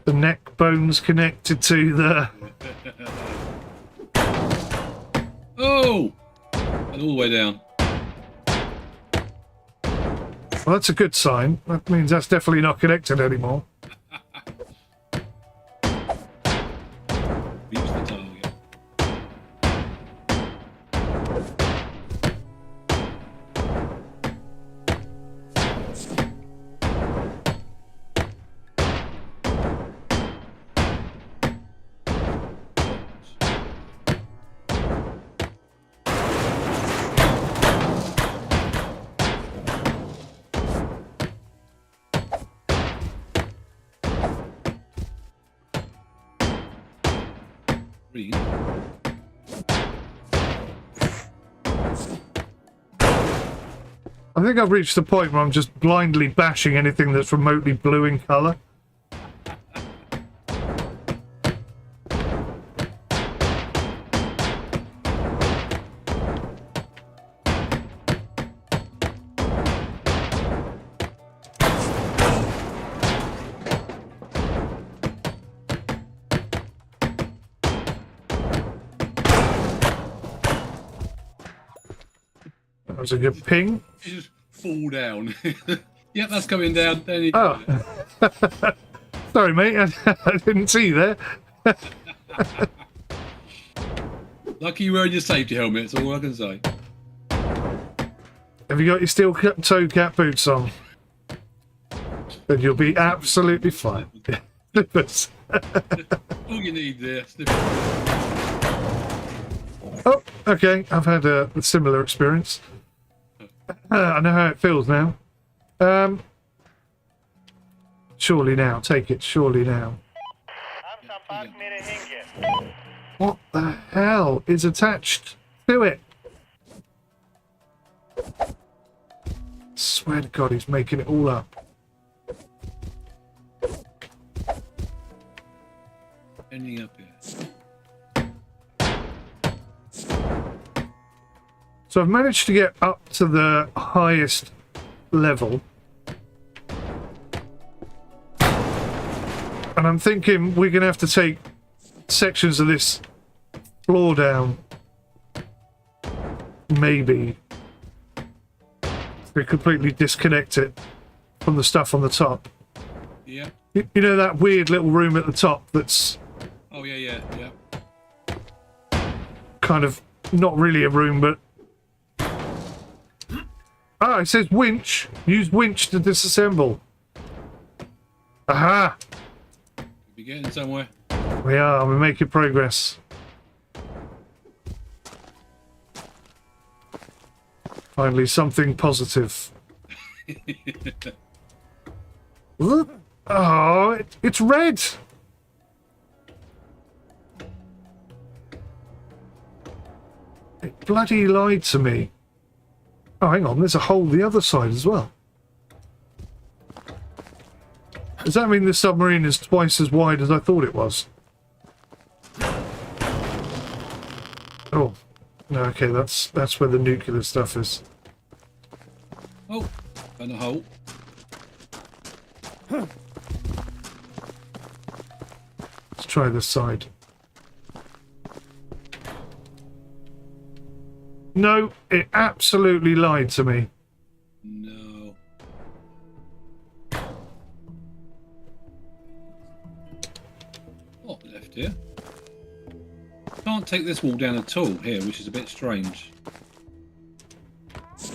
Speaker 1: The neck bone's connected to the...
Speaker 2: Oh! And all the way down.
Speaker 1: Well, that's a good sign. That means that's definitely not connected anymore.
Speaker 2: Reach the target. Green.
Speaker 1: I think I've reached the point where I'm just blindly bashing anything that's remotely blue in colour. That was a good ping.
Speaker 2: You just fall down. Yep, that's coming down. There you
Speaker 1: Oh. Sorry, mate. I didn't see you there.
Speaker 2: Lucky you're wearing your safety helmet, that's all I can say.
Speaker 1: Have you got your steel toe cap boots on? Then you'll be absolutely fine. Slippers.
Speaker 2: All you need there.
Speaker 1: Oh, okay. I've had a similar experience. I know how it feels now. Surely now. Take it. Surely now. What the hell is attached to it? Swear to God, he's making it all up.
Speaker 2: Ending up here.
Speaker 1: So I've managed to get up to the highest level. And I'm thinking we're going to have to take sections of this floor down. Maybe. We completely disconnect it from the stuff on the top.
Speaker 2: Yeah.
Speaker 1: You know that weird little room at the top that's
Speaker 2: Oh, yeah.
Speaker 1: kind of not really a room, but... Ah, it says winch. Use winch to disassemble. Aha!
Speaker 2: Be getting somewhere.
Speaker 1: We are. We're making progress. Finally, something positive. Oh, it's red! It bloody lied to me. Oh, hang on. There's a hole the other side as well. Does that mean the submarine is twice as wide as I thought it was? Oh. No, okay, that's where the nuclear stuff is.
Speaker 2: Oh, found a hole.
Speaker 1: Let's try this side. No, it absolutely lied to me.
Speaker 2: No. What left here? Can't take this wall down at all here, which is a bit strange. It's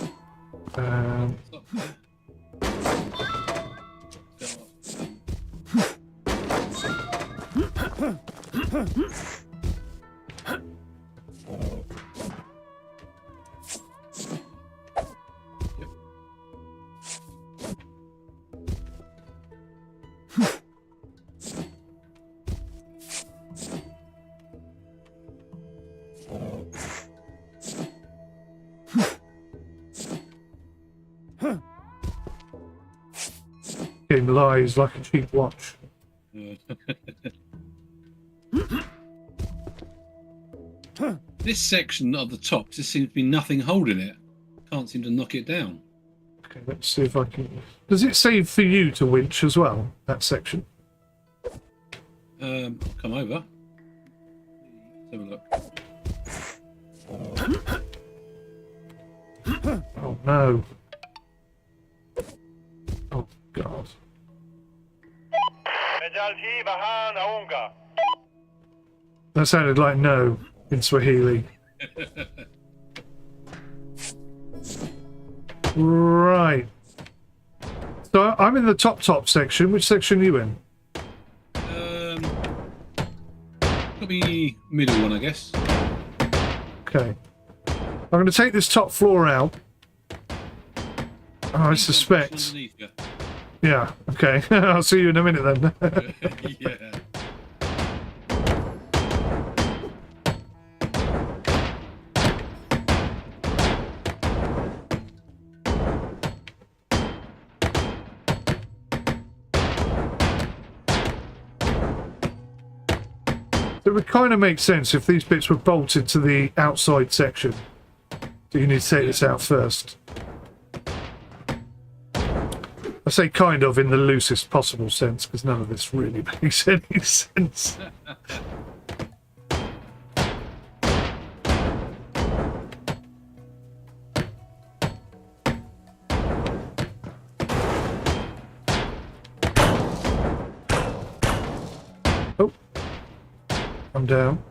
Speaker 2: up there.
Speaker 1: game lies like a cheap watch.
Speaker 2: This section of the top just seems to be nothing holding it. Can't seem to knock it down.
Speaker 1: Okay, let's see if I can. Does it save for you to winch as well? That section.
Speaker 2: I'll come over. Let's have a look.
Speaker 1: Oh no. Oh god.
Speaker 4: مجالتي بهان أونغا.
Speaker 1: That sounded like no in Swahili. Right. So I'm in the top section. Which section are you in?
Speaker 2: Probably middle one, I guess.
Speaker 1: Okay. I'm going to take this top floor out. Oh, I suspect.
Speaker 2: Underneath you.
Speaker 1: Yeah, okay. I'll see you in a minute then.
Speaker 2: Yeah.
Speaker 1: It would kind of make sense if these bits were bolted to the outside section. So you need to take this out first. I say kind of in the loosest possible sense, because none of this really makes any sense. Oh, I'm down.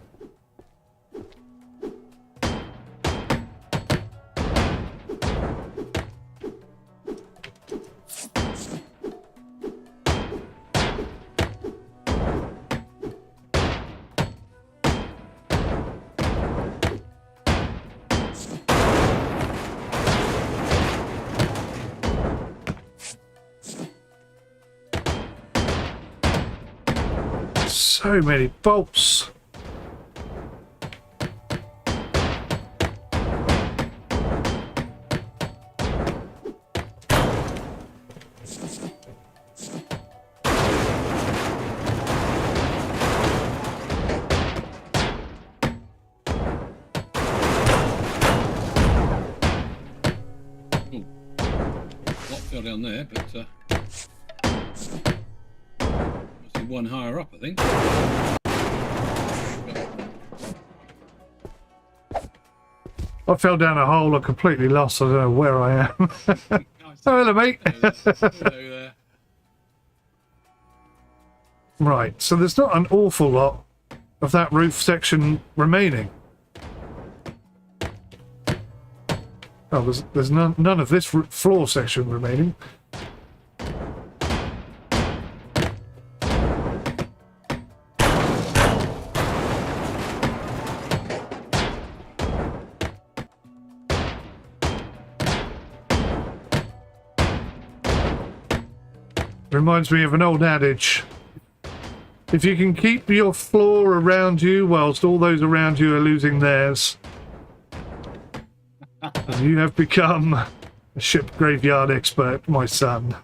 Speaker 1: So many bolts.
Speaker 2: Lot fell down there, but must be one higher up, I think.
Speaker 1: I fell down a hole. I'm completely lost. I don't know where I am. Oh, hello, mate.
Speaker 2: Hello there.
Speaker 1: Right, so there's not an awful lot of that roof section remaining. Oh, there's none of this floor section remaining. Reminds me of an old adage. If you can keep your floor around you whilst all those around you are losing theirs, then you have become a ship graveyard expert, my son.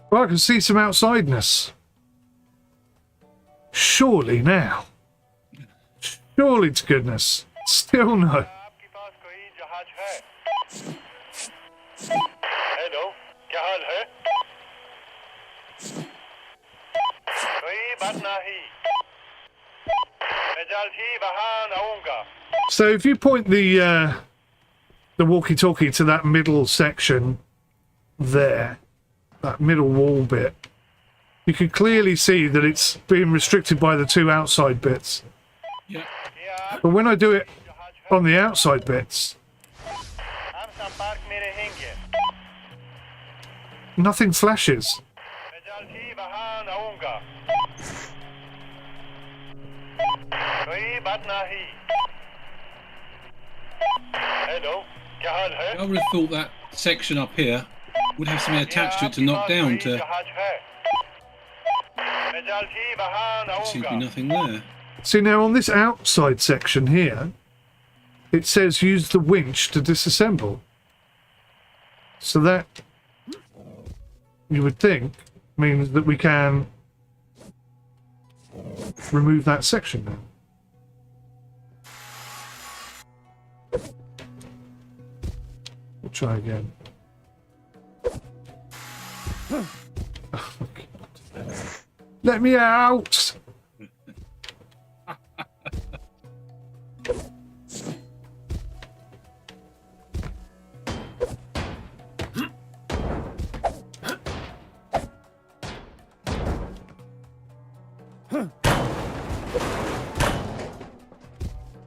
Speaker 1: Well, I can see some outsideness. Surely now. Surely to goodness. Still no.
Speaker 4: आपके पास कोई जहाज hello, क्या हाल है? कोई बात नहीं। मैं जल्द ही वहां आऊंगा।
Speaker 1: So if you point the walkie-talkie to that middle section there, that middle wall bit, you can clearly see that it's being restricted by the two outside bits.
Speaker 2: Yeah.
Speaker 4: क्या
Speaker 1: But when I do it
Speaker 4: जहाज है?
Speaker 1: on the outside bits,
Speaker 4: हम संपर्क में रहेंगे।
Speaker 1: nothing flashes.
Speaker 4: मैं जल्द ही वहां आऊंगा। कोई बात नहीं। हेलो, क्या हाल है?
Speaker 2: I would have thought that section up here would have something attached to it to knock down to.
Speaker 4: जहाज है। मैं जल्द ही वहां
Speaker 2: Seems to be
Speaker 4: आऊंगा।
Speaker 2: nothing there.
Speaker 1: See, now on this outside section here, it says use the winch to disassemble. So that, you would think, means that we can remove that section now. We'll try again. Oh, God. Let me out!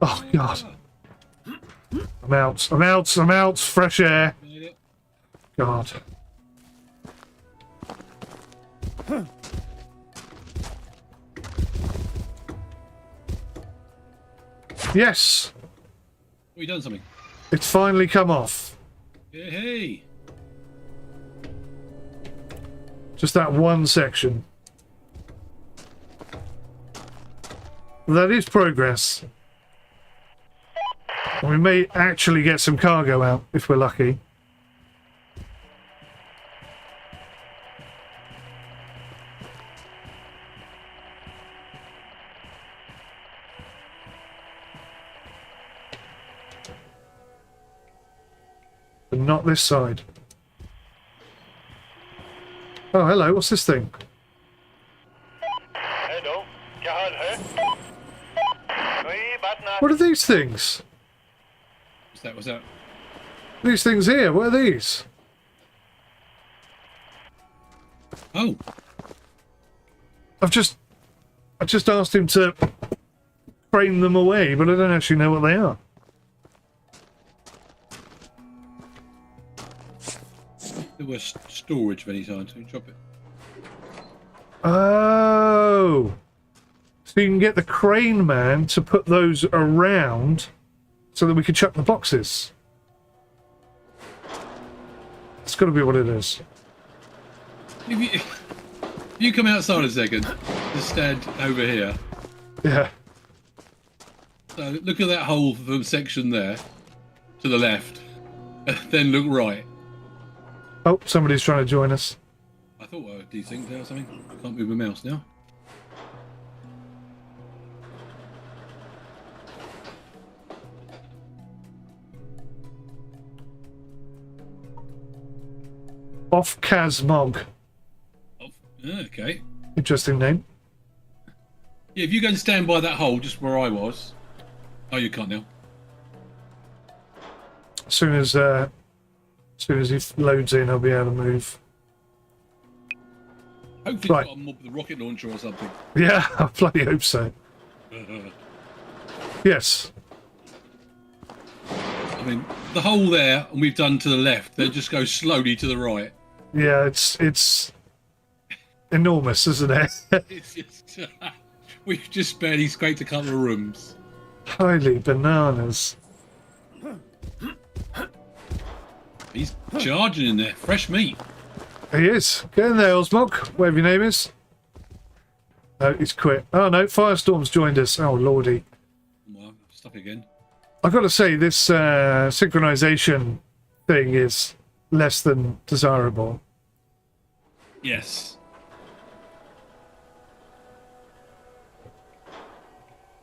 Speaker 1: Oh, God. I'm out. I'm out. I'm out. Fresh air. God. Yes.
Speaker 2: Oh, you done something?
Speaker 1: It's finally come off.
Speaker 2: Hey, hey.
Speaker 1: Just that one section. That is progress. And we may actually get some cargo out if we're lucky. But not this side. Oh, hello. What's this thing?
Speaker 4: Hello, क्या हाल है? कोई बात नहीं।
Speaker 1: What are these things?
Speaker 2: What's that? What's that?
Speaker 1: These things here. What are these?
Speaker 2: Oh,
Speaker 1: I just asked him to crane them away, but I don't actually know what they are.
Speaker 2: there was storage of any kind. So you drop it.
Speaker 1: Oh, so you can get the crane man to put those around so that we can chuck the boxes. It's got to be what it is.
Speaker 2: If you come outside a second, just stand over here.
Speaker 1: Yeah.
Speaker 2: So look at that hole from section there to the left, and then look right.
Speaker 1: Oh, somebody's trying to join us.
Speaker 2: I thought I would desync there or something. I can't move my mouse now.
Speaker 1: Off Kazmog.
Speaker 2: Oh, okay.
Speaker 1: Interesting name.
Speaker 2: Yeah, if you go and stand by that hole just where I was. Oh, you can't now.
Speaker 1: As soon as he loads in, I'll be able to move.
Speaker 2: Hopefully
Speaker 1: Right.
Speaker 2: you've got a mob with a rocket launcher or something.
Speaker 1: Yeah, I bloody hope so. Yes.
Speaker 2: I mean, the hole there, and we've done to the left, then just go slowly to the right.
Speaker 1: Yeah, it's enormous, isn't it?
Speaker 2: It's just, we've just barely scraped a couple of rooms.
Speaker 1: Highly bananas.
Speaker 2: He's charging in there. Fresh meat.
Speaker 1: He is. Get in there, Osmog, whatever your name is. No, he's quit. Oh no, Firestorm's joined us. Oh lordy.
Speaker 2: Well, stuck again.
Speaker 1: I've got to say, this synchronization thing is less than desirable.
Speaker 2: Yes.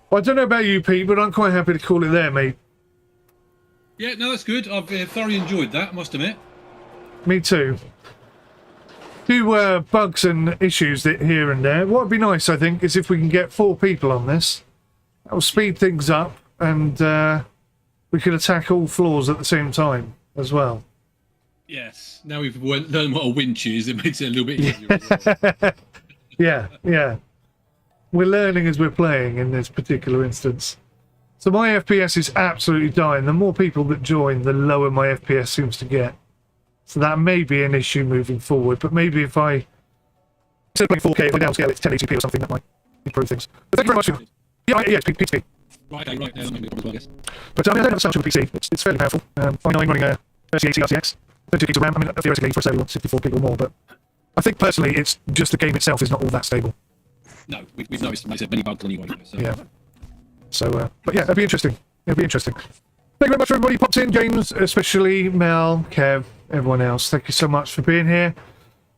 Speaker 1: I don't know about you, Pete, but I'm quite happy to call it there, mate.
Speaker 2: Yeah, no, that's good. I've thoroughly enjoyed that, I must admit.
Speaker 1: me too. Few bugs and issues here and there. What would be nice, I think, is if we can get 4 people on this. That will speed things up, and we could attack all floors at the same time as well.
Speaker 2: Yes. Now we've learned what a winch is. It makes it a little bit easier. As well.
Speaker 1: Yeah. We're learning as we're playing in this particular instance. So my FPS is absolutely dying. The more people that join, the lower my FPS seems to get. So that may be an issue moving forward, but maybe if I, instead of playing 4K, if I downscale it to 1080p or something, that might improve things. But thank you very much for... Yeah, it's PTP.
Speaker 2: Right, okay, right. That might be a problem, I guess.
Speaker 1: But I mean, I don't have a Samsung PC. It's fairly powerful. I'm running a 3080 RTX, 32 gigs of RAM. I mean, theoretically, for a you want 64 gig or more, but I think personally, it's just the game itself is not all that stable.
Speaker 2: No, we've noticed, like I said, many bugs anyway. So.
Speaker 1: Yeah. So, but yeah, it'll be interesting. It'll be interesting. Thank you very much for everybody who popped in, James, especially Mel, Kev, everyone else. Thank you so much for being here.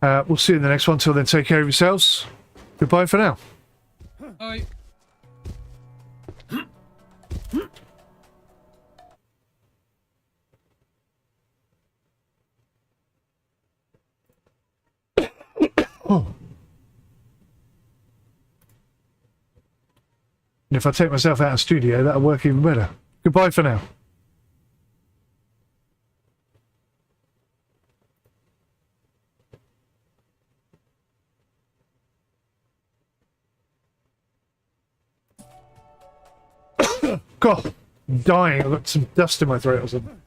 Speaker 1: We'll see you in the next one. Till then, take care of yourselves. Goodbye for now.
Speaker 2: Bye.
Speaker 1: Oh. And if I take myself out of studio, that'll work even better. Goodbye for now. God, I'm dying. I've got some dust in my throat or something.